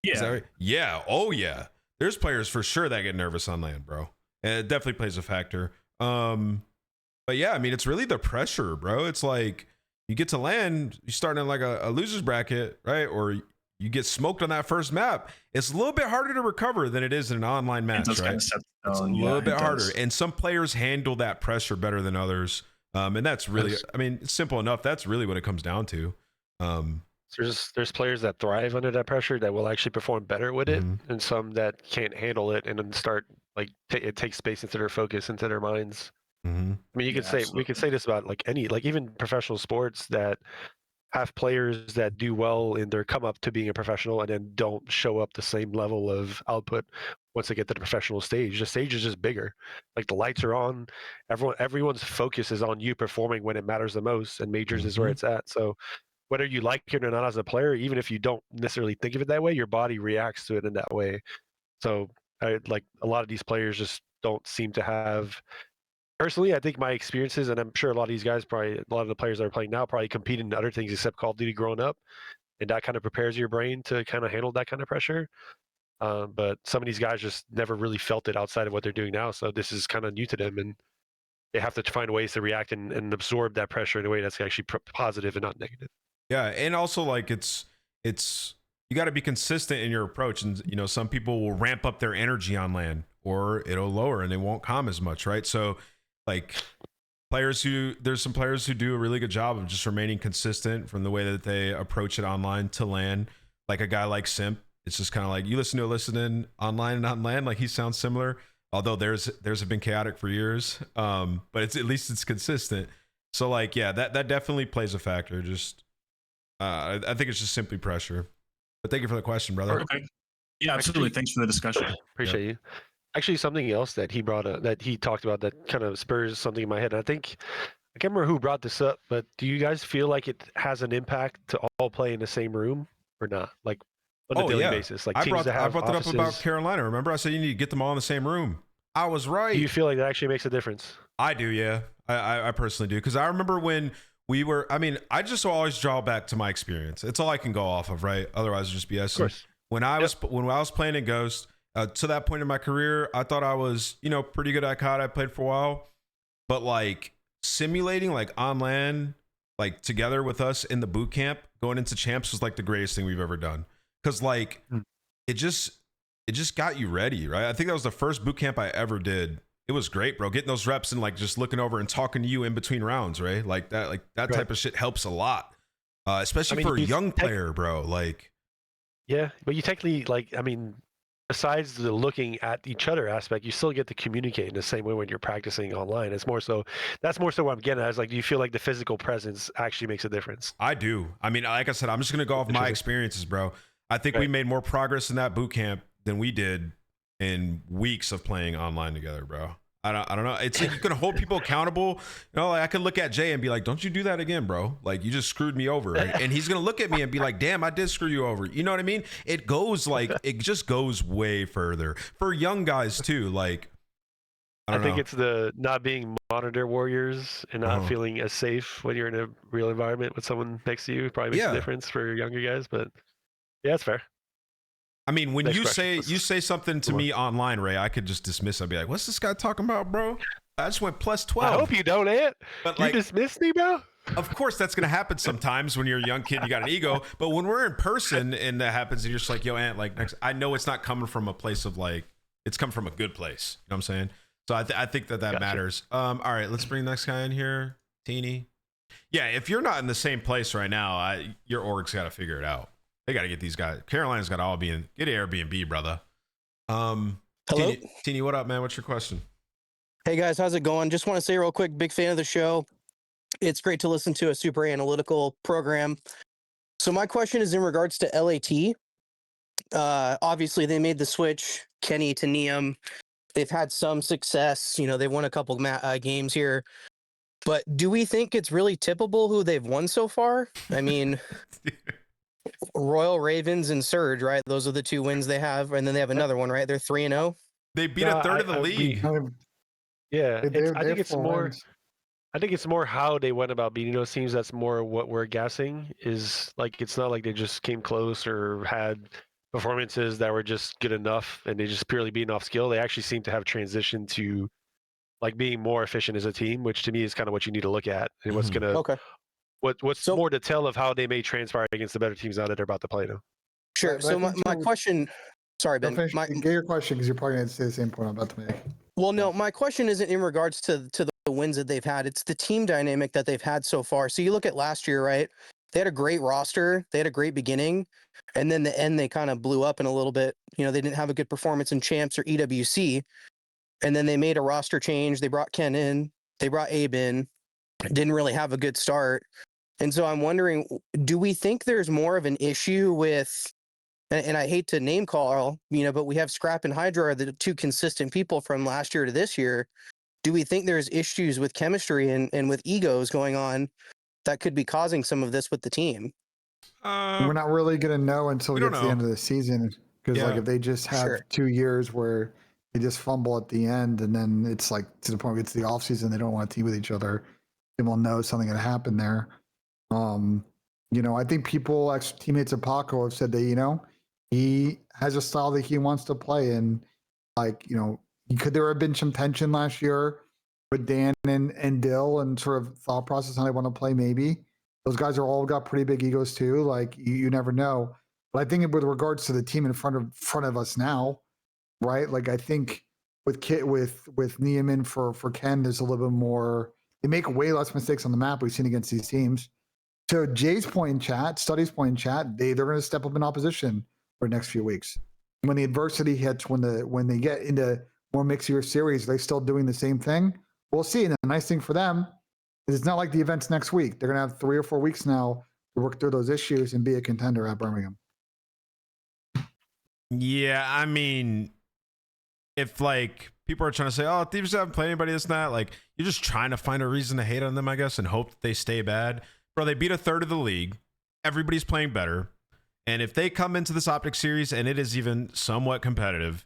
Yeah. Is that right? Yeah. Oh yeah. There's players for sure that get nervous on LAN, bro. And it definitely plays a factor. But yeah, I mean it's really the pressure, bro. It's like you get to LAN, you start in like a loser's bracket, right? Or you get smoked on that first map. It's a little bit harder to recover than it is in an online match, right? It's a little bit harder. And some players handle that pressure better than others. And that's really, I mean, it's simple enough. That's really what it comes down to. There's players that thrive under that pressure that will actually perform better with it, and some that can't handle it and then start like it takes space into their focus, into their minds. I mean, we could say this about like even professional sports that have players that do well in their come up to being a professional and then don't show up the same level of output once they get to the professional stage. The stage is just bigger. Like the lights are on, everyone's focus is on you performing when it matters the most, and majors is where it's at. So whether you like it or not as a player, even if you don't necessarily think of it that way, your body reacts to it in that way. So like a lot of these players just don't seem to have. Personally, I think my experiences, and I'm sure a lot of these guys a lot of the players that are playing now probably compete in other things except Call of Duty growing up, and that kind of prepares your brain to kind of handle that kind of pressure. But some of these guys just never really felt it outside of what they're doing now, so this is kind of new to them, and they have to find ways to react and absorb that pressure in a way that's actually positive and not negative. Yeah, and also like it's you got to be consistent in your approach, and you know some people will ramp up their energy on LAN, or it'll lower and they won't calm as much, right? So like there's some players who do a really good job of just remaining consistent from the way that they approach it online to LAN. Like a guy like Simp, it's just kind of like you listen to listening online and not LAN. Like he sounds similar, although theirs have been chaotic for years. But at least it's consistent. So like, yeah, that definitely plays a factor. Just I think it's just simply pressure. But thank you for the question, brother. Okay. Yeah, absolutely. Thanks for the discussion. Appreciate you. Actually, something else that he brought up, that he talked about, that kind of spurs something in my head. I think I can't remember who brought this up, but do you guys feel like it has an impact to all play in the same room or not? Like on a daily basis, like I teams brought that have that up about offices. Carolina. Remember, I said you need to get them all in the same room. I was right. Do you feel like that actually makes a difference? I do, yeah. I personally do, because I remember when we were. I mean, I just always draw back to my experience. It's all I can go off of, right? Otherwise, it's just BS. Of course. When I was playing in Ghost, to that point in my career, I thought I was, pretty good at COD. I played for a while, but like simulating like on LAN, like together with us in the boot camp going into champs was like the greatest thing we've ever done. Because like it just got you ready, right? I think that was the first boot camp I ever did. It was great, bro. Getting those reps and like just looking over and talking to you in between rounds, right? Like that type of shit helps a lot, especially for a young player, bro. Like, yeah, but you technically besides the looking at each other aspect, you still get to communicate in the same way when you're practicing online. That's more so what I'm getting at. Is like, do you feel like the physical presence actually makes a difference? I do. I mean, like I said, I'm just gonna go off my experiences, bro. I think we made more progress in that boot camp than we did in weeks of playing online together, bro. I don't know. It's like you can hold people accountable. Like I can look at Jay and be like, "Don't you do that again, bro? Like you just screwed me over." And he's gonna look at me and be like, "Damn, I did screw you over." You know what I mean? It just goes way further for young guys too. Like I think it's the not being monitor warriors and not feeling as safe when you're in a real environment with someone next to you. Probably makes a difference for younger guys, but yeah, that's fair. I mean, when you say something to me online, Ray, I could just dismiss it. I'd be like, "What's this guy talking about, bro? I just went plus 12. I hope you don't, Ant. But you dismiss me, bro? Of course, that's going to happen sometimes when you're a young kid, you got an ego. But when we're in person and that happens, and you're just like, "Yo, Ant, like next," I know it's not coming from a place of like, it's coming from a good place. You know what I'm saying? So I think that matters. All right, let's bring the next guy in here. Teeny. Yeah, if you're not in the same place right now, your org's got to figure it out. They got to get these guys. Carolina's got to all get Airbnb, brother. Hello, Teeny, what up, man? What's your question? Hey guys, how's it going? Just want to say real quick, big fan of the show. It's great to listen to a super analytical program. So my question is in regards to LAT. Obviously, they made the switch, Kenny to Neum. They've had some success. They've won a couple games here. But do we think it's really tippable who they've won so far? I mean... Royal Ravens and Surge, right? Those are the two wins they have, and then they have another one, right? They're 3-0. They beat a third of the league. Yeah, I think it's more. I think it's more how they went about beating those teams. That's more what we're guessing. Is like it's not like they just came close or had performances that were just good enough, and they just purely beating off skill. They actually seem to have transitioned to like being more efficient as a team, which to me is kind of what you need to look at and what's gonna. Okay. What's more to tell of how they may transpire against the better teams now that they're about to play them? Sure. So my question, sorry, Ben. Get your question because you're probably going to say the same point I'm about to make. Well, no, my question isn't in regards to the wins that they've had. It's the team dynamic that they've had so far. So you look at last year, right? They had a great roster. They had a great beginning. And then the end, they kind of blew up in a little bit. They didn't have a good performance in Champs or EWC. And then they made a roster change. They brought Ken in. They brought Abe in. Didn't really have a good start. And so I'm wondering, do we think there's more of an issue with, and I hate to name call, but we have Scrap and Hydra are the two consistent people from last year to this year. Do we think there's issues with chemistry and with egos going on that could be causing some of this with the team? We're not really going to know until we get to the end of the season. Because if they just have 2 years where they just fumble at the end and then it's like to the point where it's the offseason, they don't want to team with each other, then we'll know something had happened there. I think people, ex-teammates of Paco, have said that, he has a style that he wants to play. And could there have been some tension last year with Dan and Dill and sort of thought process how they want to play? Maybe those guys are all got pretty big egos too. Like you never know. But I think with regards to the team in front of us now, right? Like I think with Neum for Ken, there's a little bit more. They make way less mistakes on the map we've seen against these teams. To Jay's point in chat, Study's point in chat, they're going to step up in opposition for the next few weeks. When the adversity hits, when they get into more mixier series, they're still doing the same thing. We'll see. And the nice thing for them, It's not like the event's next week. They're going to have 3 or 4 weeks now to work through those issues and be a contender at Birmingham. Yeah, I mean, if like people are trying to say, "Oh, Thieves haven't played anybody," this and that, like you're just trying to find a reason to hate on them, I guess, and hope that they stay bad. Bro, they beat a third of the league. Everybody's playing better, and if they come into this Optic series and it is even somewhat competitive,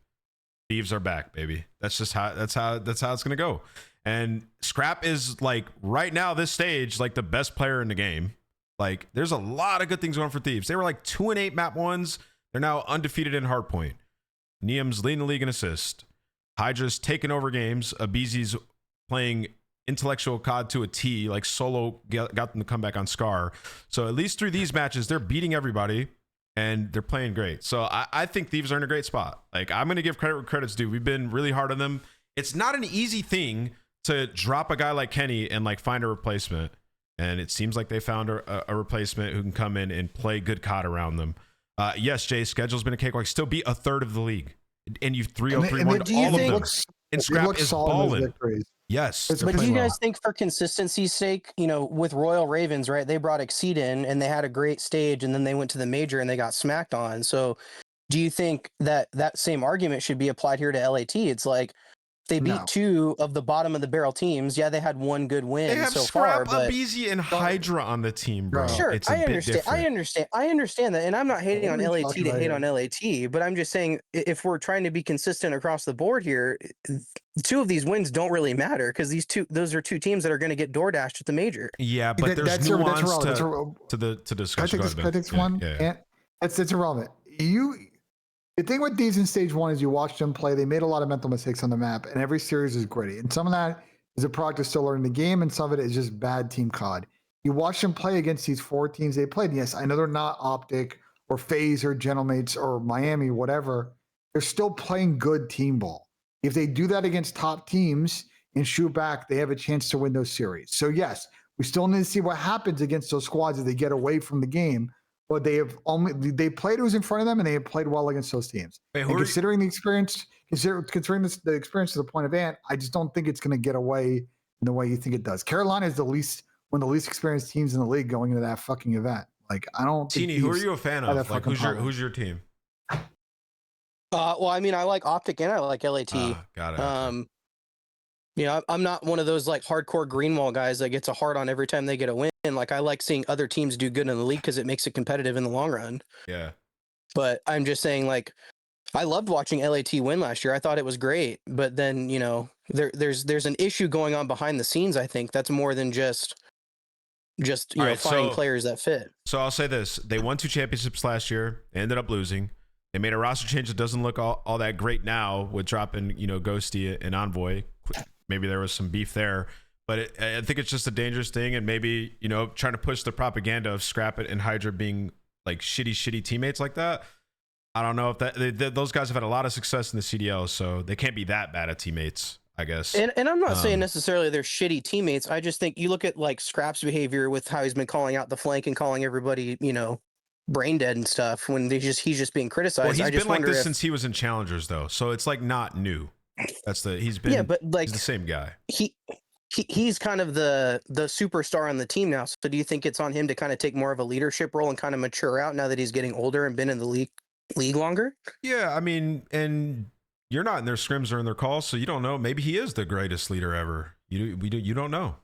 Thieves are back, baby. That's how it's gonna go. And Scrap is like right now, this stage, like the best player in the game. Like there's a lot of good things going for Thieves. They were like 2-8 map ones. They're now undefeated in hardpoint. Niam's leading the league in assist. Hydra's taking over games. Abizi's playing intellectual COD to a T, like solo got them to come back on Scar. So at least through these matches, they're beating everybody and they're playing great. So I think Thieves are in a great spot. Like I'm going to give credit where credit's due. We've been really hard on them. It's not an easy thing to drop a guy like Kenny and like find a replacement. And it seems like they found a replacement who can come in and play good COD around them. Yes, Jay, schedule's been a cakewalk. Still beat a third of the league. And you've 3-0-3-1 all of them. And Scrap is balling. Yes. But do you guys think for consistency's sake, with Royal Ravens, right, they brought Exceed in and they had a great stage and then they went to the major and they got smacked on. So do you think that same argument should be applied here to LAT? It's like they beat 2 of the bottom of the barrel teams. Yeah, they had 1 good win they have so Scrap, far. But Abizi and Hydra on the team, bro. Sure, it's a I bit understand. different. I understand that, and I'm not hating on LAT to hate on LAT, but I'm just saying if we're trying to be consistent across the board here, 2 of these wins don't really matter because those are 2 teams that are going to get door dashed at the major. Yeah, but there's nuance to the discussion. Can I take this one? Yeah. It's irrelevant. The thing with these in stage 1 is you watch them play. They made a lot of mental mistakes on the map, and every series is gritty. And some of that is a product of still learning the game, and some of it is just bad team COD. You watch them play against these 4 teams they played. Yes, I know they're not Optic or FaZe or Gentlemates or Miami, whatever. They're still playing good team ball. If they do that against top teams and shoot back, they have a chance to win those series. So yes, we still need to see what happens against those squads as they get away from the game. But they played who's in front of them, and they have played well against those teams. Wait, considering the experience, considering the experience to the point of Ant, I just don't think it's going to get away in the way you think it does. Carolina is one of the least experienced teams in the league going into that fucking event. Like I don't. Teeny, who are you a fan of? Like who's your team? Well, I mean, I like Optic and I like LAT. Got it. I'm not one of those like hardcore Greenwall guys that gets a hard on every time they get a win. Like I like seeing other teams do good in the league because it makes it competitive in the long run. Yeah. But I'm just saying, like, I loved watching LAT win last year. I thought it was great. But then, there's an issue going on behind the scenes. I think that's more than just finding players that fit. So I'll say this: they won 2 championships last year. They ended up losing. They made a roster change that doesn't look all that great now with dropping Ghosty and Envoy. Maybe there was some beef there, but I think it's just a dangerous thing. And maybe, trying to push the propaganda of Scrap It and Hydra being like shitty teammates like that. I don't know if those guys have had a lot of success in the CDL, so they can't be that bad at teammates, I guess. And I'm not saying necessarily they're shitty teammates. I just think you look at like Scrap's behavior with how he's been calling out the flank and calling everybody, brain dead and stuff when he's just being criticized. Well, he's been like this since he was in Challengers though. So it's like not new. He's the same guy. He's kind of the superstar on the team now. So do you think it's on him to kind of take more of a leadership role and kind of mature out now that he's getting older and been in the league longer? Yeah, I mean, and you're not in their scrims or in their calls, so you don't know. Maybe he is the greatest leader ever. You don't know.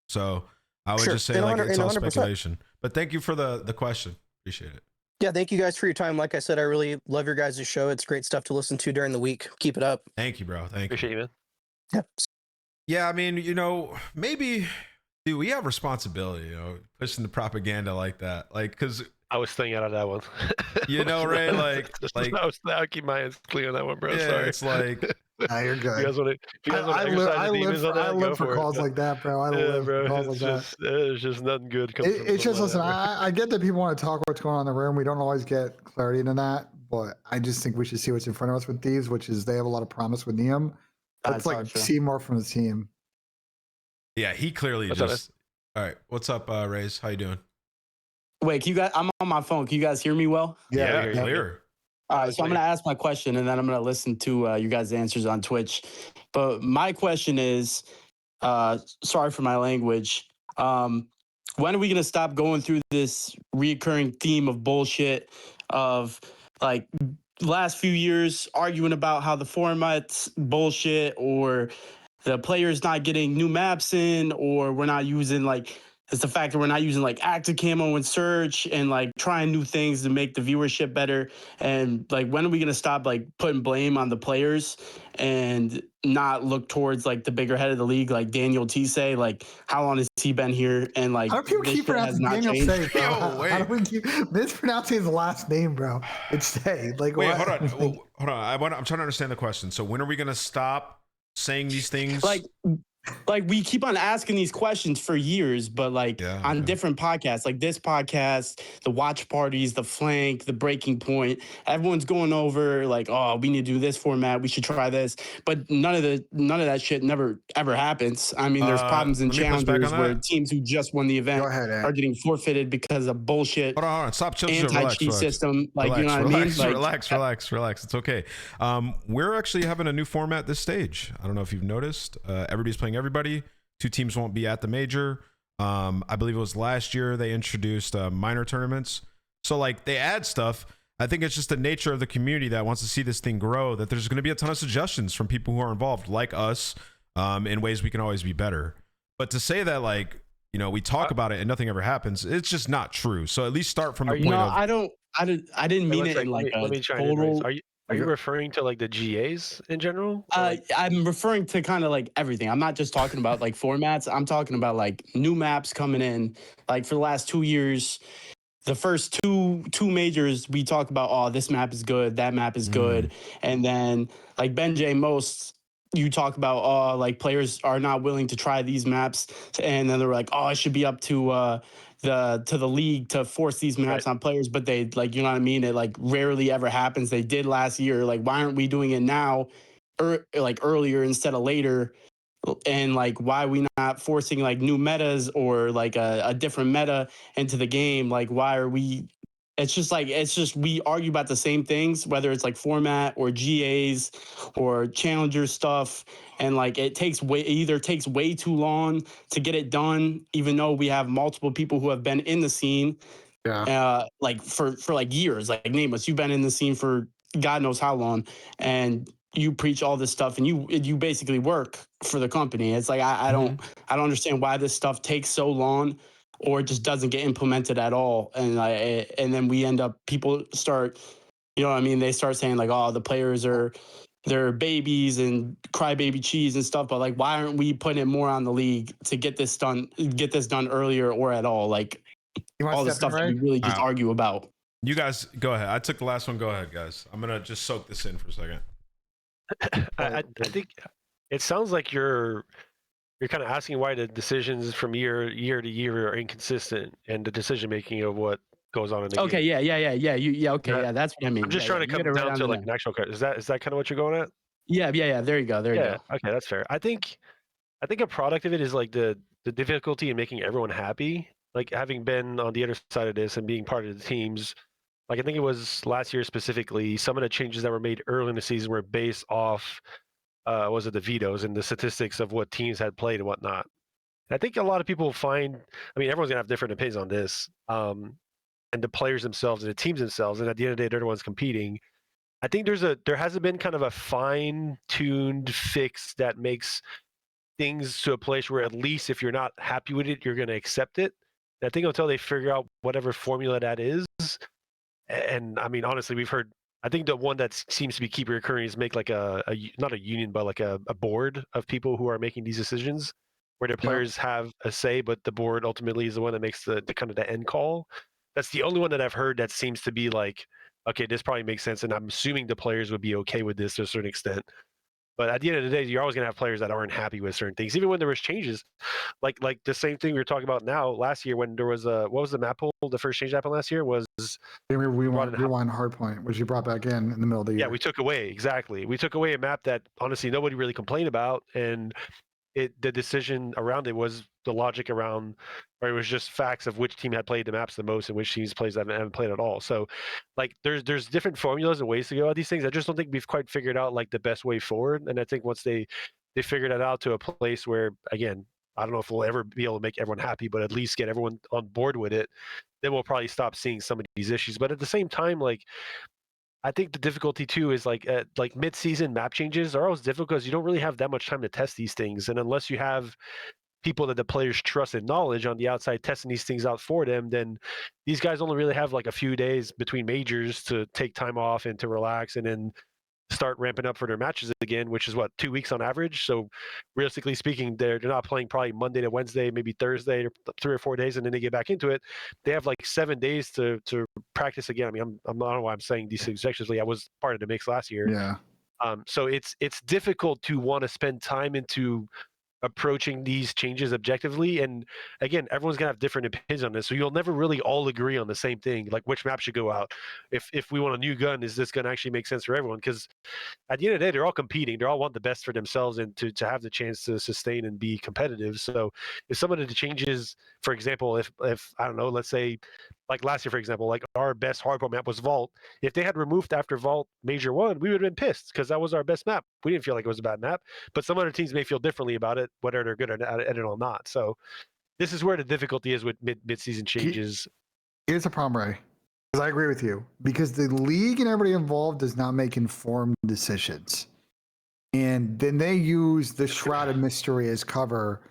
So I would just say it's all speculation. But thank you for the question. Appreciate it. Yeah, thank you guys for your time. Like I said, I really love your guys' show. It's great stuff to listen to during the week. Keep it up. Thank you, bro. Appreciate you, man. Yeah. Yeah, I mean, maybe, dude, we have responsibility, pushing the propaganda like that. Like, because I was staying out of that one. Ray, like I'll keep my hands clear on that one, bro. Yeah, sorry. It's like, you're good. You guys want to I live for calls like that, bro. I live for calls like that. There's just nothing good. It's just, listen, I get that people want to talk what's going on in the room. We don't always get clarity into that, but I just think we should see what's in front of us with these, which is they have a lot of promise with Niam. Let's see more from the team. Yeah, he clearly just. All right, what's up, Rays? How you doing? Wait, can you guys? I'm on my phone. Can you guys hear me well? Yeah, clear. All right, so I'm going to ask my question, and then I'm going to listen to you guys' answers on Twitch. But my question is, sorry for my language. When are we gonna stop going through this reoccurring theme of bullshit of like last few years arguing about how the format's bullshit or the players not getting new maps in, or we're not using like it's the fact that we're not using like active camo and search and like trying new things to make the viewership better. And like, when are we gonna stop like putting blame on the players and not look towards like the bigger head of the league, like Daniel Tise? Like, how long has he been here? And like, How do people this keep shit has pronouncing not Daniel changed. Say, bro? Yo, How do we keep mispronouncing his last name, bro? It's Say. Like, Wait, what? hold on. Hold on. I'm trying to understand the question. So when are we going to stop saying these things? Like we keep on asking these questions for years, but like on different podcasts, like this podcast, the watch parties, the flank, the breaking point, everyone's going over like, oh, we need to do this format, we should try this, but none of that shit never ever happens. I mean, there's problems and challenges where teams who just won the event are getting forfeited because of bullshit. Hold on. Stop. Chill. Anti-cheat system, like relax, you know what I mean? Like, relax. It's okay. We're actually having a new format this stage. I don't know if you've noticed. Everybody's playing everybody. 2 teams won't be at the major. I believe it was last year they introduced minor tournaments. So like they add stuff. I think it's just the nature of the community that wants to see this thing grow, that there's going to be a ton of suggestions from people who are involved like us in ways we can always be better. But to say that like, you know, we talk about it and nothing ever happens, it's just not true. So at least start from the point of... I didn't mean it in like a total... Are you referring to like the GAs in general? I'm referring to kind of like everything. I'm not just talking about like formats. I'm talking about like new maps coming in. Like for the last 2 years, the first two majors, we talk about, oh, this map is good, that map is good. And then like Benjay, most you talk about, oh, like players are not willing to try these maps. And then they're like, oh, it should be up to the league to force these maps on players, but they like, you know what I mean? It like rarely ever happens. They did last year. Like, why aren't we doing it now or like earlier instead of later? And like, why are we not forcing like new metas or like a different meta into the game? Like, why are we... It's just we argue about the same things, whether it's like format or GAs or challenger stuff. And like it either takes way too long to get it done, even though we have multiple people who have been in the scene like for like years. Like Nameless, you've been in the scene for God knows how long, and you preach all this stuff and you basically work for the company. It's like I don't understand why this stuff takes so long or it just doesn't get implemented at all. And then we end up, people start, you know what I mean? They start saying like, oh, the players they're babies and crybaby cheese and stuff. But like, why aren't we putting it more on the league to get this done earlier or at all? Like all the stuff that we really just argue about. You guys go ahead. I took the last one. Go ahead, guys. I'm going to just soak this in for a second. I think it sounds like you're kind of asking why the decisions from year to year are inconsistent and the decision making of what goes on in the game. Yeah. That's what I mean. I'm just trying to come down to like an actual. Is that kind of what you're going at? Yeah. There you go. Okay, that's fair. I think a product of it is like the difficulty in making everyone happy. Like having been on the other side of this and being part of the teams. Like I think it was last year specifically, some of the changes that were made early in the season were based off was it the vetoes and the statistics of what teams had played and whatnot. And I think a lot of people find, I mean, everyone's gonna have different opinions on this, and the players themselves and the teams themselves, and at the end of the day, they're the ones competing. I think there hasn't been kind of a fine-tuned fix that makes things to a place where at least if you're not happy with it, you're gonna accept it. And I think until they figure out whatever formula that is, and I mean, honestly, we've heard. I think the one that seems to be keep recurring is make like a not a union, but like a board of people who are making these decisions, where the players have a say, but the board ultimately is the one that makes the kind of the end call. That's the only one that I've heard that seems to be like, okay, this probably makes sense, and I'm assuming the players would be okay with this to a certain extent. But at the end of the day, you're always gonna have players that aren't happy with certain things, even when there was changes, like the same thing we were talking about now. Last year, when there was what was the map poll? The first change that happened last year was rewind hardpoint, which you brought back in the middle of the year. Yeah, we took away a map that honestly nobody really complained about, and the decision around it was the logic around, or it was just facts of which team had played the maps the most and which teams plays that haven't played at all. So like there's different formulas and ways to go at these things. I just don't think we've quite figured out like the best way forward. And I think once they they figured it out to a place where, again, I don't know if we'll ever be able to make everyone happy, but at least get everyone on board with it. Then we'll probably stop seeing some of these issues. But at the same time, like, I think the difficulty too is like mid-season map changes are always difficult because you don't really have that much time to test these things, and unless you have people that the players trust and knowledge on the outside testing these things out for them, then these guys only really have like a few days between majors to take time off and to relax, and then start ramping up for their matches again, which is what, 2 weeks on average. So realistically speaking, they're not playing probably Monday to Wednesday, maybe Thursday, or 3 or 4 days, and then they get back into it. They have like 7 days to practice again. I mean, I don't know why I'm saying these things sexually. I was part of the mix last year. Yeah. So it's difficult to want to spend time into approaching these changes objectively, and again, everyone's gonna have different opinions on this, so you'll never really all agree on the same thing, like which map should go out. If we want a new gun, is this gonna actually make sense for everyone? Because at the end of the day, they're all competing, they all want the best for themselves and to have the chance to sustain and be competitive. So if some of the changes, for example, if I don't know, let's say like last year, for example, like our best hardcore map was Vault. If they had removed after Vault Major 1, we would have been pissed because that was our best map. We didn't feel like it was a bad map, but some other teams may feel differently about it, whether they're good at it or not. So this is where the difficulty is with mid-season changes. Here's the problem, Ray, because I agree with you, because the league and everybody involved does not make informed decisions. And then they use the Shroud of Mystery as cover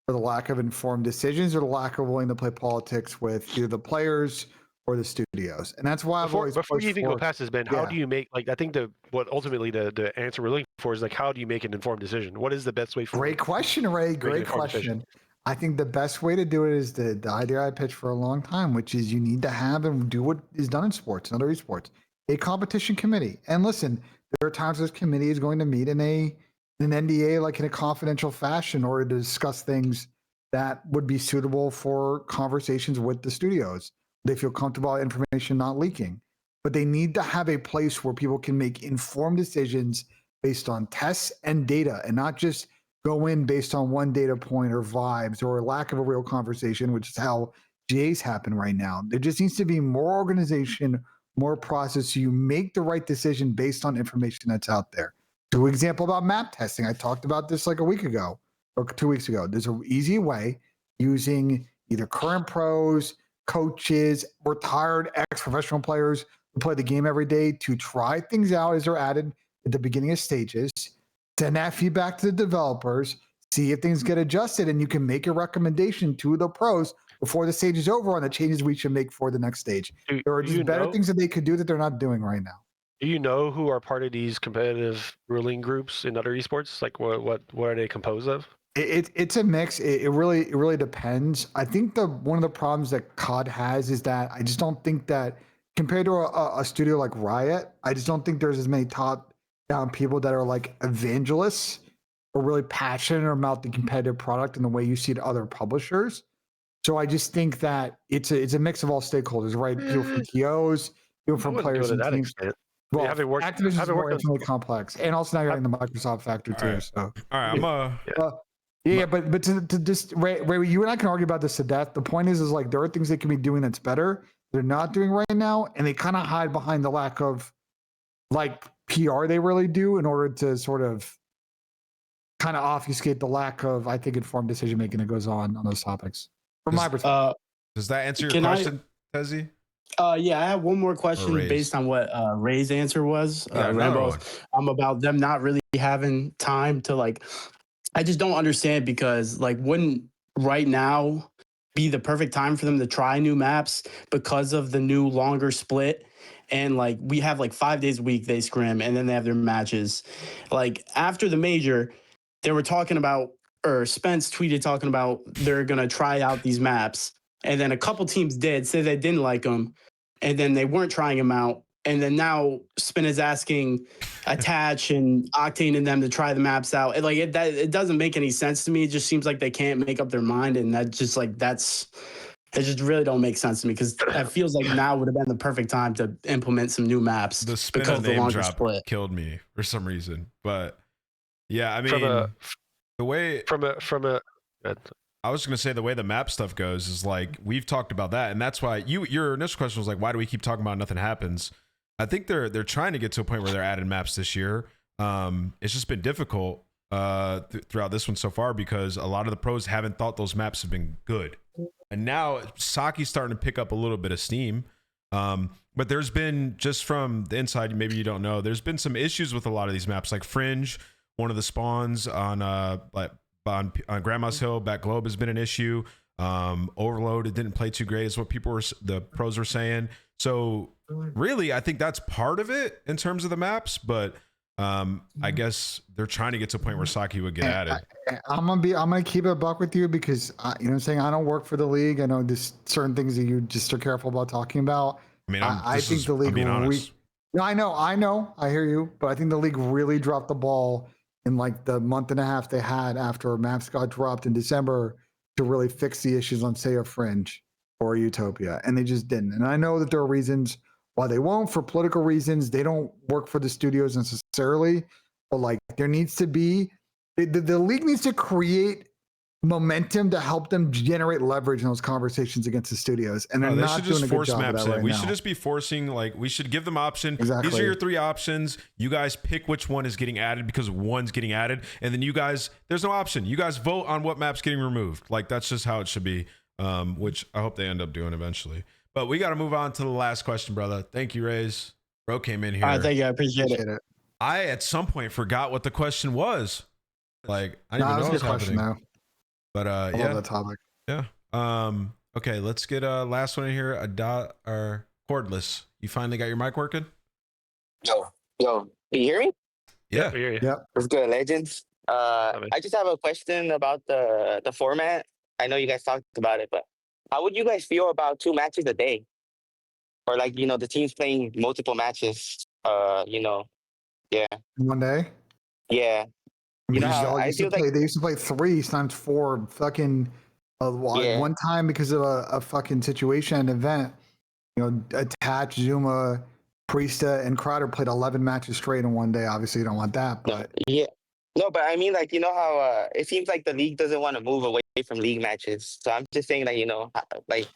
for the lack of informed decisions or the lack of willing to play politics with either the players or the studios. And that's why before you even go for, past this, Ben, how do you make, like, I think what ultimately the answer we're looking for is like, how do you make an informed decision? What is the best way for Great question, Ray. Great question. Decision? I think the best way to do it is the idea I pitched for a long time, which is you need to have and do what is done in sports and other esports, a competition committee. And listen, there are times this committee is going to meet in an NDA, like in a confidential fashion, in order to discuss things that would be suitable for conversations with the studios. They feel comfortable with information not leaking, but they need to have a place where people can make informed decisions based on tests and data, and not just go in based on one data point or vibes or lack of a real conversation, which is how GAs happen right now. There just needs to be more organization, more process, so you make the right decision based on information that's out there. For example, about map testing, I talked about this like a week ago or 2 weeks ago. There's an easy way using either current pros, coaches, retired ex-professional players who play the game every day to try things out as they're added at the beginning of stages, send that feedback to the developers, see if things get adjusted, and you can make a recommendation to the pros before the stage is over on the changes we should make for the next stage. There are just better things that they could do that they're not doing right now. Do you know who are part of these competitive ruling groups in other esports? Like what are they composed of? It's a mix. It really depends. I think one of the problems that COD has is that I just don't think that compared to a studio like Riot, I just don't think there's as many top down people that are like evangelists or really passionate about the competitive product in the way you see at other publishers. So I just think that it's a mix of all stakeholders, right? People from TOs, people from players and teams. Extent. Well, Activision is more infinitely complex, and also now you're in the Microsoft factor too. Right. So all right, but to just Ray, you and I can argue about this to death. The point is like there are things they can be doing that's better. They're not doing right now, and they kind of hide behind the lack of like PR they really do in order to sort of kind of obfuscate the lack of, I think, informed decision making that goes on those topics. From my perspective, does that answer your question, Tezzy? Yeah, I have one more question based on what Ray's answer was. Rambo, about them not really having time to like. I just don't understand because like wouldn't right now be the perfect time for them to try new maps because of the new longer split, and like we have like 5 days a week they scrim and then they have their matches. Like after the major, they were talking about, or Spence tweeted talking about they're gonna try out these maps. And then a couple teams did say they didn't like them, and then they weren't trying them out. And then now Spin is asking Attach and Octane and them to try the maps out. It doesn't make any sense to me. It just seems like they can't make up their mind, and that just like it just really don't make sense to me because it feels like now would have been the perfect time to implement some new maps. The Spin because name the longer drop split killed me for some reason, but yeah, I mean the way from a. I was going to say the way the map stuff goes is like we've talked about that, and that's why your initial question was like, why do we keep talking about nothing happens? I think they're trying to get to a point where they're adding maps this year. It's just been difficult throughout this one so far, because a lot of the pros haven't thought those maps have been good, and now Saki's starting to pick up a little bit of steam. But there's been, just from the inside, maybe you don't know, there's been some issues with a lot of these maps, like Fringe, one of the spawns on Grandma's Hill, Back Globe has been an issue. Overload, it didn't play too great, is what the pros were saying. So really, I think that's part of it in terms of the maps, but I guess they're trying to get to a point where Saki would get added. I'm gonna keep it a buck with you, because you know what I'm saying, I don't work for the league. I know there's certain things that you just are careful about talking about. I mean, I think the league. I'm being honest. No, I know, I hear you, but I think the league really dropped the ball in like the month and a half they had after maps got dropped in December to really fix the issues on, say, a Fringe or Utopia, and they just didn't. And I know that there are reasons why they won't, for political reasons. They don't work for the studios necessarily, but like there needs to be the league needs to create momentum to help them generate leverage in those conversations against the studios, and they're they not should doing just a good force job of maps that in. right We now. should just be forcing, like, we should give them option. Exactly. These are your 3 options. You guys pick which one is getting added, because one's getting added, and then you guys, there's no option. You guys vote on what map's getting removed. Like, that's just how it should be. Which I hope they end up doing eventually. But we got to move on to the last question, brother. Thank you, Rays. Bro came in here. All right, thank you. I appreciate it. I at some point forgot what the question was. Like, I didn't even know That it was was a good question, happening. though. But I yeah, love that topic. yeah. Okay, let's get last one in here. Or Cordless. You finally got your mic working? Yo, can you hear me? Yeah. I hear you. Yeah. What's good, legends? I just have a question about the format. I know you guys talked about it, but how would you guys feel about 2 matches a day? Or like, you know, the teams playing multiple matches, you know, yeah. One day. Yeah. You know how I feel like they used to play 3 times 4 fucking one time because of a fucking situation, an event. You know, Attach, Zuma, Priesta, and Crowder played 11 matches straight in one day. Obviously, you don't want that, but yeah. No, but I mean, like, you know how it seems like the league doesn't want to move away from league matches. So I'm just saying that, you know, like,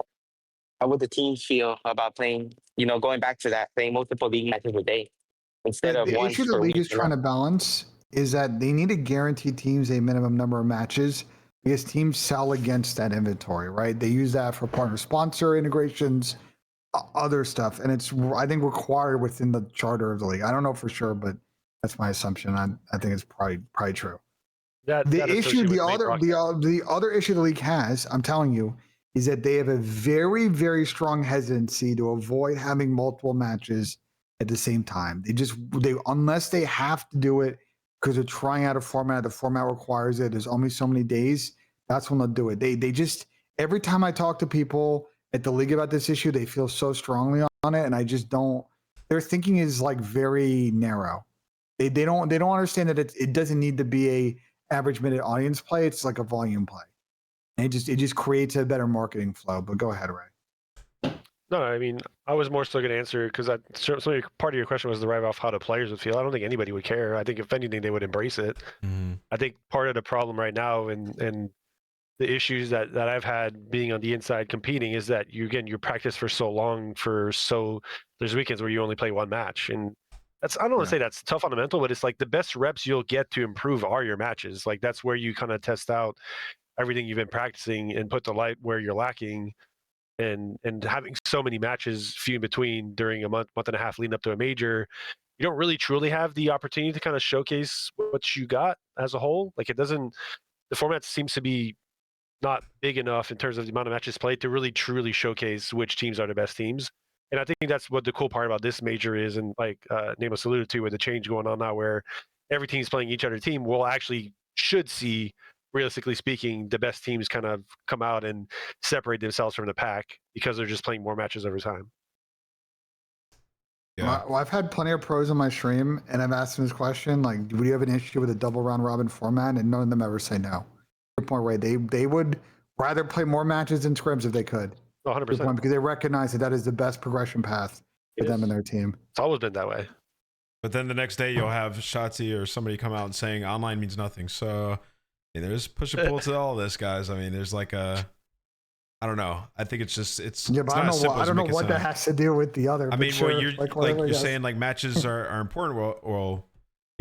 how would the teams feel about playing, you know, going back to that, playing multiple league matches a day instead of the one issue the per league week, is trying to balance is that they need to guarantee teams a minimum number of matches, because teams sell against that inventory, right? They use that for partner sponsor integrations, other stuff, and it's, I think, required within the charter of the league. I don't know for sure, but that's my assumption. I think it's probably true. The other issue the league has, I'm telling you, is that they have a very, very strong hesitancy to avoid having multiple matches at the same time. They unless they have to do it because they're trying out a format, the format requires it. There's only so many days. That's when they'll do it. They just, every time I talk to people at the league about this issue, they feel so strongly on it, and I just don't. Their thinking is like very narrow. They don't understand that it doesn't need to be a average minute audience play. It's like a volume play. And it just creates a better marketing flow. But go ahead, Ray. No, I mean, I was more so going to answer because part of your question was to drive off how the players would feel. I don't think anybody would care. I think if anything, they would embrace it. Mm-hmm. I think part of the problem right now and the issues that I've had being on the inside competing is that you practice for so long there's weekends where you only play one match, and I don't want to say that's tough on the mental, but it's like the best reps you'll get to improve are your matches. Like that's where you kind of test out everything you've been practicing and put the light where you're lacking. And having so many matches few in between during a month and a half leading up to a major, you don't really truly have the opportunity to kind of showcase what you got as a whole. Like the format seems to be not big enough in terms of the amount of matches played to really truly showcase which teams are the best teams. And I think that's what the cool part about this major is, and like Nameless alluded to, with the change going on now where every team's playing each other team, should see, realistically speaking, the best teams kind of come out and separate themselves from the pack because they're just playing more matches every time. Yeah. Well, I've had plenty of pros on my stream, and I've asked them this question, like, would you have an issue with a double round robin format? And none of them ever say no. Good point, Ray. They would rather play more matches than scrims if they could. 100%. Good point, because they recognize that is the best progression path for them and their team. It's always been that way. But then the next day you'll have Shotzi or somebody come out and saying online means nothing. So there's push and pull to all this, guys. I mean, there's like I don't know. I think it's yeah, but I don't know what that has to do with the other. I mean, sure, you're saying like matches are important. Well,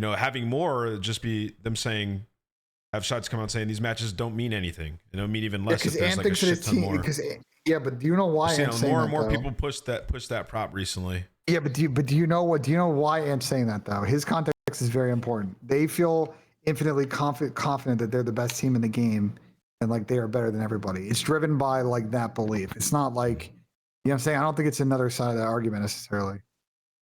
having more just be them saying, have shots come out saying these matches don't mean anything. They don't mean even less if there's like a shit ton more. But do you know why Ant's saying more that, and more though? people push that prop recently. Yeah, but do you know why Ant's saying that, though? His context is very important. They feel infinitely confident that they're the best team in the game and like they are better than everybody. It's driven by like that belief. It's not like, what I'm saying? I don't think it's another side of that argument necessarily.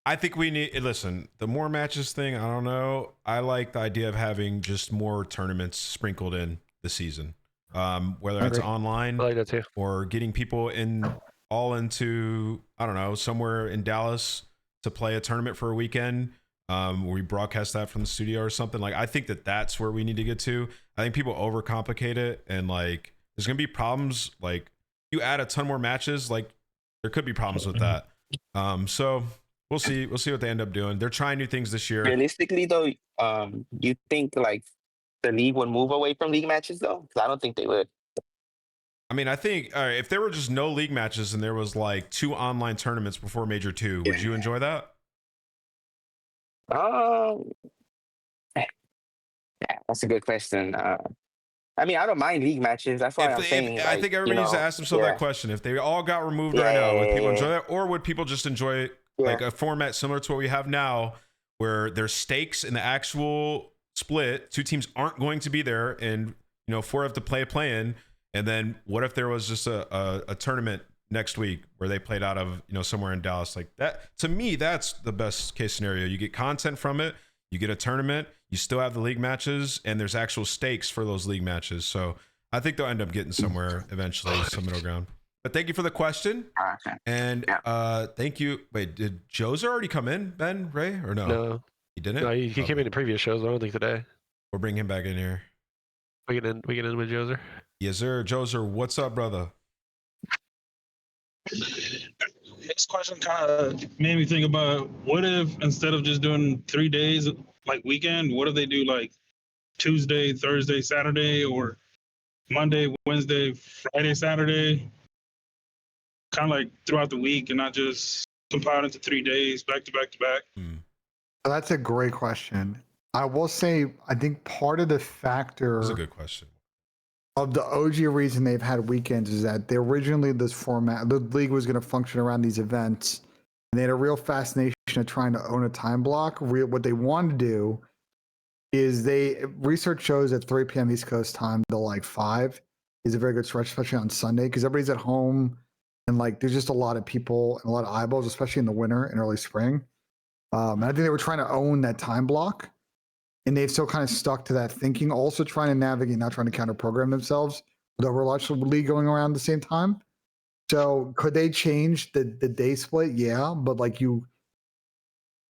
I think we need, listen, the more matches thing, I don't know. I like the idea of having just more tournaments sprinkled in the season. Whether it's online I like that too. or getting people into, I don't know, somewhere in Dallas to play a tournament for a weekend, where we broadcast that from the studio or something. Like, I think that's where we need to get to. I think people overcomplicate it, and like, there's going to be problems. Like, you add a ton more matches, like, there could be problems with that. So we'll see what they end up doing. They're trying new things this year. Realistically, though, you think like the league would move away from league matches, though? Because I don't think they would. I mean, I think, all right, if there were just no league matches and there was like 2 online tournaments before Major 2, would you enjoy that? Yeah, that's a good question. I mean, I don't mind league matches. That's why I'm saying. I think everybody needs to ask themselves that question. If they all got removed right now, would people enjoy that? Or would people just enjoy like a format similar to what we have now, where there's stakes in the actual split, 2 teams aren't going to be there, and 4 have to play-in, and then what if there was just a tournament next week where they played out of somewhere in Dallas? Like that, to me, that's the best case scenario. You get content from it, you get a tournament, you still have the league matches, and there's actual stakes for those league matches. So I think they'll end up getting somewhere eventually, some middle ground. But thank you for the question. And thank you. Wait, did Joser already come in, Ben, Ray, or no? No. He didn't? No, he came in the previous shows, but I don't think today. We'll bring him back in here. We get in with Joser. Yes, sir. Joser, what's up, brother? This question kind of made me think about, what if instead of just doing 3 days like weekend, what if they do like Tuesday, Thursday, Saturday, or Monday, Wednesday, Friday, Saturday, kind of like throughout the week, and not just compiled into 3 days back to back to back? That's a great question. I will say, I think part of the factor That's a good question. of the OG reason they've had weekends is that they originally, this format, the league was going to function around these events, and they had a real fascination of trying to own a time block. What they wanted to do is research shows at 3 p.m. East Coast time till like 5 is a very good stretch, especially on Sunday, because everybody's at home and like there's just a lot of people and a lot of eyeballs, especially in the winter and early spring. And I think they were trying to own that time block, and they've still kind of stuck to that thinking, also trying to navigate, not trying to counter program themselves with Overwatch League going around at the same time. So could they change the day split? Yeah, but like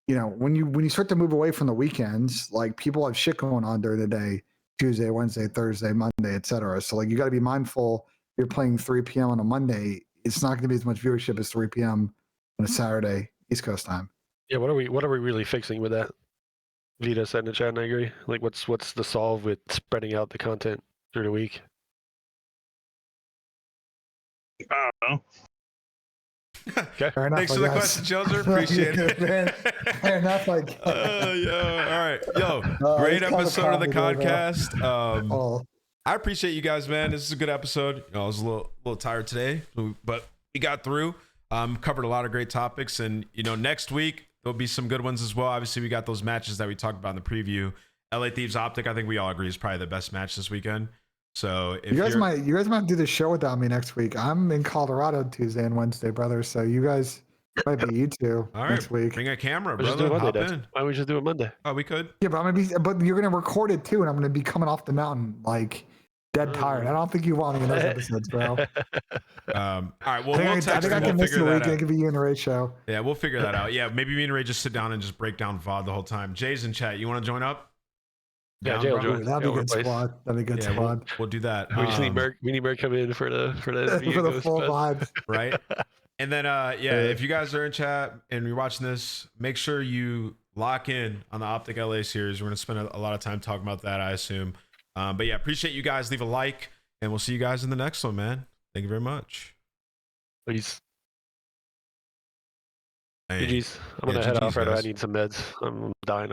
when you start to move away from the weekends, like people have shit going on during the day, Tuesday, Wednesday, Thursday, Monday, etc. So like you got to be mindful. You're playing 3 p.m. on a Monday. It's not going to be as much viewership as 3 p.m. on a Saturday East Coast time. Yeah, what are we really fixing with that? Vita said in the chat, and I agree. Like, what's the solve with spreading out the content through the week? I don't know. Okay. Fair enough, Thanks for the question, Joser. Appreciate it. Fair enough. Like, yeah. All right. Yo, great episode of the Codcast. I appreciate you guys, man. This is a good episode. I was a little tired today, but we got through. Covered a lot of great topics, and next week there'll be some good ones as well. Obviously, we got those matches that we talked about in the preview. LA Thieves Optic, I think we all agree, is probably the best match this weekend. So if you guys might do the show without me next week. I'm in Colorado Tuesday and Wednesday, brother. So you guys might be you two next week. Bring a camera, We'll brother. Hop in. Why don't we just do it Monday? Oh, we could. Yeah, but you're gonna record it too, and I'm gonna be coming off the mountain like dead tired. I don't think you want me in those episodes, bro. All right. Well, we'll text I think I can miss the week. I can be you and Ray show. Yeah, we'll figure that out. Yeah, maybe me and Ray just sit down and just break down VOD the whole time. Jay's in chat. You want to join up? Yeah, Jay will join. That'd be a good squad. That'd be a good squad. We'll do that. We just need Merc. We need Merc coming in for the for the full vibes, right? And then if you guys are in chat and you're watching this, make sure you lock in on the Optic LA series. We're gonna spend a lot of time talking about that, I assume. But yeah, appreciate you guys. Leave a like, and we'll see you guys in the next one, man. Thank you very much. Please. Hey. GG's. I'm gonna head off right now. I need some meds. I'm dying.